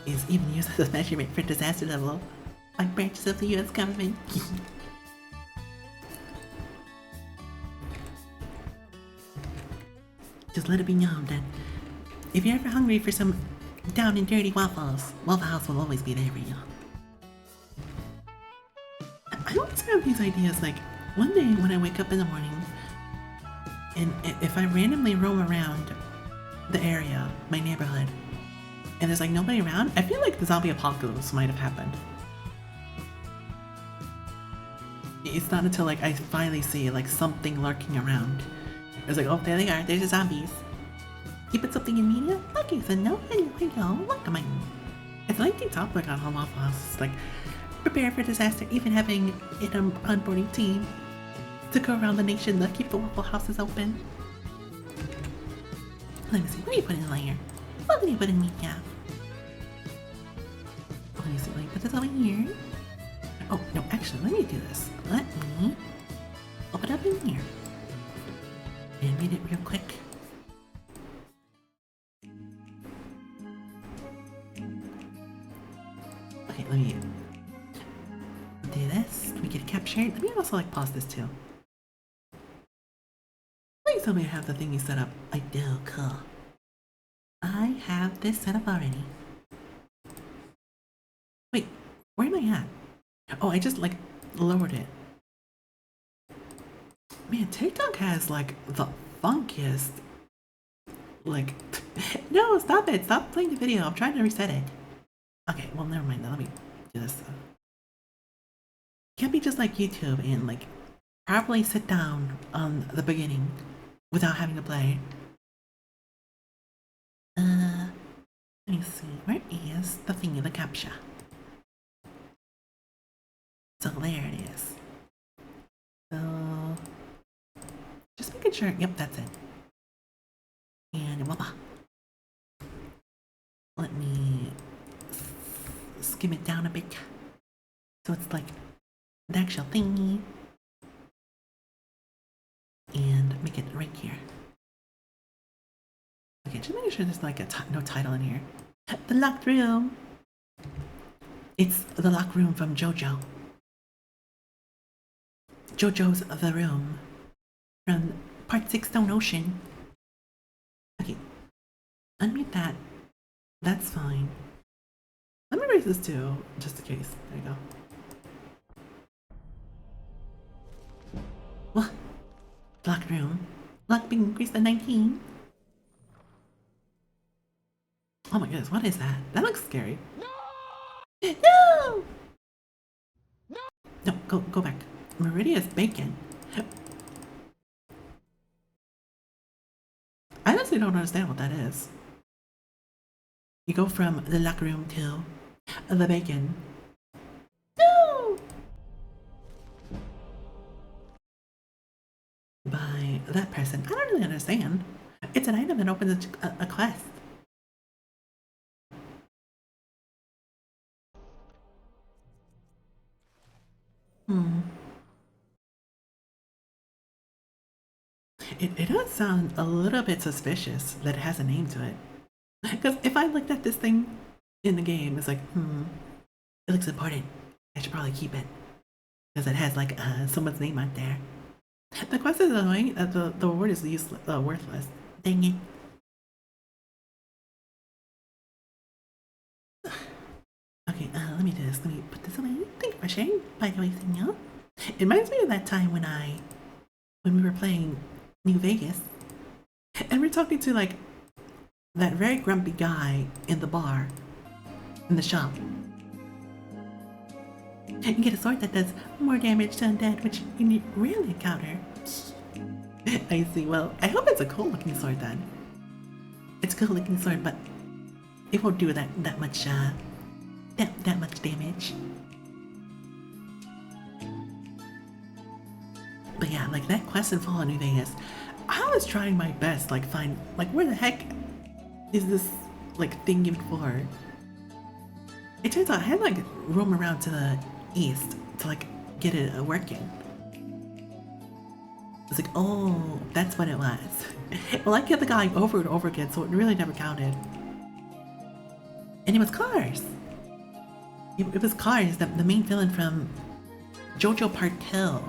is even used as a measurement for disaster level, like branches of the U.S. government. Just let it be known that if you're ever hungry for some down and dirty waffles, Waffle House will always be there for you. I always have these ideas like, one day when I wake up in the morning, and if I randomly roam around the area, my neighborhood, and there's like nobody around, I feel like the zombie apocalypse might have happened. It's not until like I finally see like something lurking around. It's like, oh, there they are, there's the zombies. Keeping something in media? Okay, so no, hello, welcome in. It's a 19th topic on Home Waffle House. It's like, prepare for disaster, even having an onboarding team to go around the nation to keep the Waffle Houses open. Let me see, what do you put in here? What do you put in media? Let me see, let me put this over here. Oh, no, actually, let me do this. Let me open up in here and read it real quick. Okay, let me do this. We get captured. Let me also like pause this too. Please tell me I have the thingy set up. I do, cool. I have this set up already. Wait, where am I at? Oh, I just like lowered it. Man, TikTok has like the funkiest. Like, no, stop it! Stop playing the video. I'm trying to reset it. Okay, well, never mind. Now let me do this. Can't be just like YouTube and like properly sit down on the beginning without having to play. Let me see. Where is the thingy, the captcha? So there it is. So just making sure. Yep, that's it. And voila. Let me skim it down a bit. So it's like the actual thingy. And make it right here. Okay, just making sure there's like no title in here. The locked room. It's the locked room from JoJo. JoJo's The Room from Part 6 Stone Ocean. Okay, unmute that. That's fine. Let me raise this too, just in case. There you go. What? Locked room. Lock being increased to 19. Oh my goodness, what is that? That looks scary. No! No! No, go back. Meridia's bacon. I honestly don't understand what that is. You go from the locker room to the bacon. No! By that person. I don't really understand. It's an item that opens a quest. It does sound a little bit suspicious that it has a name to it. Because if I looked at this thing in the game, it's like, it looks important. I should probably keep it. Because it has like someone's name on there. The quest is annoying. The word is useless, worthless. Dang it. Okay, let me do this. Let me put this away. Thank you for sharing, by the way, Senor. It reminds me of that time when we were playing New Vegas. And we're talking to like that very grumpy guy in the bar, in the shop. You get a sword that does more damage to undead, which you rarely encounter. I see. Well, I hope it's a cool looking sword then. It's a cool looking sword, but it won't do that much that much damage. But yeah, like that quest in Fallout New Vegas, I was trying my best, like find like where the heck is this like thing even for? It turns out I had to like roam around to the east to like get it working. It's like, oh, that's what it was. Well, I kept the guy over and over again, so it really never counted. And it was Cars. It was Cars, the main villain from JoJo Part 2.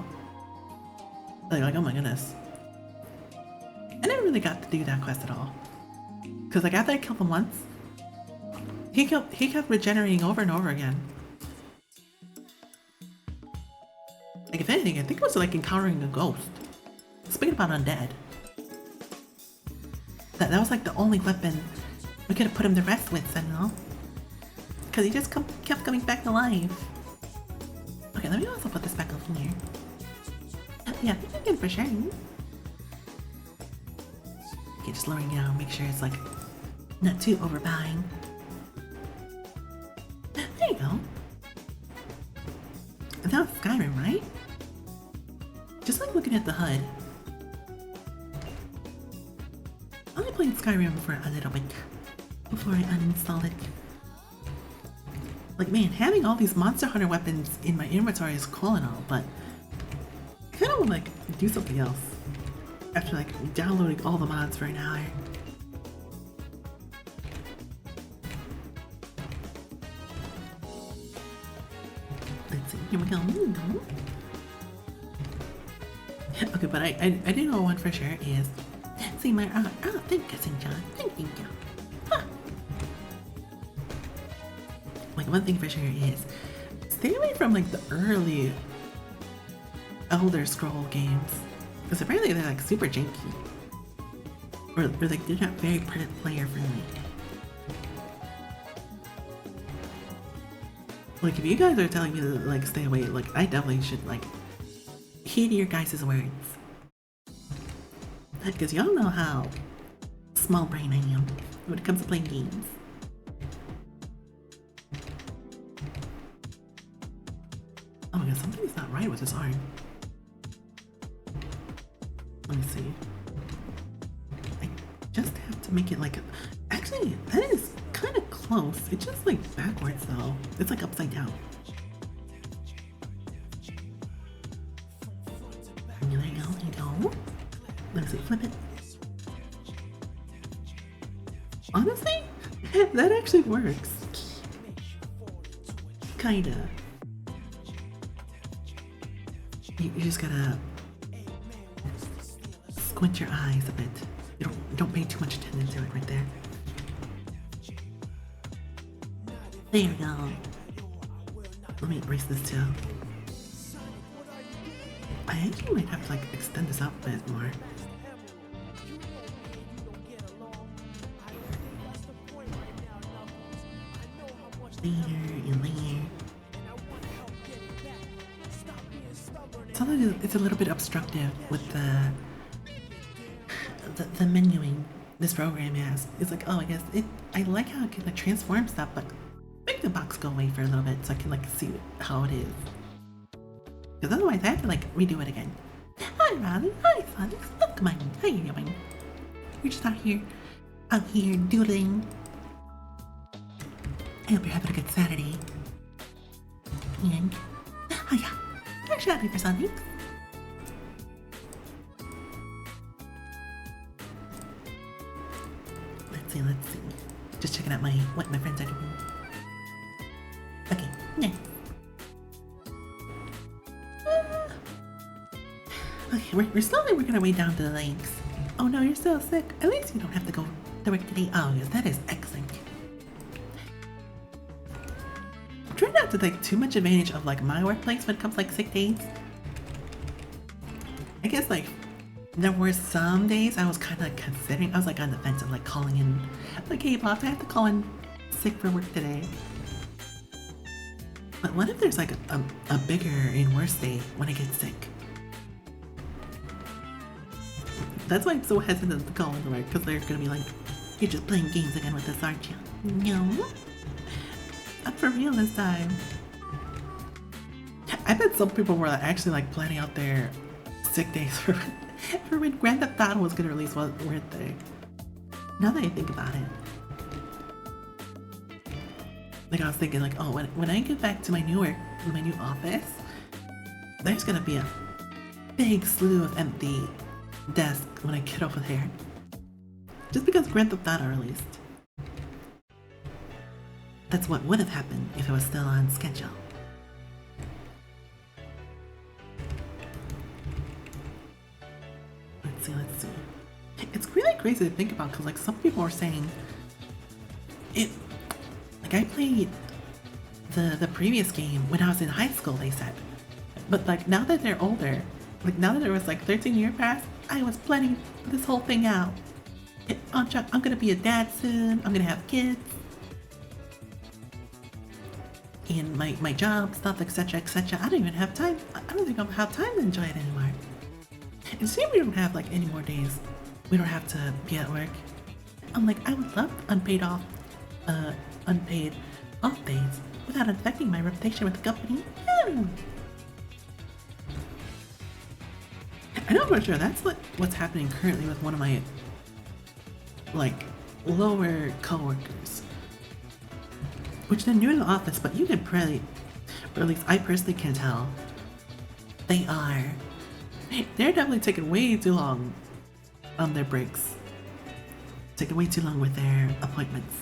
Like, oh my goodness. I never really got to do that quest at all. Because like after I killed him once, he kept regenerating over and over again. Like, if anything, I think it was like encountering a ghost. Speaking about undead. That was like the only weapon we could have put him to rest with, Sentinel. Because he just kept coming back to life. Okay, let me also put this back over here. Yeah, I think I can for sure. Okay, just lowering it down, make sure it's like not too overbuying. There you go. And that was Skyrim, right? Just like looking at the HUD. I'll be playing Skyrim for a little bit before I uninstall it. Like, man, having all these Monster Hunter weapons in my inventory is cool and all, but I kind of want to like do something else after like downloading all the mods for an hour. Let's see, here we go. Okay, but I do know one for sure is see my thank you, St. John. Thank you. Huh. Like one thing for sure is stay away from like the early Elder Scroll games. Because apparently they're like super janky. Or like they're not very player friendly. Like if you guys are telling me to like stay away, like I definitely should like heed your guys' words. Because y'all know how small brain I am when it comes to playing games. Oh my god, something's not right with this arm. Let me see. I just have to make it like... Actually, that is kind of close. It's just like backwards though. It's like upside down. There you go, there you go. Let me see, flip it. Honestly, that actually works. Kinda. You just gotta squint your eyes a bit. You don't pay too much attention to it right there. There we go. Let me erase this too. I actually might have to like extend this out a bit more. Later and later. Sometimes it's a little bit obstructive with the menuing this program has. It's like, oh, I guess I like how it can like transform stuff, but make the box go away for a little bit so I can like see how it is. Because otherwise I have to like redo it again. Hi Riley, hi Sonic, oh, come on, how you doing? You're just out here doodling. I hope you're having a good Saturday. And, oh yeah, I'm shopping for something. Let's see. Just checking out what my friends are doing. Okay, next. Okay, we're slowly working our way down to the lakes. Oh no, you're still sick. At least you don't have to go to work today. Oh yes, that is excellent. Try not to take too much advantage of like my workplace when it comes to like sick days. I guess like there were some days I was kind of considering, I was like on the fence of like calling in, like, hey boss, I have to call in sick for work today. But what if there's like a bigger and worse day when I get sick? That's why I'm so hesitant to call in to work, because they're gonna be like, you're just playing games again with us, aren't you? No. Not for real this time. I bet some people were actually like planning out their sick days for when Grand Theft Auto was gonna release, weren't they? Now that I think about it. Like I was thinking like, oh, when I get back to my new office, there's gonna be a big slew of empty desks when I get over there. Just because Grand Theft Auto released. That's what would have happened if it was still on schedule. Let's see. It's really crazy to think about because like some people are saying it, like I played the previous game when I was in high school, they said. But like now that they're older, like now that there was like 13 years past, I was planning this whole thing out. I'm gonna be a dad soon. I'm gonna have kids. And my job stuff, etc., etc. I don't even have time. I don't think I'll have time to enjoy it anymore. And see, we don't have like any more days. We don't have to be at work. I'm like, I would love unpaid off days without affecting my reputation with the company. Yeah. I know for sure that's what's happening currently with one of my like lower coworkers, which they're new in the office, but you can probably, or at least I personally can tell, they're definitely taking way too long on their breaks, taking way too long with their appointments.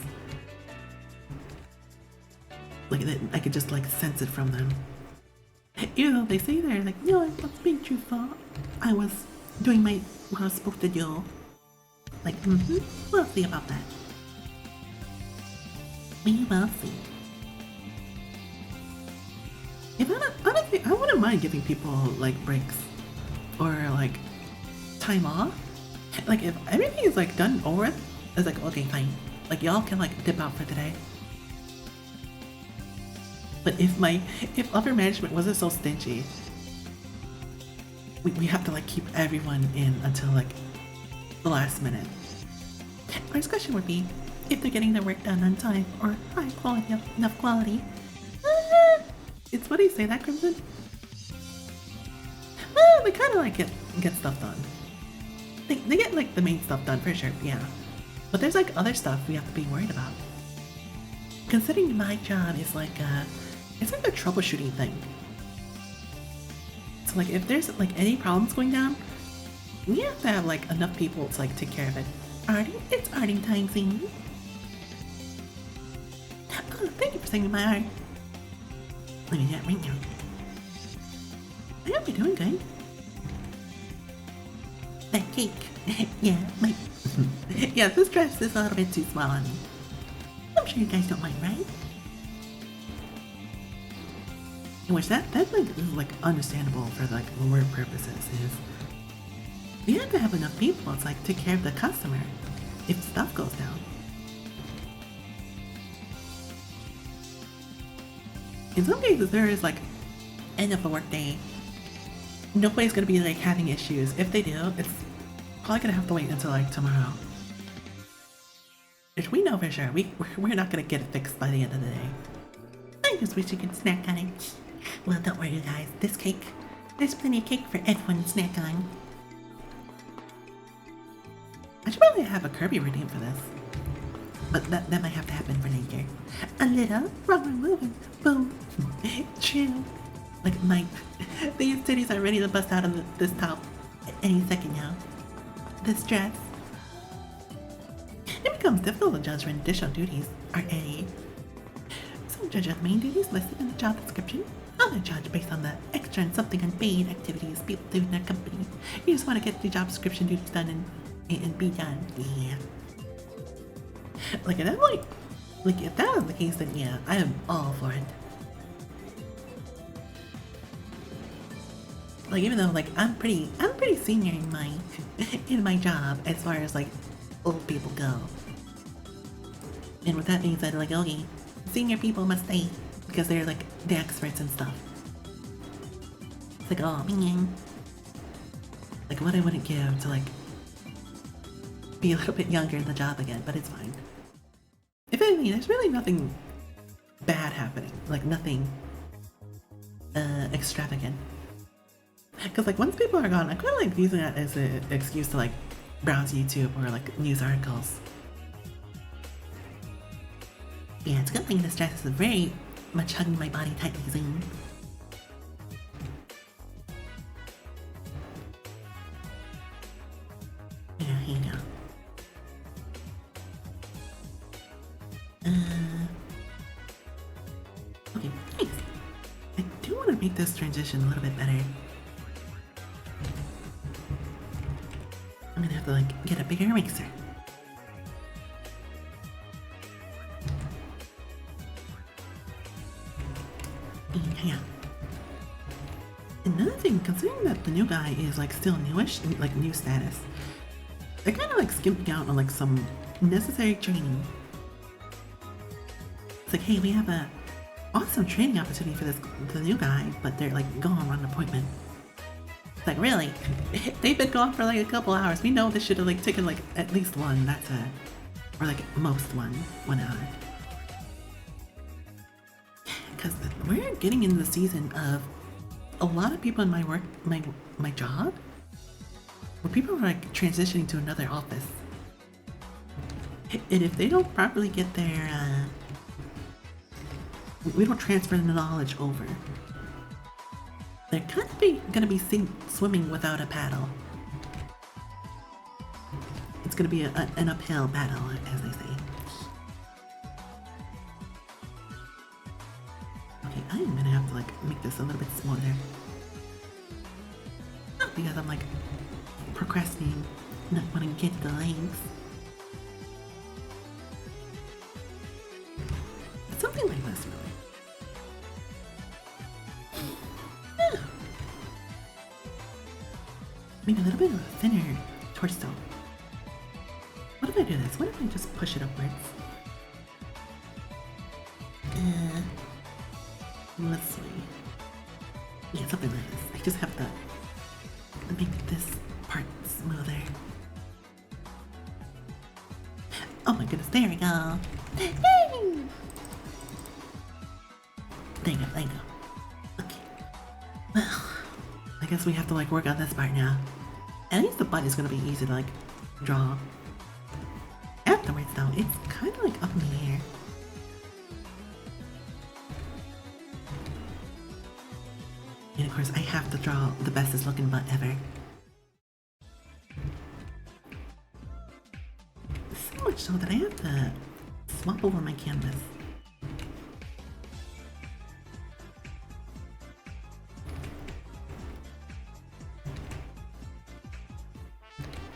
Like I could just like sense it from them. Even though they say they're like, no, I was being truthful. I was doing what I was supposed to do. Like, we'll see about that. We will see. If honestly, I wouldn't mind giving people like breaks or like time off. Like if everything is like done over, it's like okay, fine. Like y'all can like dip out for today. But if upper management wasn't so stingy, we have to like keep everyone in until like the last minute. Our discussion would be if they're getting their work done on time or high quality, enough quality. It's what do you say that, Crimson? They kind of like get stuff done. They get like the main stuff done for sure, yeah. But there's like other stuff we have to be worried about. Considering my job is like it's like a troubleshooting thing. So like if there's like any problems going down, we have to have like enough people to like take care of it. Artie, it's Artie time scene. Oh, thank you for singing my art. Let me do that right now. I hope you're doing good. That cake. Yeah, yeah, this dress is a little bit too small on me. I'm sure you guys don't mind, right? In which that like is like understandable for like work purposes is we have to have enough people to like take care of the customer if stuff goes down. In some cases there is like end of a work day. Nobody's gonna be like having issues. If they do, it's probably gonna have to wait until like tomorrow. Which we know for sure. We're not gonna get it fixed by the end of the day. I just wish you could snack on it. Well, don't worry, you guys. This cake, there's plenty of cake for everyone to snack on. I should probably have a Kirby routine for this. But that might have to happen for later. A little wrong moving. Boom. True. Like these titties are ready to bust out of this top any second now. This dress. It becomes difficult to judge when additional duties are added. Some judge the main duties listed in the job description. Other judge based on the extra and something unpaid activities people do in their company. You just want to get the job description duties done and be done. Yeah. Like at that point, like if that was the case, then yeah, I am all for it. Like even though like I'm pretty senior in my job as far as like old people go. And with that being said, like okay, senior people must stay because they're like the experts and stuff. It's like oh man, like what I wouldn't give to like be a little bit younger in the job again, but it's fine. If anything, there's really nothing bad happening, like nothing extravagant. Because like once people are gone, I kind of like using that as an excuse to like browse YouTube or like news articles. Yeah, it's a good thing this dress is very much hugging my body tightly soon. Yeah, here you go. Okay, thanks. I do want to make this transition a little bit better. I'm gonna have to like get a bigger mixer. Yeah. Another thing, considering that the new guy is like still newish, like new status, they're kind of like skimping out on like some necessary training. It's like, hey, we have a awesome training opportunity for the new guy, but they're like going on an appointment. It's like, really? They've been gone for like a couple hours. We know this should have like taken like at least one. That's a, or like most 1 hour. Because we're getting into the season of a lot of people in my work, my job, where people are like transitioning to another office. And if they don't properly get their, we don't transfer the knowledge over, they're kind of gonna be swimming without a paddle. It's gonna be an uphill battle, as they say. Okay, I'm gonna have to like make this a little bit smoother. Not because I'm like procrastinating, not wanting to get the legs. But something like this, really. Yeah. Maybe a little bit of a thinner torso. What if I do this? What if I just push it upwards? Let's see. Yeah, something like this. I just have to make this part smoother. Oh my goodness, there we go. There you go, there you go. Okay. Well, I guess we have to like work on this part now. At least the butt is gonna be easy to like draw. Afterwards though, it's kind of like up in the air. And of course, I have to draw the bestest looking butt ever. So much so that I have to swap over my canvas.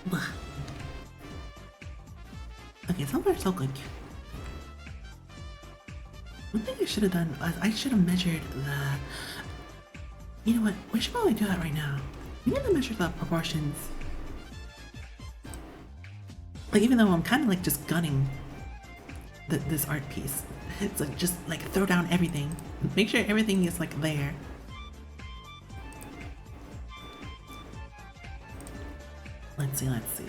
Blah. Okay, so far so good. One thing I should have done was I should have measured the... You know what? We should probably do that right now. We need to measure the proportions. Like, even though I'm kind of like just gunning this art piece. It's like just like throw down everything. Make sure everything is like there. Let's see, let's see.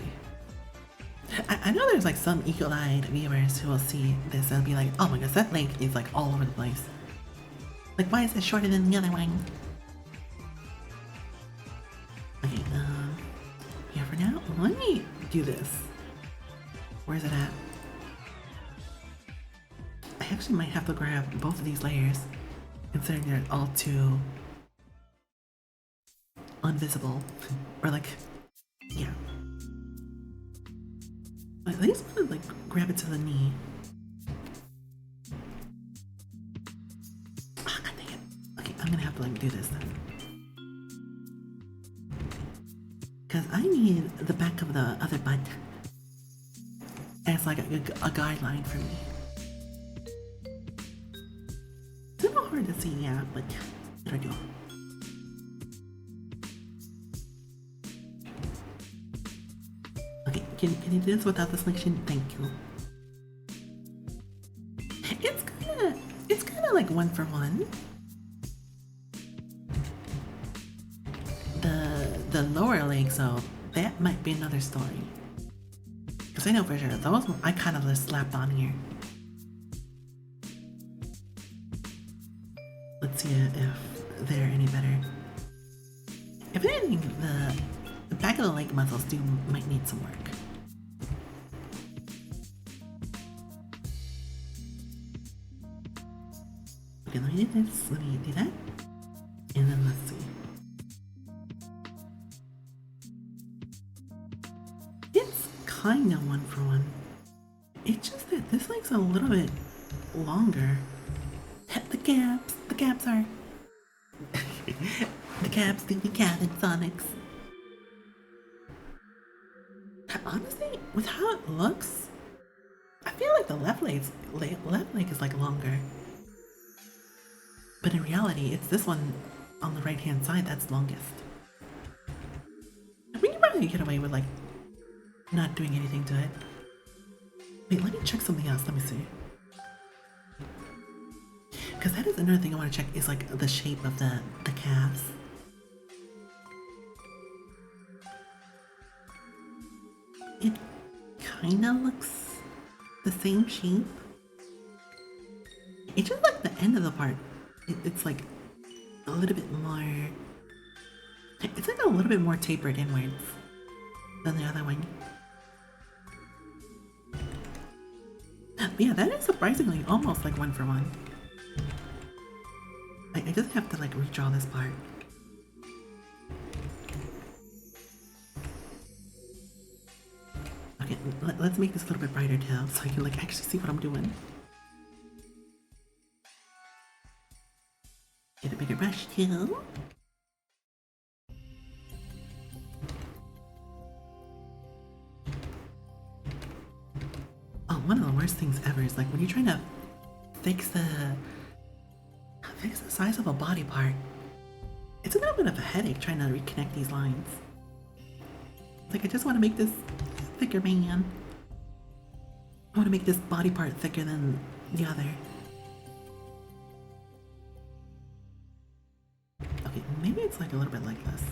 I know there's like some eagle-eyed viewers who will see this and be like, oh my gosh, that link is like all over the place. Like, why is it shorter than the other one? Okay, yeah, for now, let me do this. Where is it at? I actually might have to grab both of these layers, considering they're all too invisible. Or like, yeah. I just want to like grab it to the knee. Oh, God dang it. Okay, I'm gonna have to like do this then. Because I need the back of the other butt as like a guideline for me. It's a little hard to see, yeah, but there we go. Okay, can you do this without the selection? Thank you. It's kinda like 1 for 1. The lower legs though, that might be another story. Because I know for sure, those I kind of just slapped on here. Let's see if they're any better. If anything, the back of the leg muscles might need some work. Okay, let me do this, let me do that. And then let's see. It's kind of 1 for 1. It's just that this leg's a little bit longer. The caps are... the caps think we can in Sonics. Honestly, with how it looks, I feel like the left leg is like longer. But in reality, it's this one on the right hand side, that's longest. I mean, you probably get away with like not doing anything to it. Wait, let me check something else. Let me see. Because that is another thing I want to check is like the shape of the calves. It kind of looks the same shape. It's just like the end of the part. It's like a little bit more. It's like a little bit more tapered inwards than the other one. But yeah, that is surprisingly almost like 1-for-1. I just have to like redraw this part. Okay, let's make this a little bit brighter too, so I can like actually see what I'm doing. Get a bigger brush too. Oh, one of the worst things ever is like when you're trying to fix the size of a body part. It's a little bit of a headache trying to reconnect these lines. Like I just want to make this thicker, man. I want to make this body part thicker than the other. Okay, maybe it's like a little bit like this.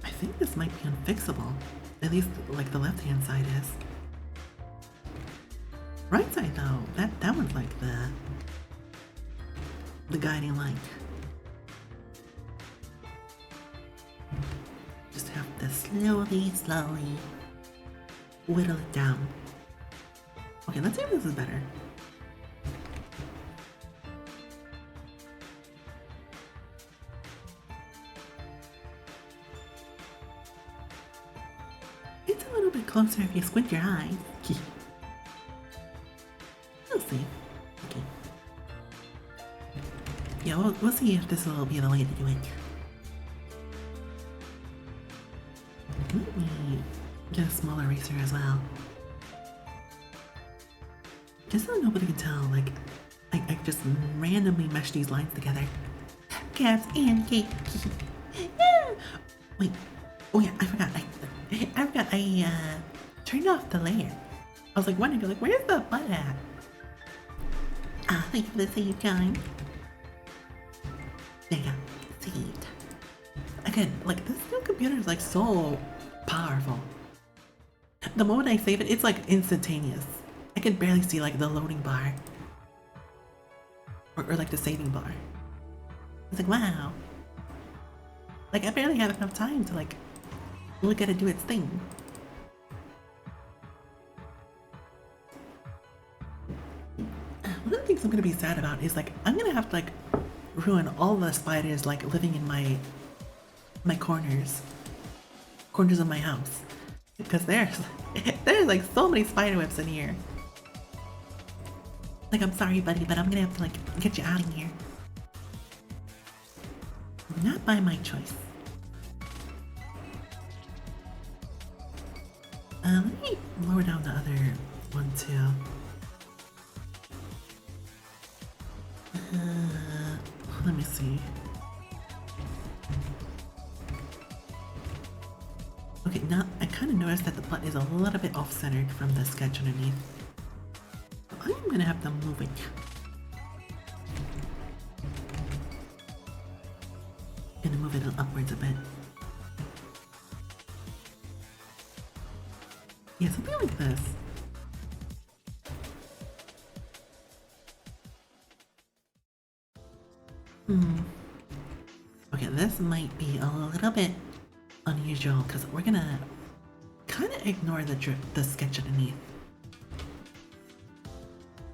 I think this might be unfixable. At least like the left hand side is. Right side though, that one's like the guiding light. Just have to slowly whittle it down. Okay, let's see if this is better. It's a little bit closer if you squint your eyes. We'll see. Okay. Yeah, we'll see if this will be the way to do it. Let me get a small eraser as well. Just so nobody can tell, like, I just randomly mesh these lines together. Calves and cake. Yeah. Wait. Oh yeah, I forgot. I turned off the layer. I was like wondering, like, where's the butt at? Ah, thank you for the save time. There you go. Saved. Again, like, this new computer is like so powerful. The moment I save it, it's like instantaneous. I can barely see like the loading bar. Or like the saving bar. It's like, wow. Like, I barely have enough time to like look at it do its thing. One of the things I'm gonna be sad about is like I'm gonna have to like ruin all the spiders like living in my corners of my house, because there's like so many spider webs in here. Like, I'm sorry buddy, but I'm gonna have to like get you out of here. Not by my choice. Let me lower down the other one too. Let me see. Okay, now I kind of noticed that the butt is a little bit off-centered from the sketch underneath. I'm gonna have to move it. Gonna move it upwards a bit. Yeah, something like this. Okay, this might be a little bit unusual because we're gonna kind of ignore the sketch underneath.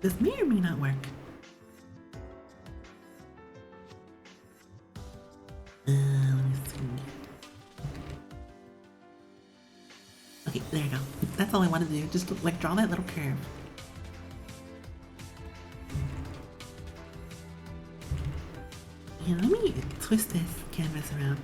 This may or may not work. Let me see. Okay, there you go. That's all I wanted to do. Just like draw that little curve. Yeah, let me twist this canvas around.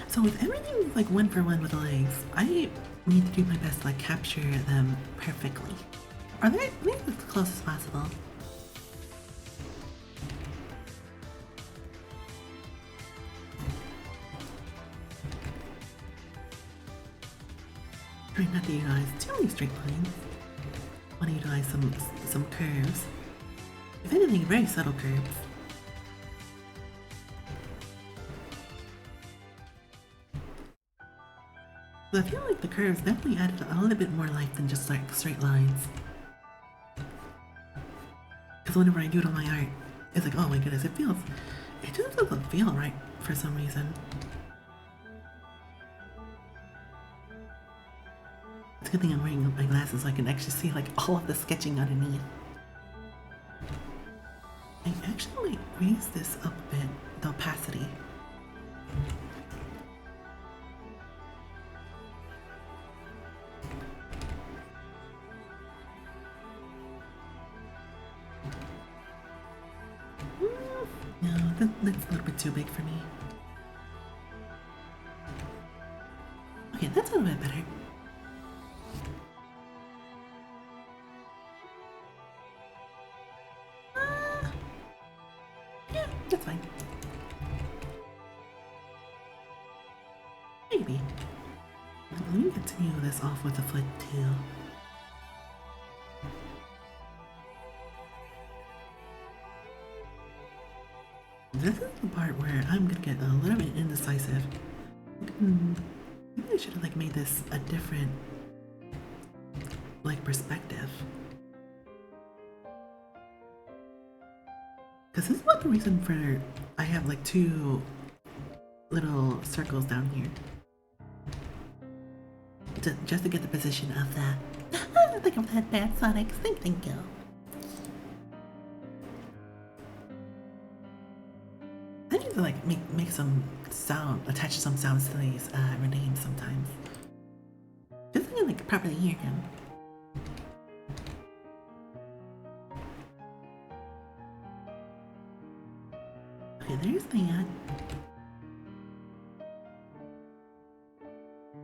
So with everything like 1-for-1 with the legs, I need to do my best to like capture them perfectly. Are they as close as possible? Trying not to utilize too many straight lines. Want to utilize some curves. If anything, very subtle curves. So I feel like the curves definitely added a little bit more life than just like straight lines. Because whenever I do it on my art, it's like, oh my goodness, it just doesn't feel right for some reason. It's a good thing I'm wearing my glasses so I can actually see like all of the sketching underneath. I actually might raise this up a bit, the opacity. No, that's a little bit too big for me. Okay, that's a little bit better. Yeah, that's fine. Maybe. Let me continue this off with the foot too. This is the part where I'm gonna get a little bit indecisive. Maybe I should have like made this a different like perspective. Because this is what the reason for I have like two little circles down here. Just to get the position of that. I don't think I'm that bad, Sonic. Thank you. I need to like make some sound, attach some sounds to these renames sometimes. Just so I can like properly hear him. Okay, there's that.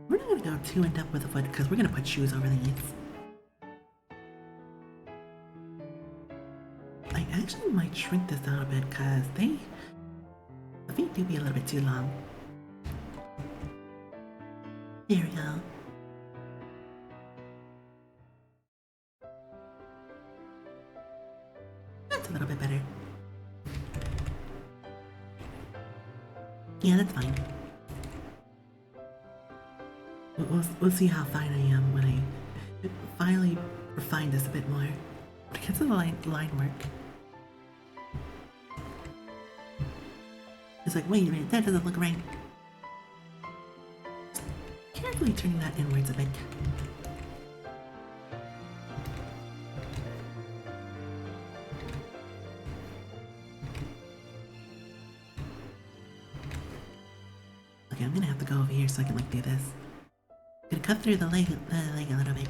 We're not gonna go too in depth with the foot because we're gonna put shoes over these. I actually might shrink this down a bit because the feet do be a little bit too long. There we go. That's a little bit better. Yeah, that's fine. We'll see how fine I am when I finally refine this a bit more. Because of the line work. It's like, wait a minute, that doesn't look right. Carefully turning that inwards a bit. Okay, I'm gonna have to go over here so I can like do this. I'm gonna cut through the leg a little bit.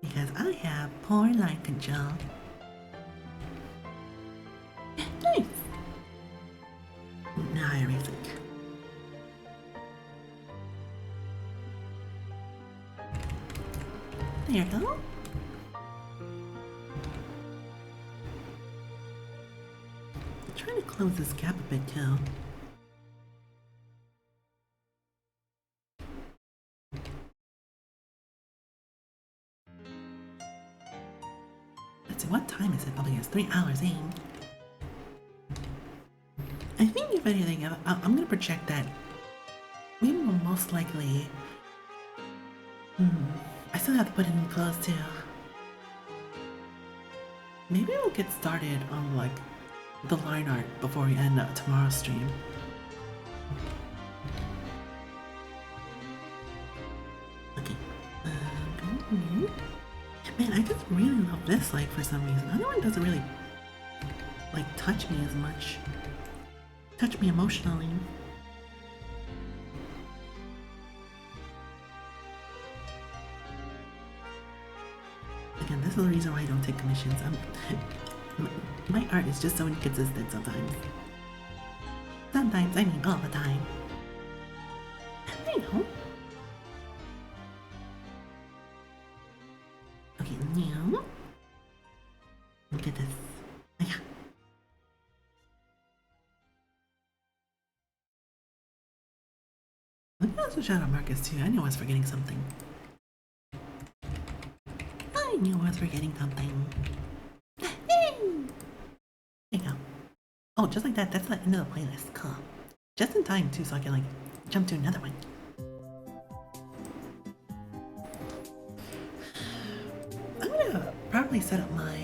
Because I have poor line control. Nice! Now I erase it. There you go. I'm trying to close this gap a bit too. Let's see, what time is it? Probably it's 3 hours in. I think if anything, I'm gonna project that we will most likely... I still have to put in new clothes too. Maybe we'll get started on like the line art before we end tomorrow's stream. Okay. Man, I just really love this like for some reason. The other one doesn't really like touch me as much. Touch me emotionally. Again, this is the reason why I don't take commissions. My art is just so inconsistent sometimes. Sometimes, I mean all the time. I know. Okay, now... Look at this. Oh, yeah. also shout out Marcus too. I knew I was forgetting something. I knew I was forgetting something. Yay! There you go. Oh, just like that, that's the end of the playlist. Cool. Just in time too, so I can like jump to another one. I'm gonna probably set up my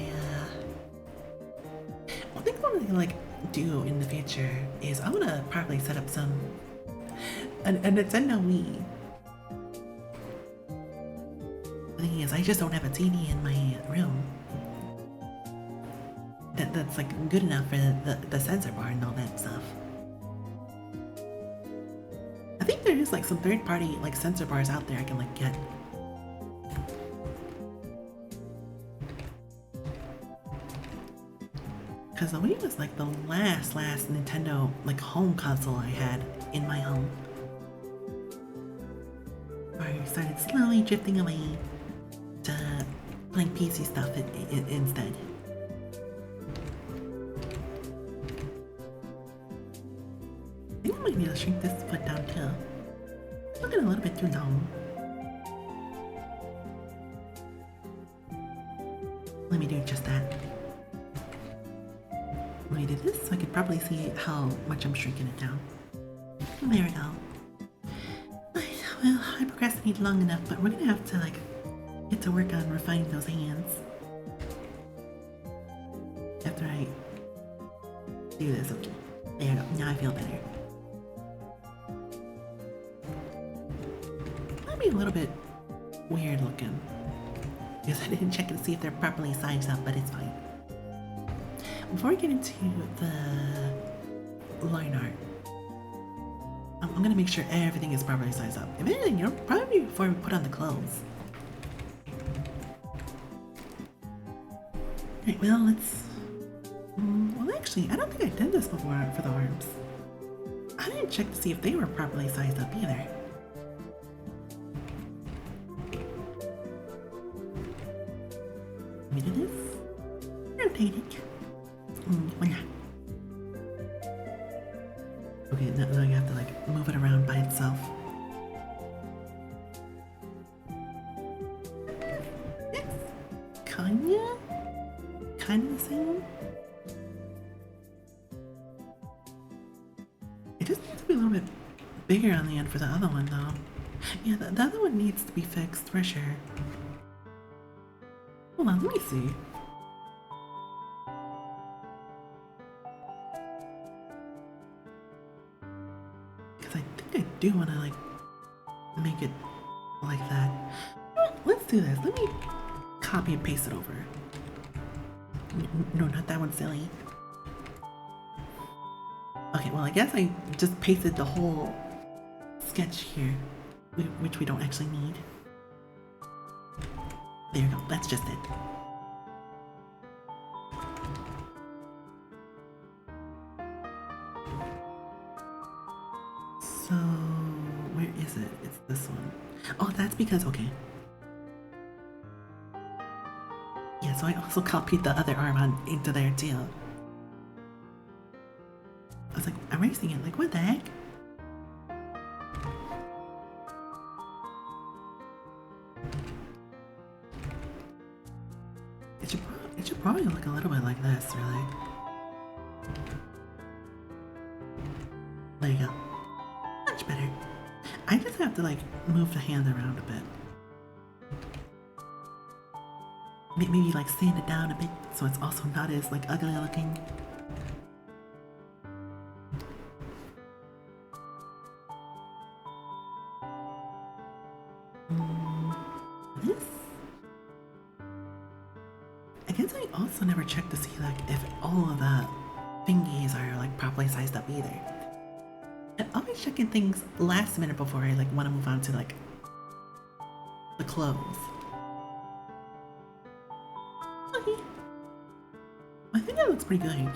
I think what I'm gonna like do in the future is I'm gonna probably set up some a Nintendo Wii. The thing is, I just don't have a TV in my room that's like good enough for the sensor bar and all that stuff. I think there is like some third-party like sensor bars out there I can like get. Because the Wii was like the last Nintendo like home console I had in my home. I started slowly drifting away to playing PC stuff instead. I think I might need to shrink this foot down too. It's looking a little bit too long. Let me do just that. Let me do this so I can probably see how much I'm shrinking it down. There we go. Right, well, I procrastinated long enough, but we're gonna have to like get to work on refining those hands. After I do this, okay. There we go. Now I feel better. Might be a little bit weird looking. Because I didn't check to see if they're properly sized up, but it's fine. Before we get into the line art, I'm gonna make sure everything is properly sized up. If anything, probably before we put on the clothes. Alright, well, let's... well, actually, I don't think I did this before for the arms. I didn't check to see if they were properly sized up either. Let me do this. Rotate it. Voila. Okay, now you have to like move it around by itself. It's kinda the same. It just needs to be a little bit bigger on the end for the other one though. Yeah, the other one needs to be fixed for sure. Hold on, let me see. I think I do want to like make it like that. Let's do this. Let me copy and paste it over. No, not that one, silly. Okay, well I guess I just pasted the whole sketch here, which we don't actually need. There you go. That's just it. So, where is it? It's this one. Oh, that's because, okay. Yeah, so I also copied the other arm into there too. I was like, erasing it, like what the heck? It should probably look a little bit like this, really. There you go. Much better. I just have to like move the hand around a bit. Maybe like sand it down a bit so it's also not as like ugly looking. This? I guess I also never checked to see like if all of the thingies are like properly sized up either. I'm always checking things last minute before I like want to move on to like the clothes. Okay. I think that looks pretty good.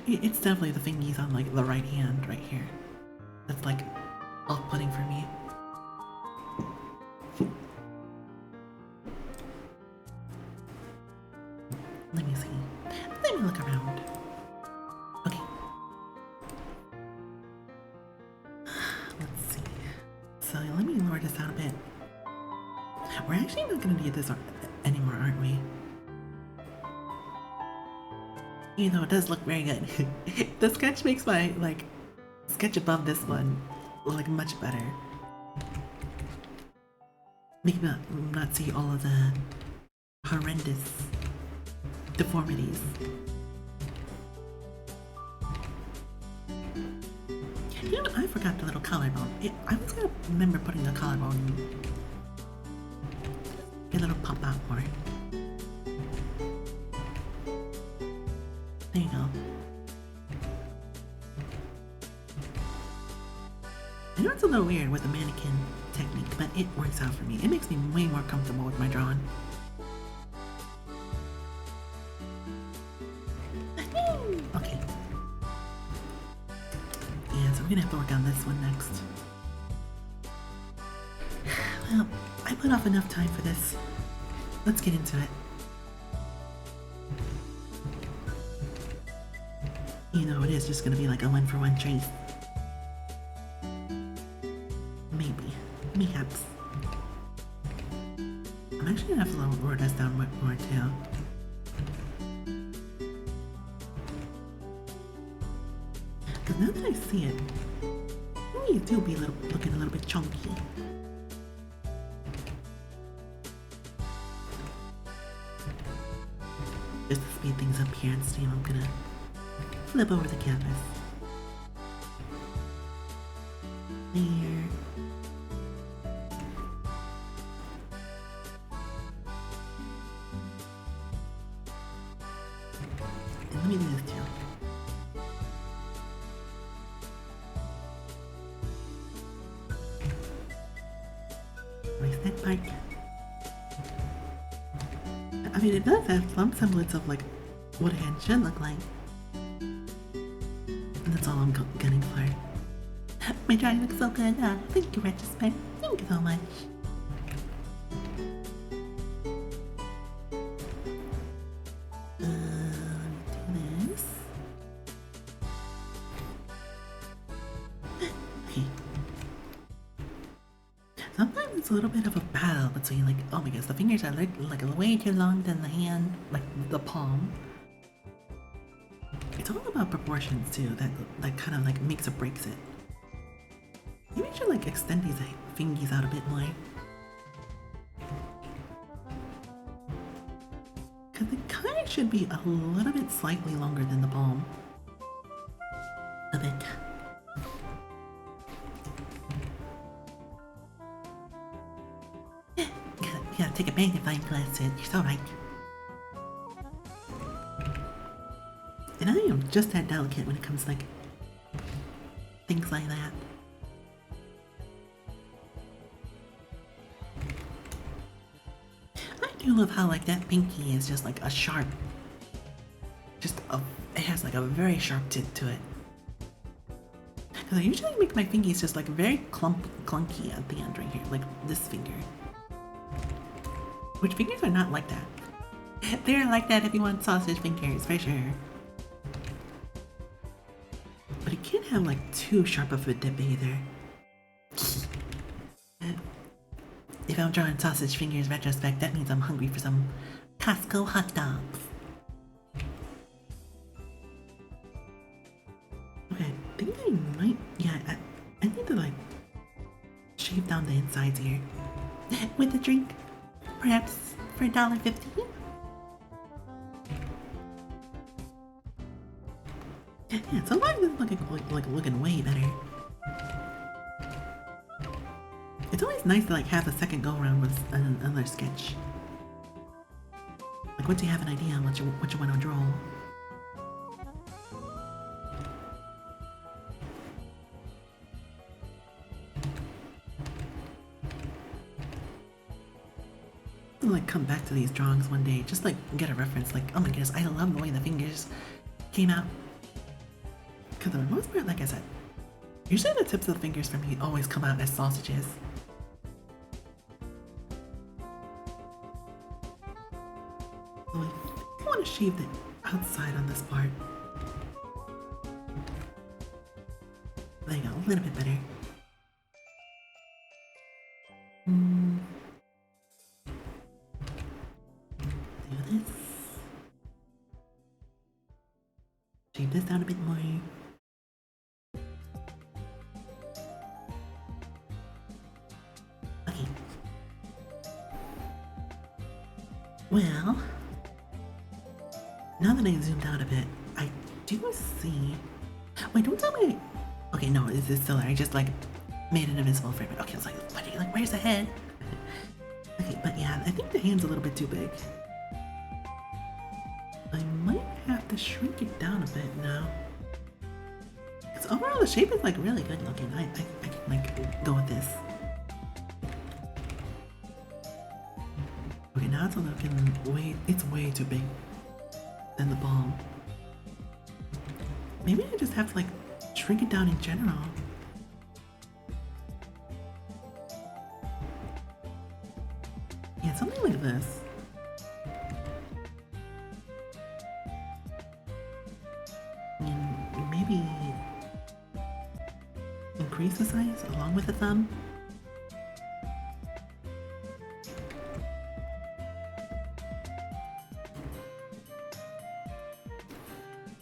It's definitely the thingies on like the right hand right here. That's like off-putting for me. Let me see. Let me look around. Okay. it. We're actually not gonna need this anymore, aren't we? You know, it does look very good. The sketch makes my, like, sketch above this one look much better. Make me not see all of the horrendous deformities. You know what? I forgot the little collarbone. I was gonna remember putting the collarbone in. A little pop out more. There you go. I know it's a little weird with the mannequin technique, but it works out for me. It makes me way more comfortable with my drawing. Okay. Yeah, so we're gonna have to work on this one next. Well, I put off enough time for this. Let's get into it. You know, it is just gonna be like a one-for-one trace. Maybe. Perhaps. I'm actually gonna have to lower this down more too. Because now that I see it, you do be looking a little bit chunky. Just to speed things up here and see, I'm gonna flip over the canvas. There. And let me do this too. Erase that part. I mean, it does have some semblance of like what a hand should look like. And that's all I'm gunning for. My drawing looks so good. Thank you, Retrospect. Thank you so much. Let me do this. Okay. Sometimes it's a little bit of a battle between like, oh my gosh, the fingers are like way too long than the hand, like the palm. It's all about proportions too, that kind of like makes or breaks it. Maybe I should like extend these fingies out a bit more. Cause they kind of should be a little bit slightly longer than the palm. A bit. You gotta take a magnifying glass in, you're so right. And I am just that delicate when it comes to like things like that. I do love how like that pinky is just like a sharp, it has like a very sharp tip to it. Because I usually make my fingies just like very clunky at the end right here, like this finger. Which fingers are not like that. They're like that if you want sausage fingers, for sure. But it can't have like too sharp of a dip either. If I'm drawing sausage fingers retrospect, that means I'm hungry for some Costco hot dogs. Okay, I think I might, yeah, I need to like shave down the insides here. With a drink, perhaps for $1.50? Yeah, sometimes it's looking way better. It's always nice to like have a second go around with another sketch. Like once you have an idea on what you want to draw. I'll like come back to these drawings one day, just like get a reference. Like, oh my goodness, I love the way the fingers came out. Because for the most part, like I said, usually the tips of the fingers for me always come out as sausages. So I want to shave the outside on this part. There you go, a little bit better. Do this. Shape this down a bit more. Okay. Well, now that I zoomed out a bit, I do see. Wait, don't tell me. Okay, no, it's still there. I just like made it invisible for a minute. Okay, I was like, what? Like, where's the head? Okay, but yeah, I think the hand's a little bit too big. I might have to shrink it down a bit now. Because overall, the shape is like really good looking. I can like go with this. Okay, now it's looking it's way too big than the palm. Maybe I just have to like shrink it down in general. Yeah, something like this. And maybe increase the size along with the thumb.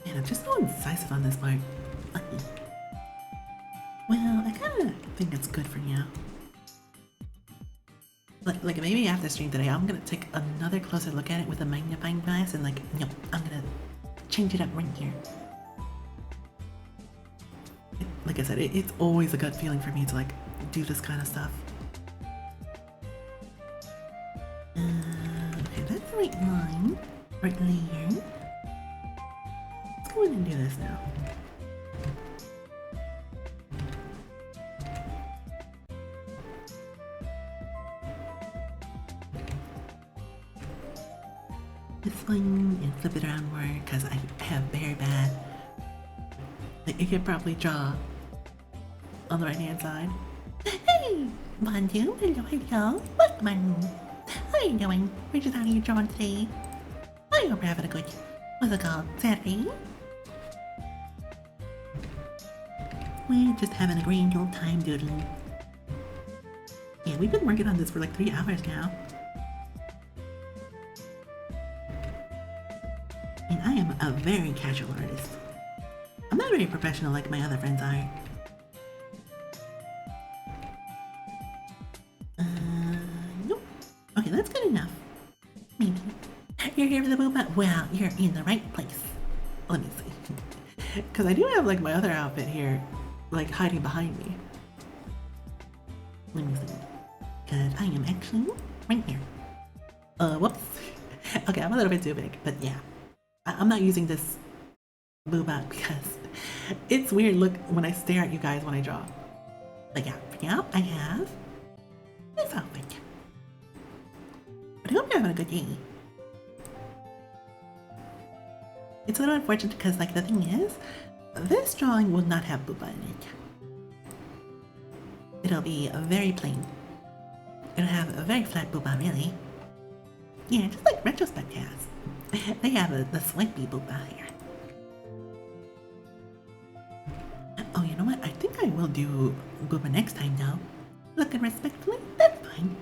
Man, I'm just so incisive on this part. Well, I kind of think it's good for now. Like maybe after stream today, I'm gonna take another closer look at it with a magnifying glass and like, no, I'm gonna change it up right here. Like I said, it's always a gut feeling for me to like do this kind of stuff. Okay, that's the right line, right layer. Let's go ahead and do this now. This one and flip it around more because I have very bad. Like, you could probably draw on the right hand side. Hey! Bonjour, hello. Welcome. How are you doing? We're just out here drawing today. I hope you're having a good, what's it called, Saturday? We're just having a grand old time doodling. Yeah, we've been working on this for like 3 hours now. And I am a very casual artist. I'm not very professional like my other friends are. Nope. Okay, that's good enough. Maybe. You're here for the boobah? Well, you're in the right place. Let me see. Because I do have like my other outfit here, like hiding behind me. Let me see. Because I am actually right here. Whoops. Okay, I'm a little bit too big, but yeah. I'm not using this boobah because it's weird look when I stare at you guys when I draw. But yeah, for now I have this outfit. But I hope you're having a good day. It's a little unfortunate because like the thing is, this drawing will not have boobah in it. It'll be very plain. It'll have a very flat boobah really. Yeah, just like Retrospect has. They have the swipey boobah here. Oh, you know what? I think I will do boobah next time though. Looking respectfully, that's fine.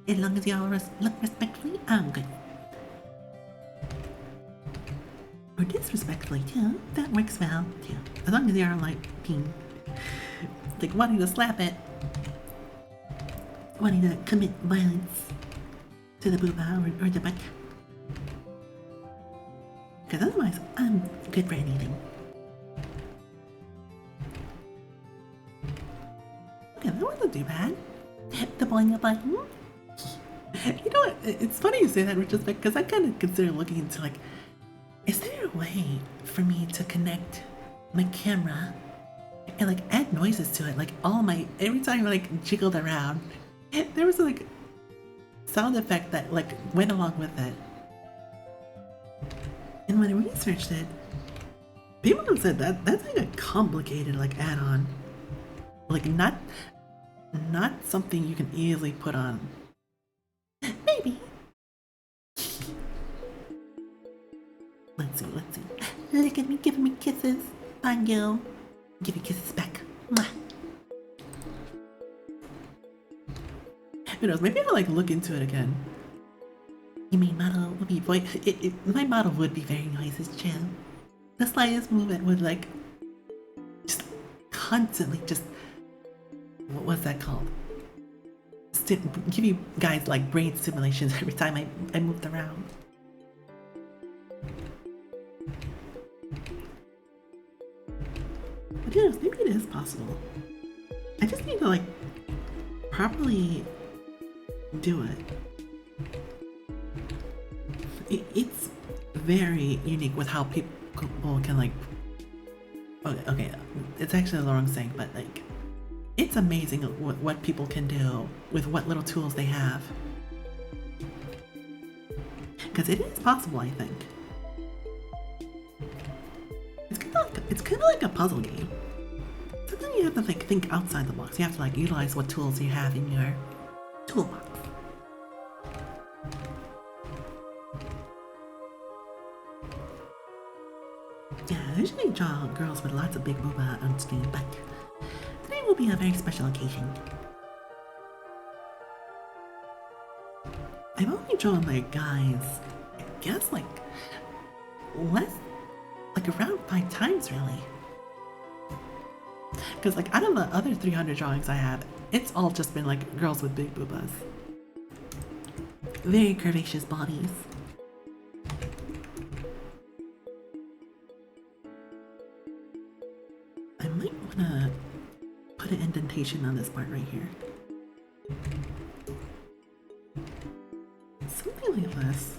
As long as y'all look respectfully, I'm good. Or disrespectfully too, that works well too. As long as y'all are like being, like wanting to slap it, wanting to commit violence to the boobah or the butt. Because otherwise, I'm good for anything. Okay, that wasn't too bad. The boing button. You know what? It's funny you say that, Retrospect, because I kind of consider looking into like, is there a way for me to connect my camera and like add noises to it? Like every time I like jiggled around, there was like sound effect that like went along with it. And when I researched it, people have said that that's like a complicated like add-on. Like not something you can easily put on. Maybe. Let's see. Look at me giving me kisses. Fine girl. Give you kisses back. Mwah. Who knows? Maybe I'll like look into it again. You mean model would be my model would be very noisy, chill. The slightest movement would like just constantly just what's that called? Give you guys like brain stimulations every time I moved around. But yes, maybe it is possible. I just need to like properly do it. It's very unique with how people can like. Okay, it's actually the wrong saying, but like, it's amazing what people can do with what little tools they have. Because it is possible, I think. It's kind of like a puzzle game. Sometimes you have to like think outside the box. You have to like utilize what tools you have in your toolbox. Yeah, I usually draw girls with lots of big booba on screen, but today will be a very special occasion. I've only drawn like guys, I guess like less, like around 5 times really. Because like out of the other 300 drawings I have, it's all just been like girls with big boobas. Very curvaceous bodies. I might wanna put an indentation on this part right here. Something like this.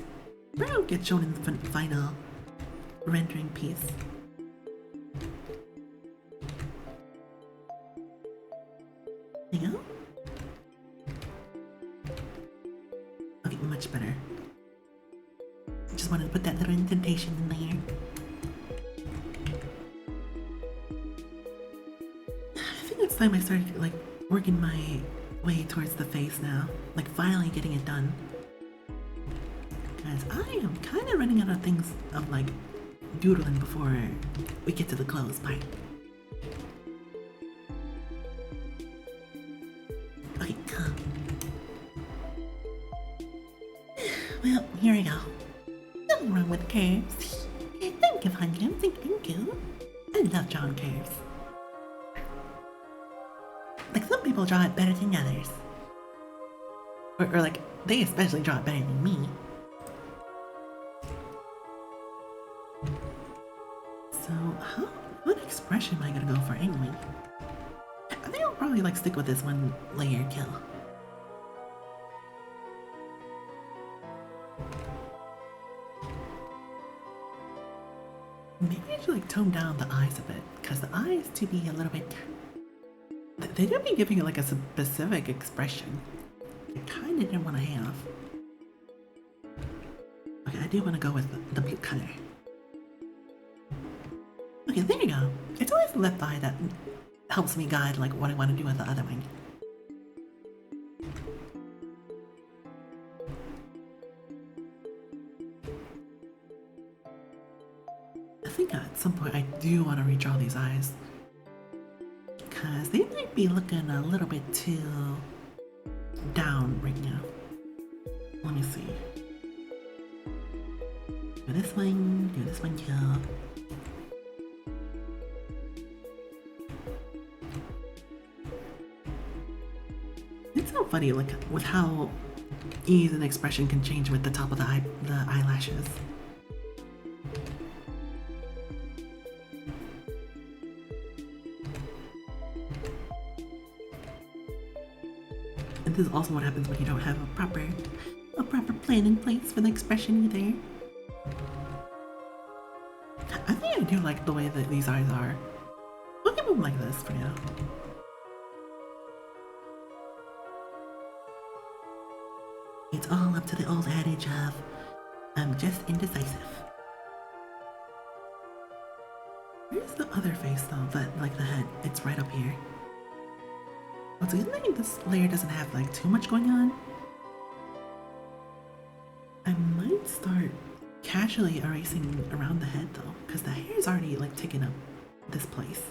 Where it'll get shown in the final rendering piece. There you go. Okay, much better. Just wanted to put that little indentation in there. I think it's time I started like working my way towards the face now. Like finally getting it done. Guys, I am kind of running out of things of like doodling before we get to the clothes part. Okay, cool. Well, here we go. Nothing wrong with curves. Thank you, Hunter. Thank you. I love drawing curves. Like some people draw it better than others. Or like, they especially draw it better than me. So, what expression am I gonna go for anyway? I think I'll probably like stick with this one layer kill. Maybe I should like tone down the eyes a bit, because the eyes to be a little bit... They don't be giving it like a specific expression. I kinda didn't want to have. Okay, I do want to go with the blue color. Okay, there you go. It's always the left eye that helps me guide like what I want to do with the other one. I think at some point I do want to redraw these eyes. Because they might be looking a little bit too down right now. Let me see. Do this one too. It's so funny, like with how ease and expression can change with the top of the eyelashes. And this is also what happens when you don't have a proper plan in place for the expression either. I think I do like the way that these eyes are. We'll keep them like this for now. It's all up to the old adage of, I'm just indecisive. Where's the other face though, that like the head? It's right up here. Oh, so I think this layer doesn't have like too much going on. I might start casually erasing around the head though, because the hair is already like taking up this place.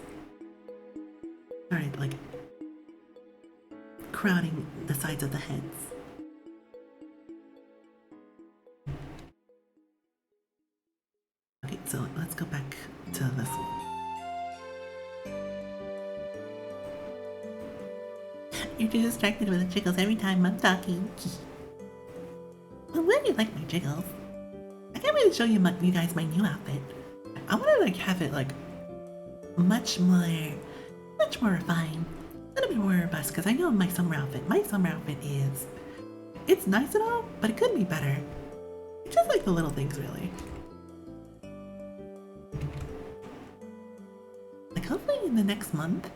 Alright, like crowding the sides of the heads. Okay, so let's go back to this one. You're too distracted with the jiggles every time I'm talking. Well, where do you like my jiggles? I can't really show you guys my new outfit. I want to like have it like much more refined, a little bit more robust. Because I know my summer outfit is, it's nice and all, but it could be better. It's just like the little things, really. Like hopefully in the next month,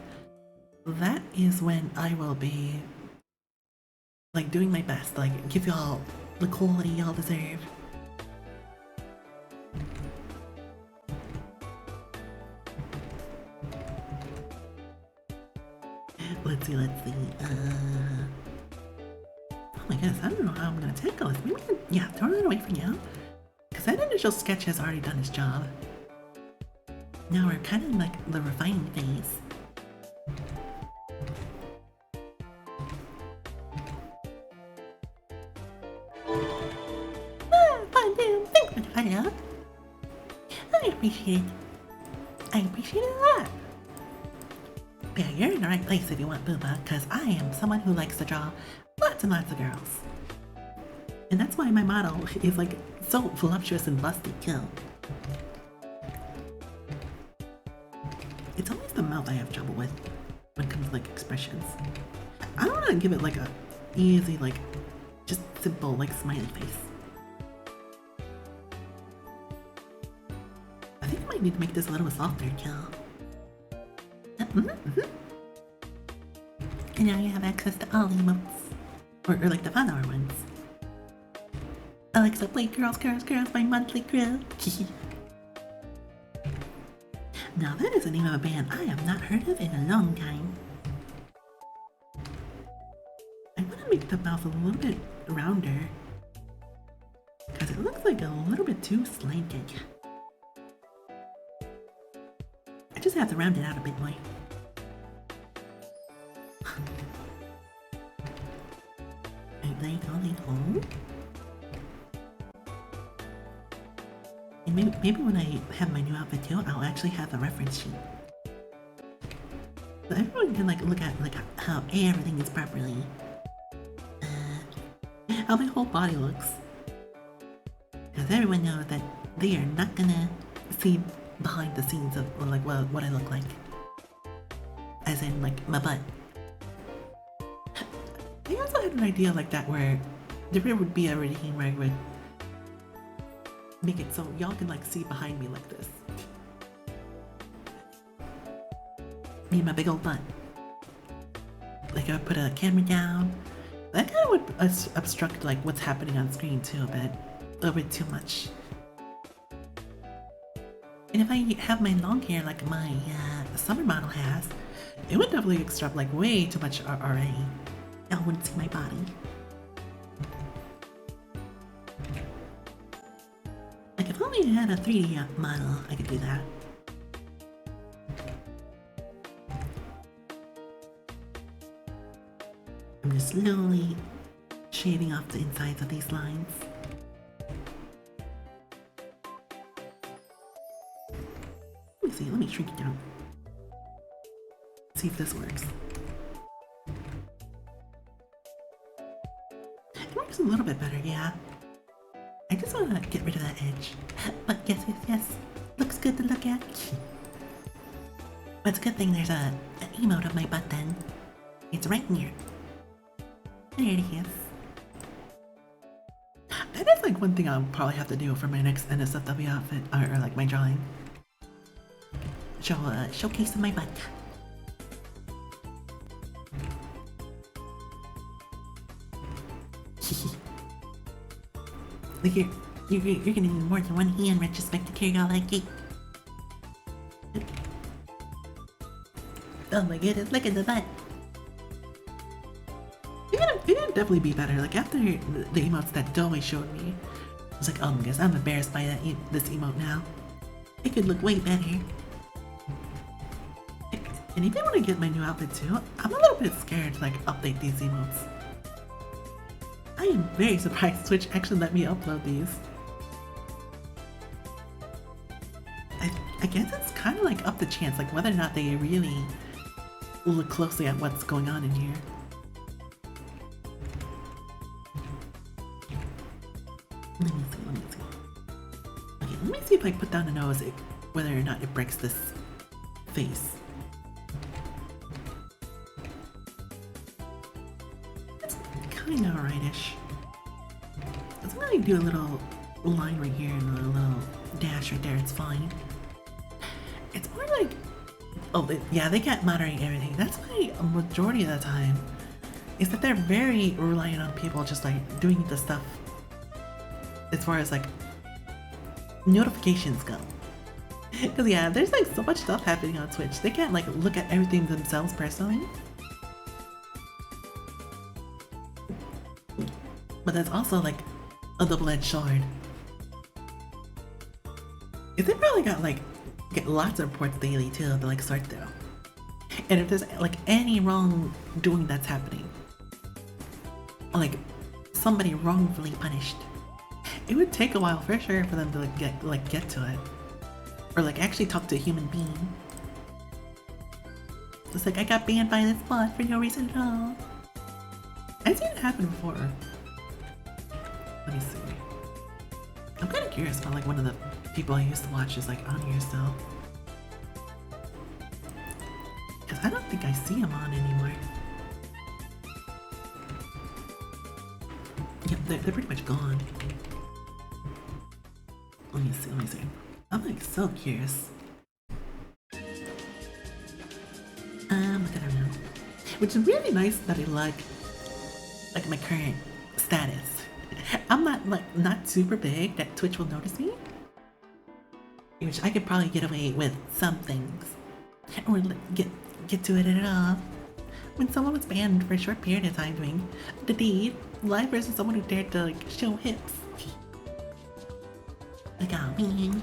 that is when I will be like doing my best, like give y'all the quality y'all deserve. Let's see. Oh my goodness, I don't know how I'm gonna tackle this. Maybe, yeah, throw that away for now. Because that initial sketch has already done its job. Now we're kind of like the refining phase. Fun, dude. Thanks for the fun out. I appreciate it. I appreciate it a lot. Yeah, you're in the right place if you want booba, because I am someone who likes to draw lots and lots of girls. And that's why my model is like so voluptuous and busty too. It's always the mouth I have trouble with when it comes to like expressions. I don't want to give it like a easy, like just simple like smiley face. I think I might need to make this a little softer too. And now you have access to all the emotes. Or like the follower ones. Alexa, play Girls, my monthly crew. Now that is the name of a band I have not heard of in a long time. I want to make the mouth a little bit rounder. Because it looks like a little bit too slanted. I just have to round it out a bit more. And maybe when I have my new outfit too, I'll actually have a reference sheet. So everyone can like look at like how everything is properly, how my whole body looks. Because everyone knows that they are not gonna see behind the scenes of like what I look like. As in like my butt. I also had an idea like that where there would be a routine where I would make it so y'all can like see behind me like this. Me and my big old butt. Like I would put a camera down. That kind of would obstruct like what's happening on screen too a little bit too much. And if I have my long hair like my summer model has, it would definitely obstruct like way too much already. Y'all wouldn't see my body. Like if only I had a 3D model, I could do that. I'm just slowly shading off the insides of these lines. Let me shrink it down. See if this works. It works a little bit better, yeah. I just want to get rid of that edge. But yes, looks good to look at. But it's a good thing there's an emote of my butt then. It's right here. There it is. That is like one thing I'll probably have to do for my next NSFW outfit, or like my drawing. Showcase of my butt. Like you're gonna need more than one hand retrospect to carry all that cake. Oh my goodness, look at the butt. It'd definitely be better. Like after the emotes that Doe showed me, I was like, oh my goodness, I'm embarrassed by this emote now. It could look way better. And even when I get my new outfit too, I'm a little bit scared to like update these emotes. I am very surprised Twitch actually let me upload these. I guess it's kind of like up to chance, like whether or not they really look closely at what's going on in here. Let me see. Okay, let me see if I put down the nose, whether or not it breaks this face. It's kind of alright-ish. I'm gonna do a little line right here and a little dash right there, it's fine. It's more like, oh yeah, they can't moderate everything. That's why a majority of the time is that they're very reliant on people just like doing the stuff as far as like notifications go. Because yeah, there's like so much stuff happening on Twitch. They can't like look at everything themselves personally. But that's also like a double-edged sword. Is they probably got like get lots of reports daily too to like sort through. And if there's like any wrongdoing that's happening, or like somebody wrongfully punished, it would take a while for sure for them to like get to it, or like actually talk to a human being. It's like, I got banned by this bot for no reason at all. I've seen it happen before. Let me see. I'm kind of curious about like one of the people I used to watch is like on here still. Because I don't think I see him on anymore. Yep, they're pretty much gone. Let me see. I'm like so curious. Look at her now. Which is really nice that I like my current status. I'm not super big that Twitch will notice me. Which I could probably get away with some things. Or get to it at all. When someone was banned for a short period of time doing the deed, live versus someone who dared to like show hips. Like, oh man.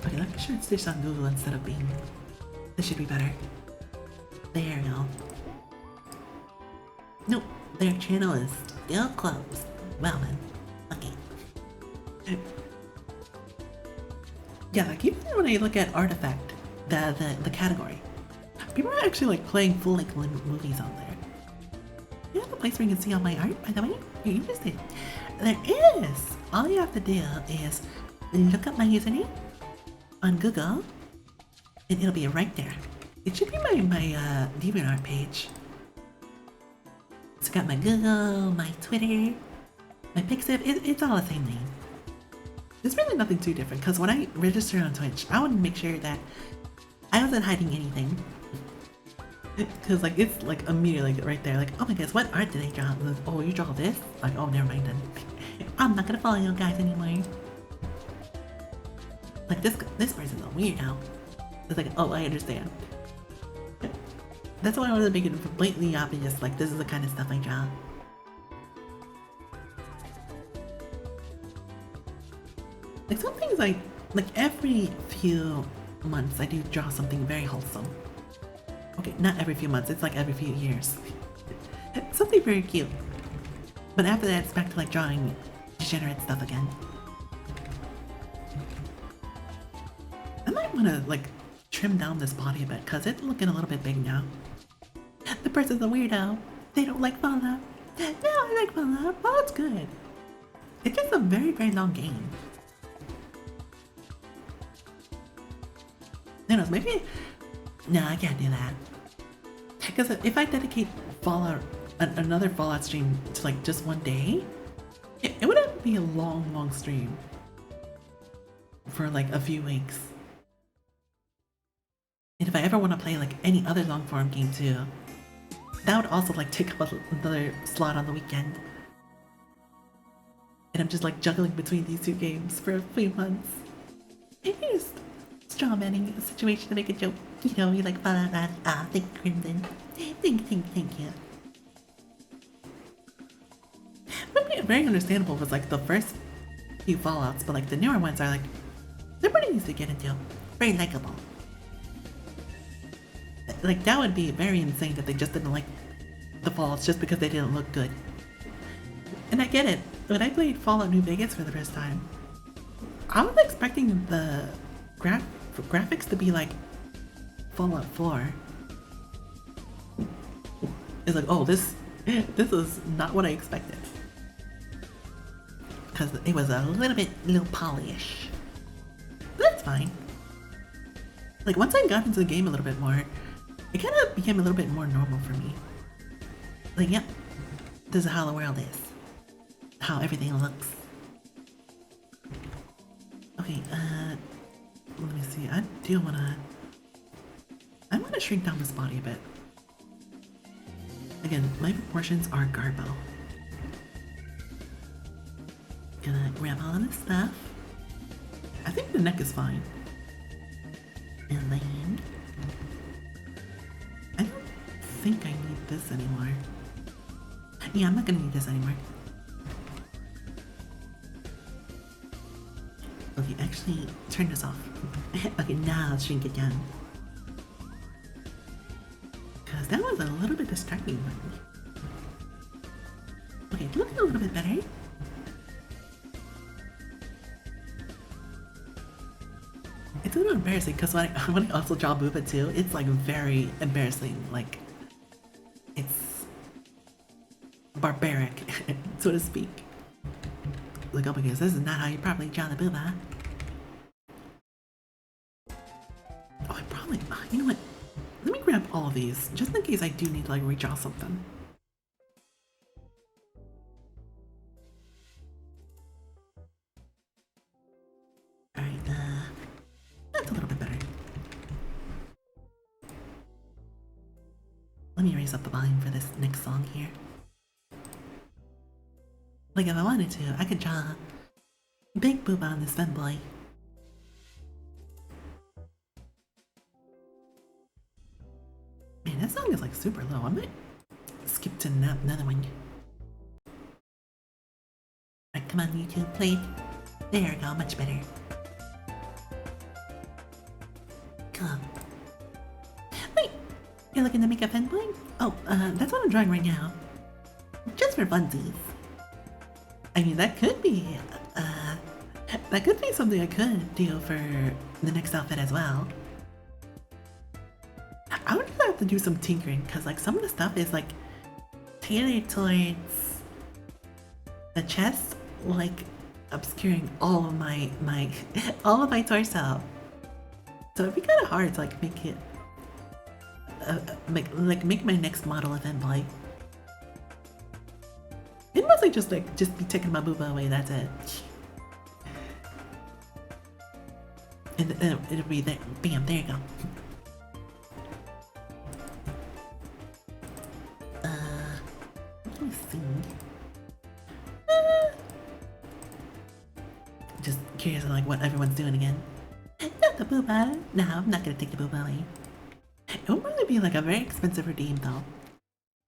Okay, let's make sure it's just on Google instead of Bing. This should be better. There we go. Nope, their channel is still closed. Well then, okay. Yeah, like even when I look at Artifact, the category, people are actually like playing full-length movies on there. You have a place where you can see all my art, by the way? You're interested? There is! All you have to do is look up my username on Google, and it'll be right there. It should be my DeviantArt page. It's got my Google, my Twitter, my Pixiv, it's all the same name. There's really nothing too different, because when I registered on Twitch, I wanted to make sure that I wasn't hiding anything. Because like it's like immediately like, right there, like, oh my goodness, what art did they draw? Like, oh, you draw this? Like, oh, never mind then. I'm not gonna follow you guys anymore. Like this person's a weirdo. It's like, oh, I understand. That's why I wanted to make it blatantly obvious, like this is the kind of stuff I draw. Like some things like every few months I do draw something very wholesome. Okay, not every few months, it's like every few years. Something very cute. But after that it's back to like drawing degenerate stuff again. I might want to like trim down this body a bit because it's looking a little bit big now. The person's a weirdo. They don't like Fallout. No, I like Fallout. Fallout's good. It's just a very, very long game. Who knows, maybe... No, I can't do that. Because if I dedicate Fallout, another Fallout stream to like just one day, it would have to be a long, long stream. For like a few weeks. And if I ever want to play like any other long form game too, that would also like take up another slot on the weekend. And I'm just like juggling between these two games for a few months. It's strawmanning the situation to make a joke. You know, you like Fallout, thank you, Crimson. Thank you. Would be very understandable with like the first few Fallouts, but like the newer ones are like, they're pretty easy to get into. Very likable. Like, that would be very insane if they just didn't like the Falls just because they didn't look good. And I get it. When I played Fallout New Vegas for the first time, I was expecting the graphics to be like Fallout 4. It's like, oh, this is not what I expected. Because it was a little polyish. But that's fine. Like, once I got into the game a little bit more, it kind of became a little bit more normal for me. Like, yep, this is how the world is. How everything looks. Okay, let me see. I wanna shrink down this body a bit. Again, my proportions are garbo. Gonna grab all of this stuff. I think the neck is fine. And then I don't think I need this anymore. Yeah, I'm not gonna need this anymore. Okay, actually, turn this off. Okay, now I'll shrink it down. Because that was a little bit distracting for me. Okay, it's looking a little bit better. It's a little embarrassing because when I also draw Booba too, it's like very embarrassing. Like, it's barbaric, so to speak. Like, oh my goodness, this is not how you properly draw the Booba. Oh, I probably, you know what? Let me grab all of these, just in case I do need to like redraw something. Alright, that's a little bit better. Let me raise up the volume for this next song here. Like, if I wanted to, I could draw Big Booba on this femboy. Man, that song is like super low. I might skip to another one. Alright, come on, YouTube, play it. There we go, much better. Cool. Wait, you're looking to make a femboy? Oh, that's what I'm drawing right now. Just for funsies. I mean, that could be something I could do for the next outfit as well. I would have to do some tinkering because like some of the stuff is like tailored towards the chest, like obscuring all of my all of my torso. So it'd be kind of hard to like make it make my next model a femboy. It mostly just be taking my booba away, that's it. And it'll be there. Bam, there you go. Let me see. Just curious like what everyone's doing again. Not the booba. No, I'm not gonna take the booba away. It would probably be like a very expensive redeem though,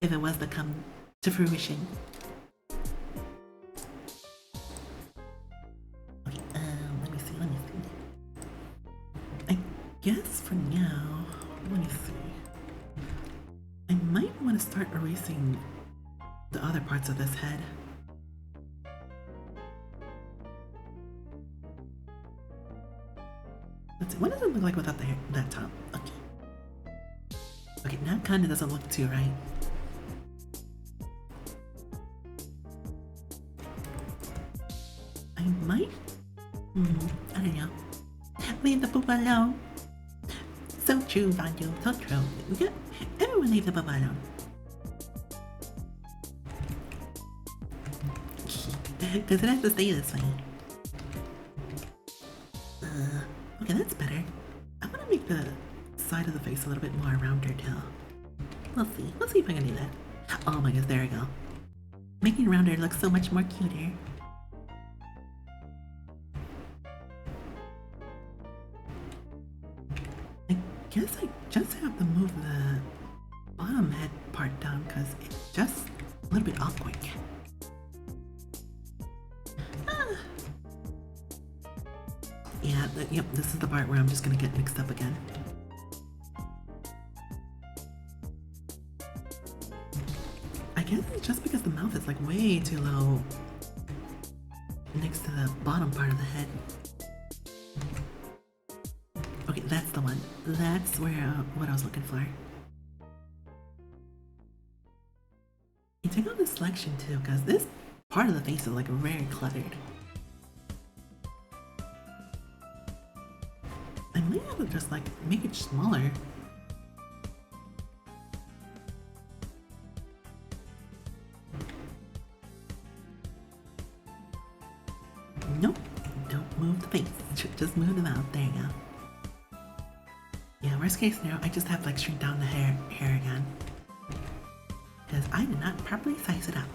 if it was to come to fruition. Yes, for now, let me see. I might want to start erasing the other parts of this head. Let's see, what does it look like without the hair, that top? Okay. Okay, now it kind of doesn't look too right. I might, I don't know. Leave the booba alone. So true, Vanyo, so true. Yeah, everyone leave the booba alone. Because it has to stay this way. Okay, that's better. I want to make the side of the face a little bit more rounded too. Let's see. Let's see if I can do that. Oh my gosh, there we go. Making rounder look so much more cuter. I guess I just have to move the bottom head part down because it's just a little bit awkward. Yeah, yep, this is the part where I'm just gonna get mixed up again. just because the mouth is like way too low next to the bottom part of the head. Okay, that's the one. That's where what I was looking for. You take out the selection too, because this part of the face is like very cluttered. I might have to just like make it smaller. Nope, don't move the face, just move the mouth, there you go. Yeah, worst case scenario, I just have to like shrink down the hair again. Because I did not properly size it up.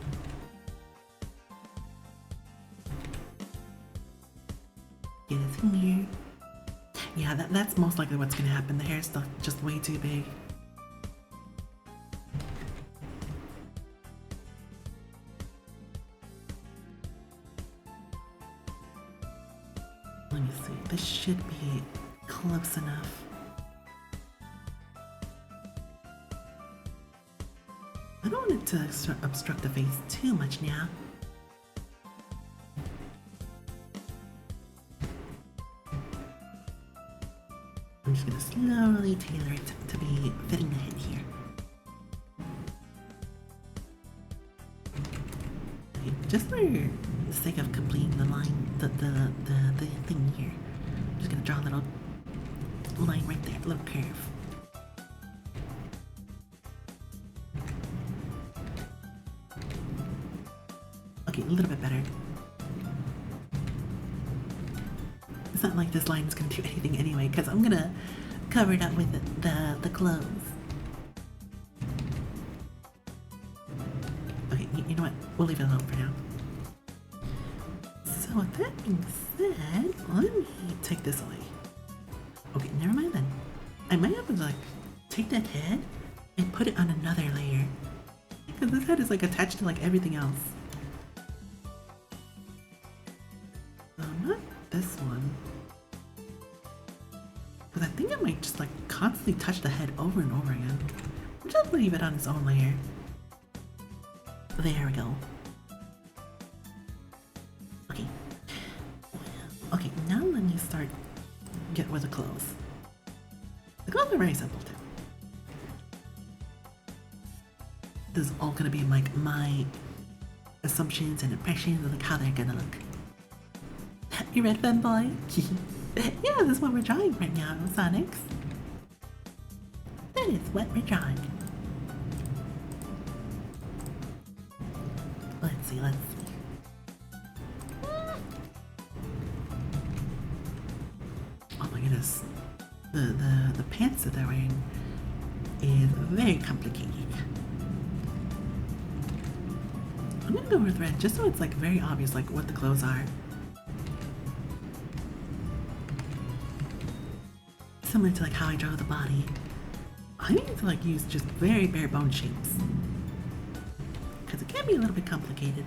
Get it in here. Yeah, that's most likely what's gonna happen. The hair's still just way too big. Let me see. This should be close enough. I don't want it to obstruct the face too much now. I'm just gonna slowly tailor it to be fitting the head here. Okay, just for the sake of completing the line, the thing here, I'm just gonna draw a little line right there, a little curve. Okay, a little bit better. It's not like this line is gonna do anything anyway, because I'm gonna cover it up with the clothes. Okay, you know what? We'll leave it alone for now. So with that being said, let me take this away. Okay, never mind then. I might have to like take that head and put it on another layer, because this head is like attached to like everything else. So not this one. Because I think I might just like constantly touch the head over and over again. We'll just leave it on its own layer. There we go. Okay. Okay, now let me start get with the clothes. The clothes are very simple too. This is all gonna be like my assumptions and impressions of like how they're gonna look. You ready, fanboy? Yeah, this is what we're drawing right now, Sonics. That is what we're drawing. Let's see. Oh my goodness. The pants that they're wearing is very complicated. I'm gonna go with red just so it's like very obvious like what the clothes are. Similar to like how I draw the body. I need to like use just very bare bone shapes, because it can be a little bit complicated.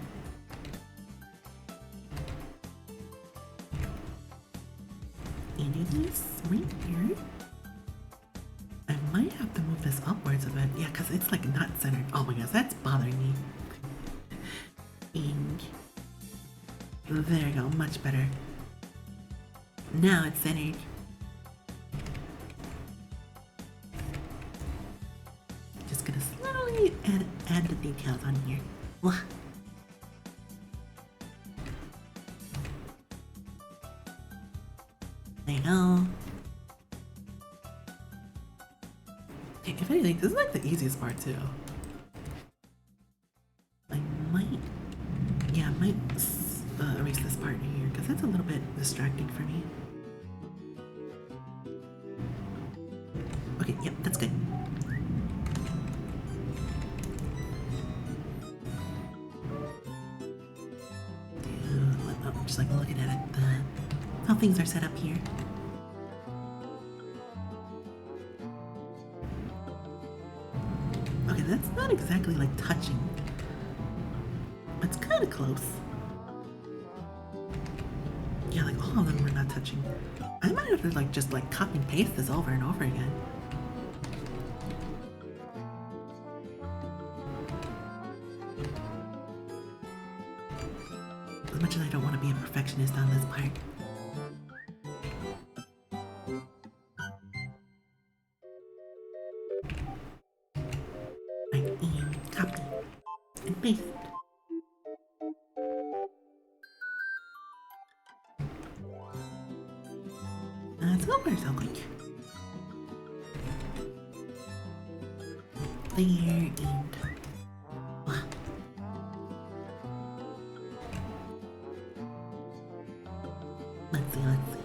And it is right here. I might have to move this upwards a bit. Yeah, because it's like not centered. Oh my gosh, that's bothering me. And there you go, much better. Now it's centered. Just gonna slowly add the details on here. Wah. There you go. Okay, if anything, this is like the easiest part too. I might erase this part here because that's a little bit distracting for me. Okay, yep, that's good. I'm just like looking at it, how things are set up here. Okay, that's not exactly like touching. It's kind of close. Yeah, like all of them are not touching. I might have to like just like copy and paste this over and over again. As much as I don't want to be a perfectionist on this part. Right, and copy and paste. So far so good. There and let's see.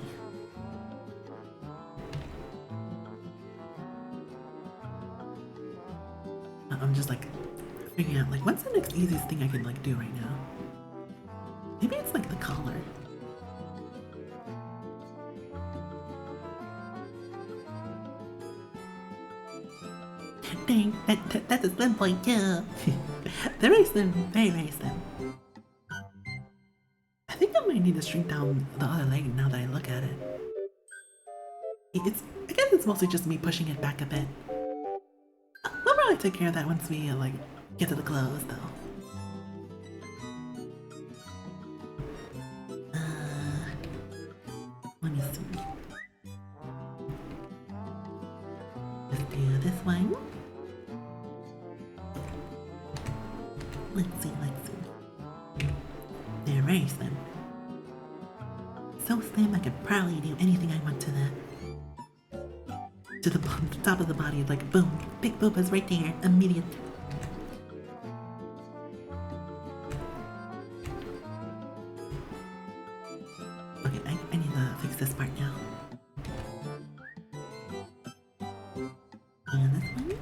I'm just like figuring out like what's the next easiest thing I can like do right now. Maybe it's like the collar. Dang, that's a slim point too. They're very slim, very slim. I think I might need to shrink down the other leg now that I look at it. I guess it's mostly just me pushing it back a bit. We'll probably take care of that once we like get to the clothes though. Let me see. Let's do this one. Let's see. They're very slim. So slim I could probably do anything I want to the top of the body, like boom, big boob is right there, immediate. Okay, I need to fix this part now. And this one?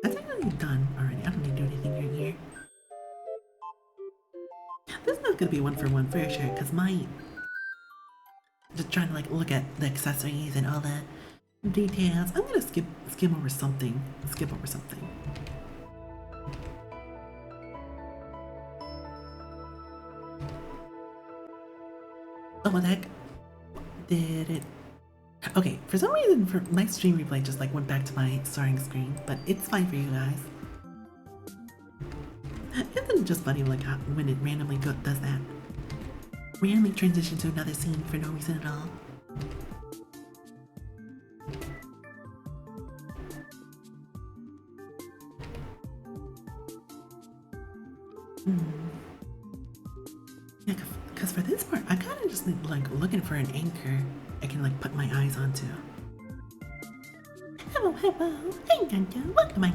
That's actually done already. I don't need to do anything right here. This is not gonna be one for one for sure, because just trying to like look at the accessories and all the details. I'm gonna skip over something. Oh, what the heck? Did it? Okay, for some reason, my stream replay just like went back to my starting screen, but it's fine for you guys. Isn't it just funny like how, when it randomly does that? Randomly transitions to another scene for no reason at all. Yeah, because for this part, I kind of just need, like looking for an anchor I can like put my eyes onto. Hello, hey Jojo, welcome in.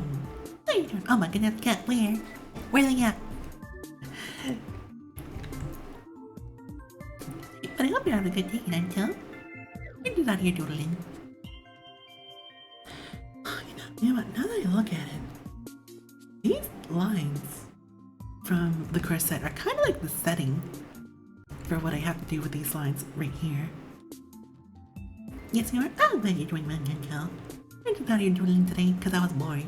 How you doing? Oh my goodness, cat, where are they at? But I hope you're having a good day, Nanto. You're just out here doodling. You know what, now that I look at it, these lines from the corset are kind of like the setting for what I have to do with these lines right here. Yes, you are. Oh, glad you're doing well, Nanto. I just out here doodling today because I was bored.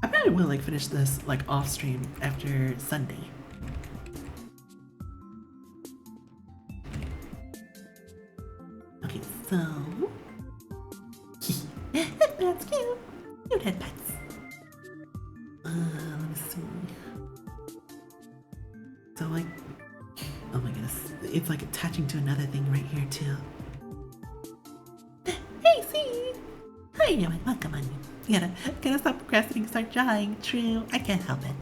I probably will like finish this like off stream after Sunday. Okay, so that's cute. Cute head pets. Let me see. So like, oh my goodness, it's like attaching to another thing right here too. Hey, see. How you doing? Welcome on. You gotta stop procrastinating, start drawing. True, I can't help it.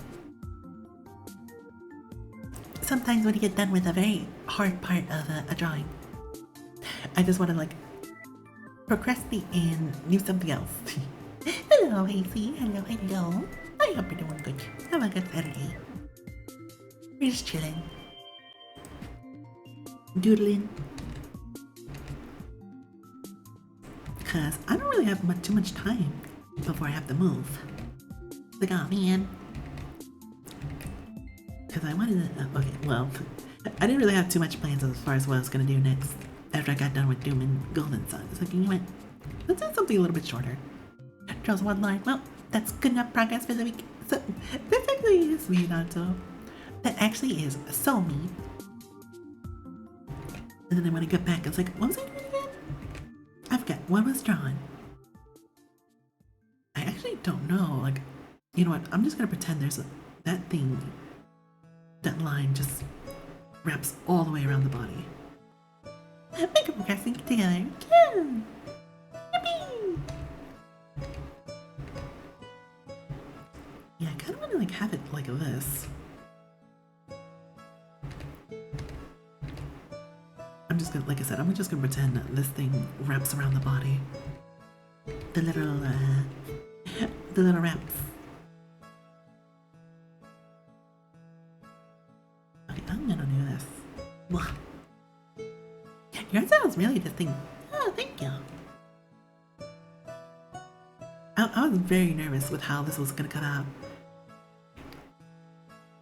Sometimes when you get done with a very hard part of a drawing, I just want to like procrastinate and do something else. Hello, Hazy. Hello. I hope you're doing good. Have a good Saturday. We're just chilling. Doodling. Because I don't really have too much time before I have to move. Like, oh man. Because I wanted to, okay, well, I didn't really have too much plans as far as what I was going to do next after I got done with Doom and Golden Sun. It's like, you know what, let's do something a little bit shorter. Draws one line. Well, that's good enough progress for the week. So, this actually is me, Nato. That actually is so me. And then I want to get back, it's like, what was I doing again? I forgot, what was drawn? I actually don't know, like, you know what, I'm just going to pretend there's that thing that line just wraps all the way around the body. Make a pressing together. Yeah. Yippee! Yeah, I kind of want to like have it like this. I'm just gonna, like I said, I'm just gonna pretend that this thing wraps around the body. The little wraps. Okay, I'm gonna do this. Wow. Your sounds really distinct. Oh, thank you. I was very nervous with how this was gonna come out.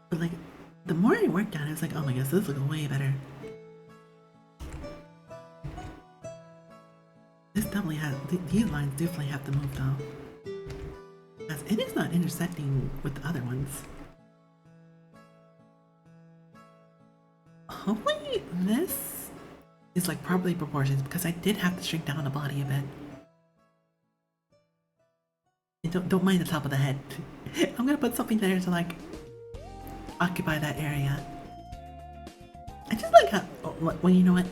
But like, the more I worked on it, I was like, oh my gosh, this looks way better. This definitely has, these lines definitely have to move though. As it is not intersecting with the other ones. Hopefully this is like properly proportioned because I did have to shrink down the body a bit. And don't mind the top of the head. I'm gonna put something there to like occupy that area. I just like how, well, you know what?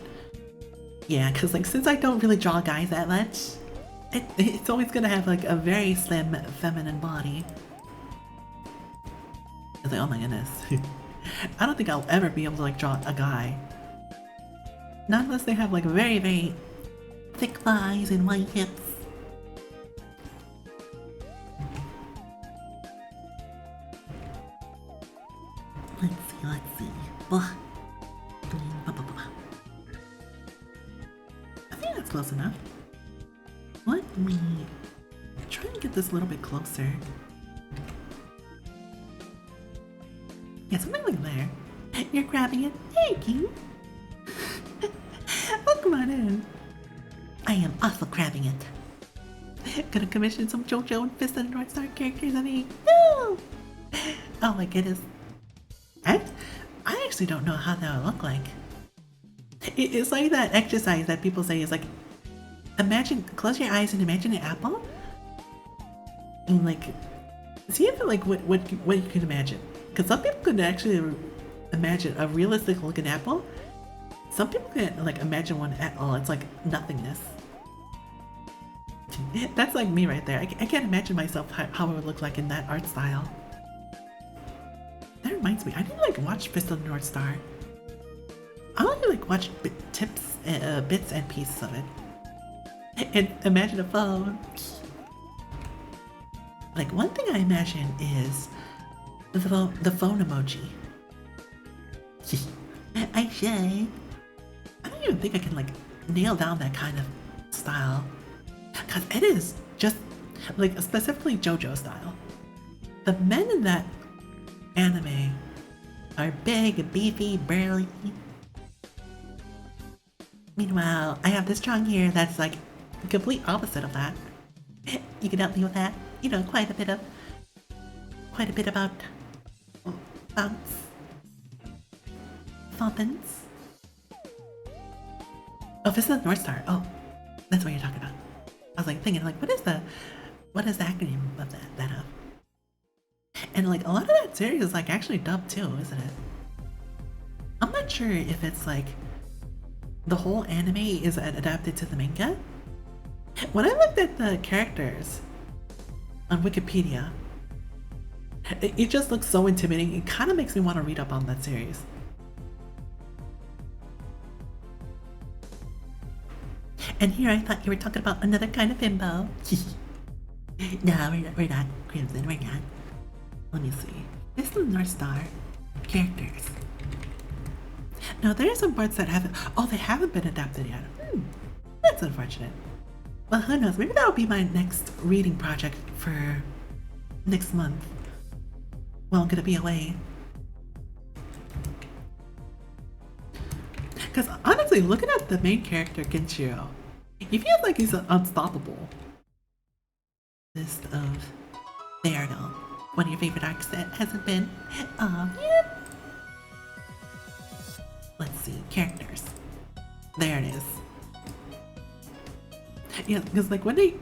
Yeah, because like since I don't really draw guys that much, it's always gonna have like a very slim feminine body. It's like, oh my goodness. I don't think I'll ever be able to like draw a guy. Not unless they have like very, very thick thighs and white hips. Let's see. Blah. I think that's close enough. Let me try and get this a little bit closer. Yeah, something like there. You're grabbing it. Thank you. Oh, come on in. I am also grabbing it. Gonna commission some JoJo and Fist of the North Star characters, I mean. No! Oh my goodness. I actually don't know how that would look like. It's like that exercise that people say is like, imagine, close your eyes and imagine an apple. And like, see if like what you can imagine. Because some people could actually imagine a realistic looking apple. Some people can't like imagine one at all. It's like nothingness. That's like me right there. I can't imagine myself how it would look like in that art style. That reminds me, I didn't like watch Fist of the North Star. I only like watch bits and pieces of it. And imagine a phone. Like one thing I imagine is the phone emoji. I say, I don't even think I can like nail down that kind of style, cause it is just like specifically JoJo style. The men in that anime are big, beefy, burly. Meanwhile, I have this strong here that's like the complete opposite of that. You can help me with that? You know, quite a bit about bounce. Thumpins. Oh, this is North Star. Oh, that's what you're talking about. I was like thinking like, what is the acronym of that of? And like a lot of that series is like actually dubbed too, isn't it? I'm not sure if it's like the whole anime is adapted to the manga. When I looked at the characters on Wikipedia, it just looks so intimidating. It kind of makes me want to read up on that series. And here I thought you were talking about another kind of bimbo. No, we're not, Crimson, we're not. Let me see. This is the North Star characters. No, there are some parts that they haven't been adapted yet. That's unfortunate. Well, who knows? Maybe that'll be my next reading project for next month. Well, I'm gonna be away. Because honestly, looking at the main character, Kenshiro, he feels like he's unstoppable. List of... There, no. One of your favorite arcs that hasn't been... yeah. Let's see, characters. There it is. Yeah, because like when they...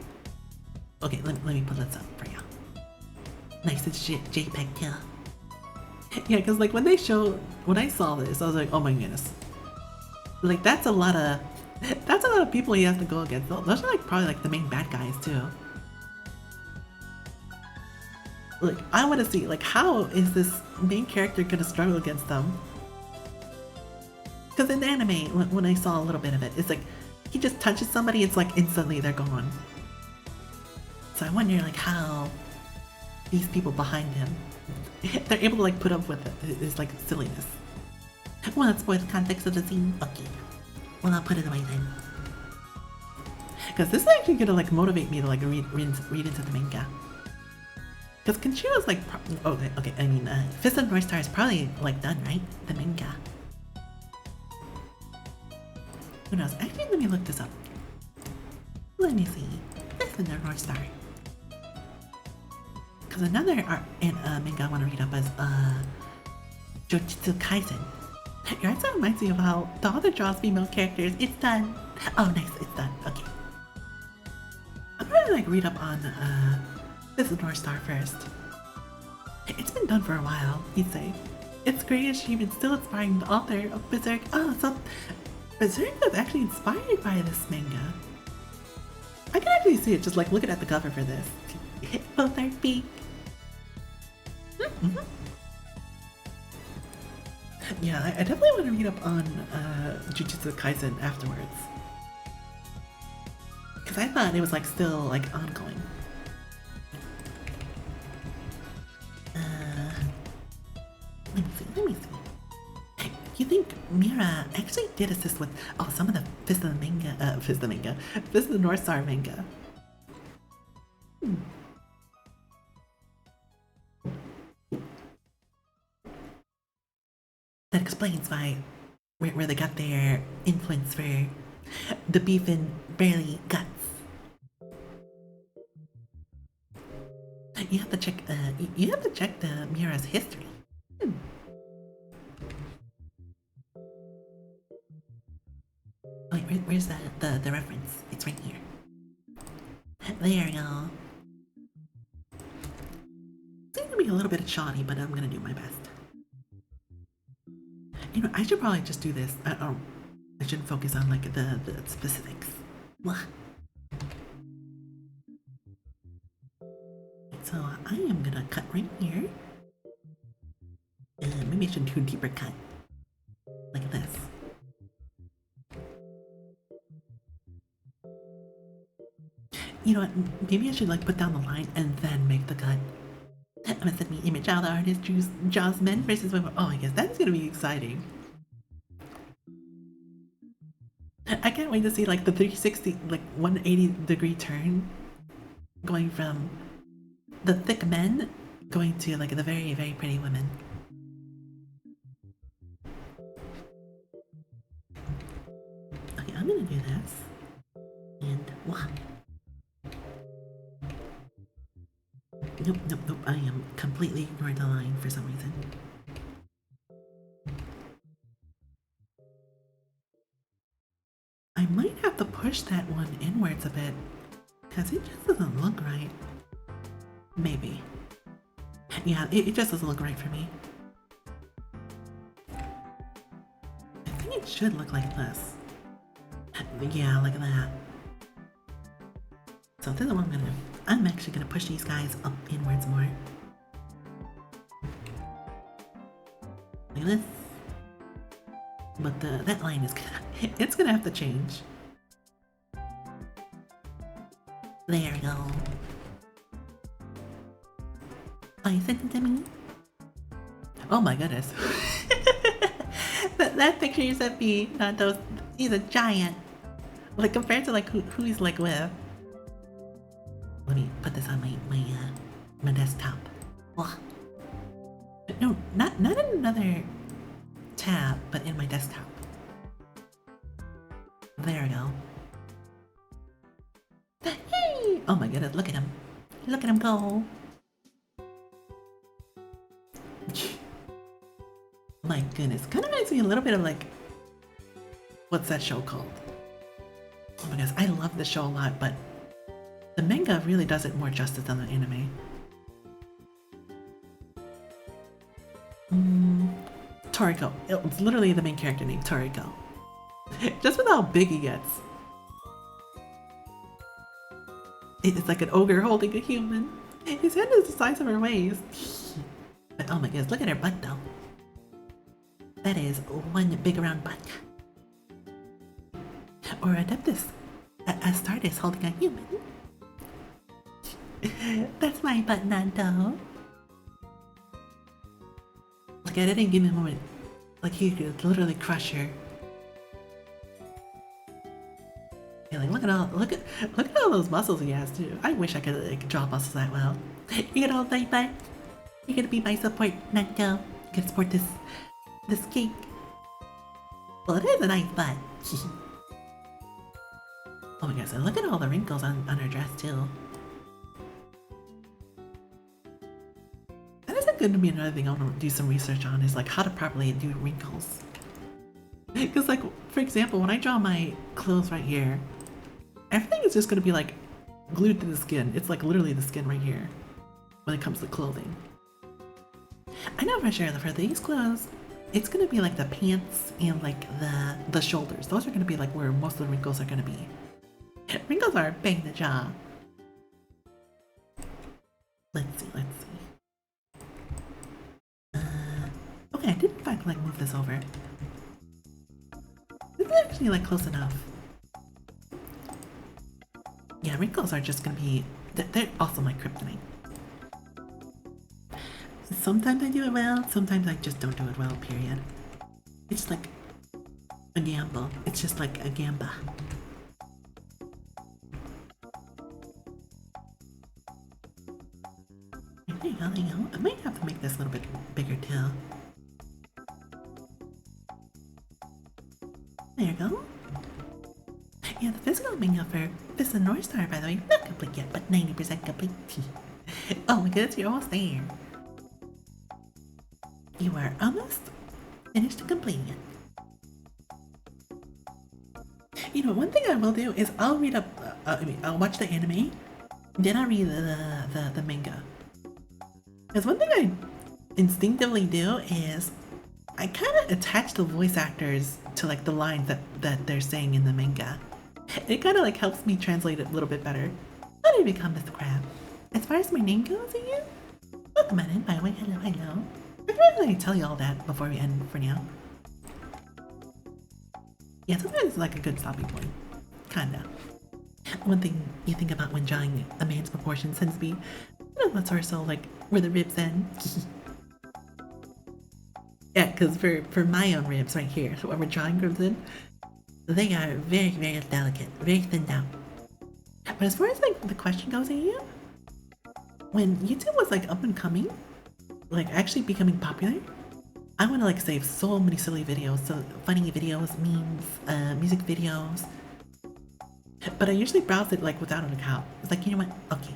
Okay, let me put this up for you. Nice, it's JPEG too. Yeah, because like when I saw this, I was like, oh my goodness. Like that's a lot of people he has to go against. Those are like probably like the main bad guys too. Like I want to see like how is this main character gonna struggle against them? Because in the anime, when I saw a little bit of it, it's like he just touches somebody, it's like instantly they're gone. So I wonder like how these people behind him they're able to like put up with it. It's like silliness. Well, that spoils the context of the scene. Okay. Well, I'll put it away then. Because this is actually gonna like motivate me to like read into the manga. Because Kenshiro's like, okay, I mean, Fist of the North Star is probably like done, right? The manga. Who knows? Actually, let me look this up. Let me see. Fist of the North Star. Because another manga I want to read up is Jujutsu Kaisen. Your art style reminds me of how the author draws female characters. It's done. Oh, nice. It's done. Okay. I'm gonna like read up on This is North Star first. It's been done for a while, he'd say. Its great achievement still inspiring the author of Berserk. Oh, so Berserk was actually inspired by this manga. I can actually see it just like looking at the cover for this. Both are big. Mm-hmm. Yeah, I definitely want to read up on Jujutsu Kaisen afterwards. Because I thought it was like still like ongoing. Let me see. You think Mira actually did assist with some of the Fist of the North Star manga? That explains where they got their influence for the beef and barely guts. You have to check. You have to check the Mira's history. Wait, where's the reference? It's right here. There you go. It's gonna be a little bit shoddy, but I'm gonna do my best. You know, I should probably just do this. I shouldn't focus on like the specifics. Blah. So I am gonna cut right here. Maybe I should do a deeper cut. Like this. You know what, maybe I should like put down the line and then make the cut. I'm gonna send me image how the artist draws men versus women. Oh, I guess that's gonna be exciting. I can't wait to see like the 360, like 180-degree turn. Going from the thick men going to like the very, very pretty women. Okay, I'm gonna do this. And wow. Nope, I am completely ignoring the line for some reason. I might have to push that one inwards a bit, because it just doesn't look right. Maybe. Yeah, it just doesn't look right for me. I think it should look like this. Yeah, like that. So this is what I'm gonna do. I'm actually gonna push these guys up inwards more. Like this. But that line is it's gonna have to change. There we go. Oh, you sent it to me? Oh my goodness. that picture you sent me, not those, he's a giant. Like compared to like who he's like with. Let me put this on my desktop. Ugh. No, not in another tab, but in my desktop. There we go. Hey! Oh my goodness, look at him. Look at him go. My goodness, kind of reminds me a little bit of like, what's that show called? Oh my goodness, I love the show a lot, but the manga really does it more justice than the anime. Toriko. It's literally the main character named Toriko. Just with how big he gets. It's like an ogre holding a human. His head is the size of her waist. But oh my goodness, look at her butt though. That is one big round butt. Or Adeptus. Astartes holding a human. That's my butt, Nanto. Like I didn't give him a moment. Like he could literally crush her. Yeah, like look at all those muscles he has too. I wish I could like draw muscles that well. You gonna fight butt? You're gonna be my support, Nanto. You can support this cake. Well, it is a nice butt. Oh my gosh, and look at all the wrinkles on her dress too. That is going to be another thing I want to do some research on, is like how to properly do wrinkles. Because like, for example, when I draw my clothes right here, everything is just going to be like glued to the skin. It's like literally the skin right here when it comes to clothing. I know for sure that for these clothes, it's going to be like the pants and like the shoulders. Those are going to be like where most of the wrinkles are going to be. Wrinkles are bang the jaw. Let's see. Okay, I did in fact like move this over. This is actually like close enough. Yeah, wrinkles are just gonna be, they're also my kryptonite. Sometimes I do it well, sometimes I just don't do it well, period. It's like a gamble. It's just like a gamba. There you go. I might have to make this a little bit bigger too. There you go. Yeah, the physical makeup for this is a North Star, by the way. Not complete yet, but 90% complete. Oh my goodness, you're almost there. You are almost finished completing it. You know, one thing I will do is I'll read up. I'll watch the anime, then I'll read the manga. Because one thing I instinctively do is I kind of attach the voice actors to like the lines that they're saying in the manga. It kind of like helps me translate it a little bit better. How did I become Mr. Crab? As far as my name goes, you? Welcome on in, by the way. Hello. I'm not going to tell you all that before we end for now. Yeah, sometimes it's like a good stopping point. Kinda. One thing you think about when drawing a man's proportions tends to be, the torso, like where the ribs end. Yeah, because for my own ribs right here, so when we're drawing ribs in, they are very, very delicate, very thinned out. But as far as like the question goes at you, when YouTube was like up and coming, like actually becoming popular, I want to like save so many silly videos, so funny videos, memes, music videos. But I usually browse it like without an account. It's like, you know what? Okay.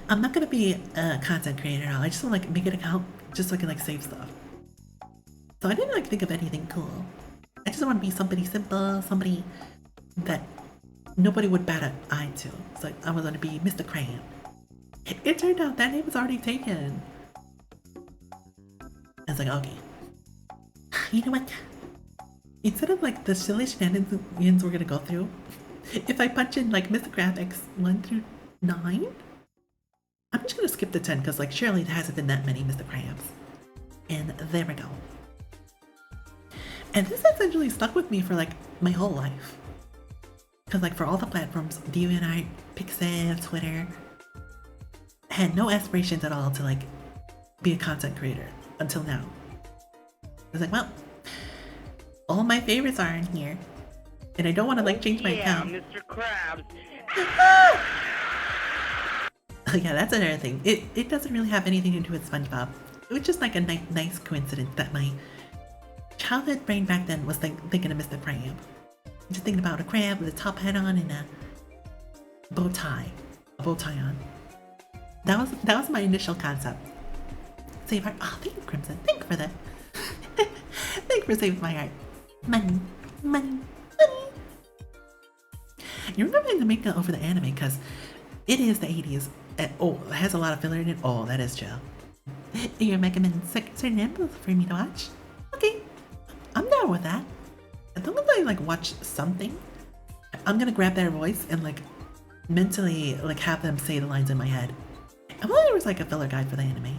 I'm not gonna be a content creator at all. I just want to like make an account just so I can like save stuff. So I didn't like think of anything cool. I just want to be somebody simple, somebody that nobody would bat an eye to. It's like I was gonna be Mr. Crab. It turned out that name was already taken. I was like, okay. You know what? Instead of like the silly shenanigans we're gonna go through, if I punch in like Mr. Crab X1 through 9, I'm just gonna skip the 10 because like surely there hasn't been that many Mr. Krabs. And there we go. And this essentially stuck with me for like my whole life. Because like for all the platforms, DeviantArt, Pixel, Twitter, I had no aspirations at all to like be a content creator until now. I was like, well, all my favorites are in here. And I don't want to like change my account. Mr. Krabs. Oh yeah, that's another thing. It doesn't really have anything to do with SpongeBob. It was just like a nice coincidence that my childhood brain back then was like thinking of Mr. Crab. Just thinking about a crab with a top hat on and a bow tie on. That was my initial concept. Save art. Oh, thank you, Crimson. Thank you for that. Thank you for saving my art. Money. You remember the makeup over the anime because it is the 80s. Oh, it has a lot of filler in it. Oh, that is chill. You recommend certain episodes for me to watch? Okay, I'm down with that. As long as I like watch something, I'm gonna grab their voice and like mentally like have them say the lines in my head. I thought there was like a filler guide for the anime.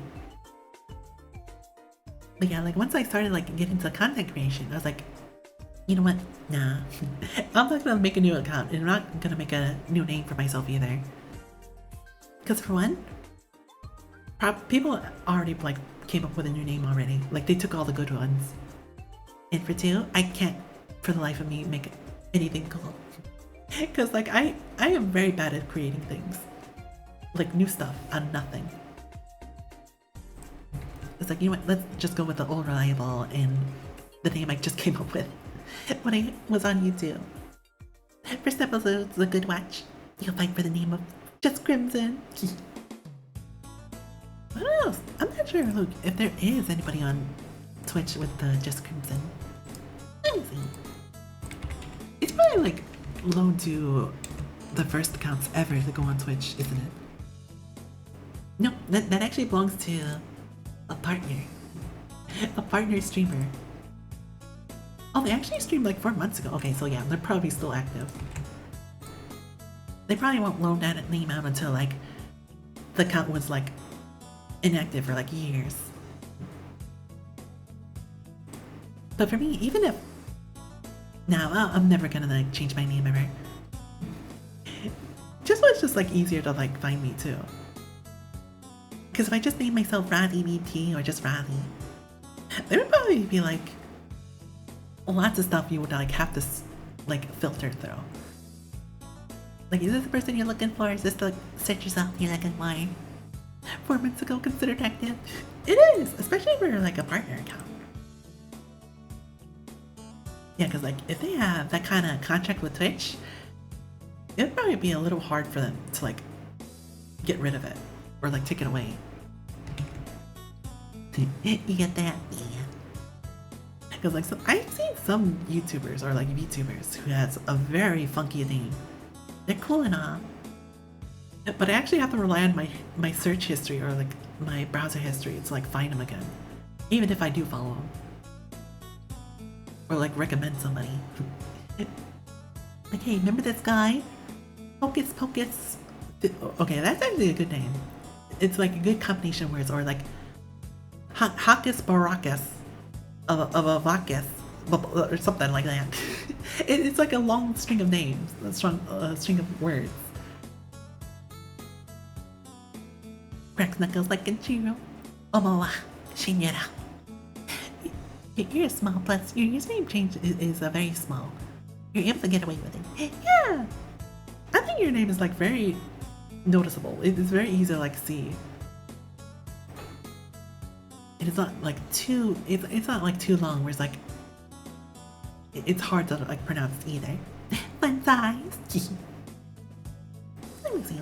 But yeah, like once I started like getting into content creation, I was like, you know what? Nah. I'm not gonna make a new account and I'm not gonna make a new name for myself either. Because for one, people already like came up with a new name already. Like they took all the good ones. And for two, I can't for the life of me make anything cool. Because like I am very bad at creating things. Like new stuff out of nothing. It's like, you know what, let's just go with the old reliable and the name I just came up with when I was on YouTube. First episode's a good watch. You'll fight for the name of Just Crimson. What else? I'm not sure if there is anybody on Twitch with the Just Crimson. Let me see. It's probably like low to the first accounts ever to go on Twitch, isn't it? No, that actually belongs to a partner streamer. Oh, they actually streamed like 4 months ago. Okay, so yeah, they're probably still active. They probably won't load that name out until like the account was like inactive for like years. But for me, even if now I'm never gonna like change my name ever. Just so it's just like easier to like find me too. Because if I just name myself Roddy BT or just Roddy, there would probably be like lots of stuff you would like have to like filter through. Like, is this the person you're looking for? Is this the search yourself you're looking for? 4 months ago considered active? It is, especially for like a partner account. Yeah, because like if they have that kind of contract with Twitch, it'd probably be a little hard for them to like get rid of it or like take it away. You get that? Yeah. Because like I've seen some YouTubers or like VTubers who has a very funky name. They're cool and all, but I actually have to rely on my search history or like my browser history to like find them again, even if I do follow them or like recommend somebody. Like, hey, remember this guy? Pocus Pocus. Okay, that's actually a good name. It's like a good combination of words, or like Hocus Baracus of a Vacus or something like that. It's like a long string of names, a string of words. Cracks knuckles like a Jiro. Omawa, Shinyera. You're small, plus your username change is very small. You're able to get away with it. Yeah! I think your name is like very noticeable. It's very easy to like see. And it's not like too, it's not like too long where it's like, it's hard to like pronounce either. Fun size. Let me see.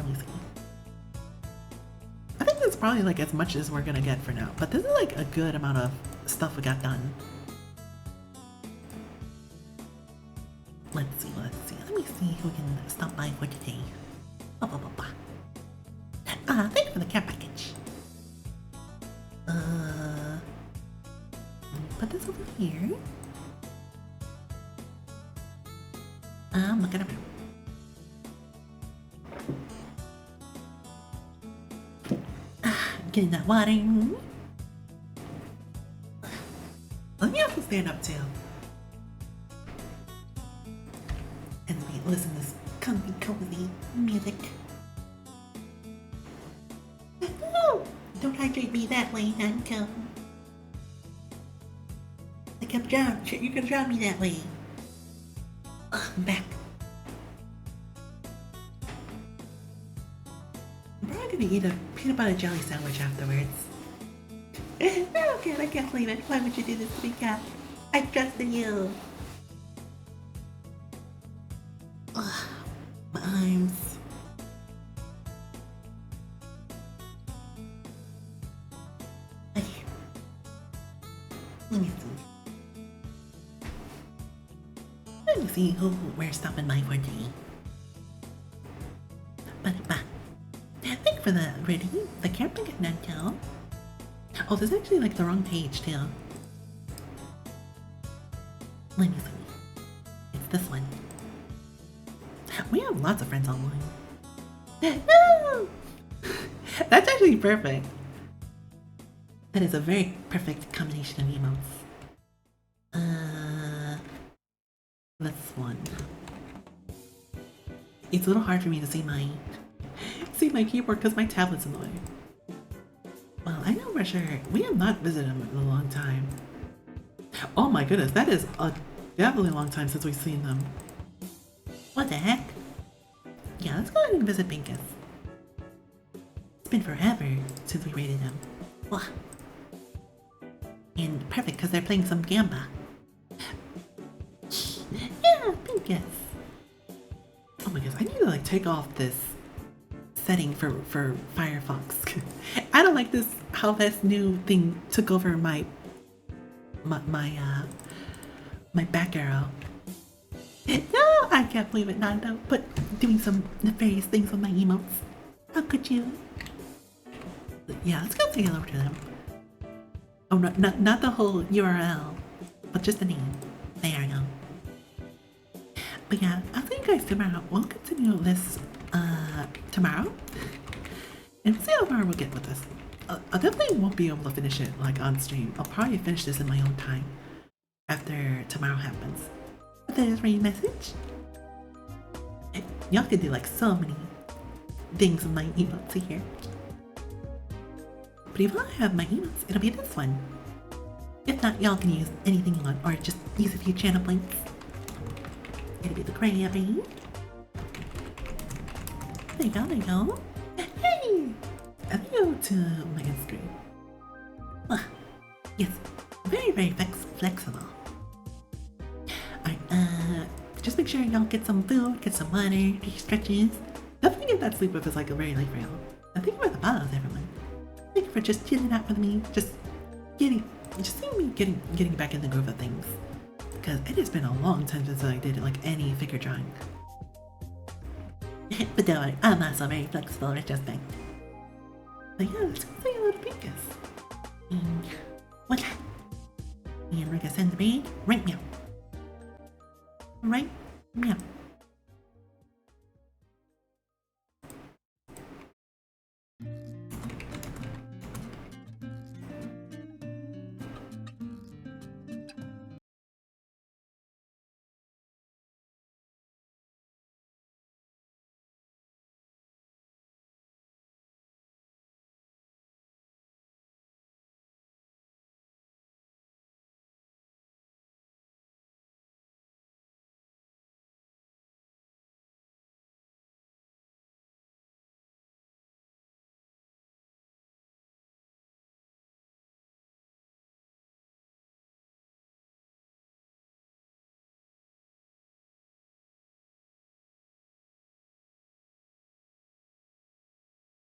I think that's probably like as much as we're gonna get for now, but this is like a good amount of stuff we got done. Let's see. Let me see who can stop by for today. Thank you for the care package. Put this over here. Look at him. Getting that water. Let me also stand up too. And let me listen to this comfy, cozy music. No! Don't hydrate me that way, Nanko. I kept drown. You can drown me that way. I'm back. I'm probably gonna eat a peanut butter jelly sandwich afterwards. No, Cat, I can't believe it. Why would you do this to me, Cat? I trust in you. Ugh, my arms. Okay. Let me see. Let me see who we're stopping by for today. Thank you for the ready, the camping at Nantel. Oh, this is actually like the wrong page too. Let me see. It's this one. We have lots of friends online. No! That's actually perfect. That is a very perfect combination of emotes. This one. It's a little hard for me to see my keyboard because my tablet's in the way. Well, I know for sure we have not visited them in a long time. Oh my goodness, that is a definitely a long time since we've seen them. What the heck? Yeah, let's go ahead and visit Pinkus. It's been forever since we raided him. Wah. And perfect, because they're playing some Gamba. Yeah, Pinkus. Oh my goodness, I need to like take off this setting for Firefox. I don't like this, how this new thing took over my back arrow. No, I can't believe it, Nando, but doing some nefarious things with my emotes. How could you? Yeah, let's go take it over to them. Oh, no, not the whole URL, but just the name. There we go. But yeah, I'll see you guys tomorrow. We'll continue this tomorrow. And we'll see how far we'll get with this. I definitely won't be able to finish it like on stream. I'll probably finish this in my own time after tomorrow happens. But there's a message. Y'all can do like so many things with my emotes here. But if I have my emotes, it'll be this one. If not, y'all can use anything you want, or just use a few channel points. It'll be the Krabby. There you go, there you go. Hey! I'll go to my Instagram. Yes, very flexible. Alright, just make sure y'all get some food, get some water, do your stretches. Definitely get that sleep if it's like a very late for y'all. And thank you for the follows, everyone. Thank you for just chilling out with me, just seeing me getting back in the groove of things. Because it has been a long time since I did like any figure drawing. But don't worry, I'm also very flexible in retrospect. But yeah, let's go play a little Pinkus. And voila! And we're gonna send the raid right now.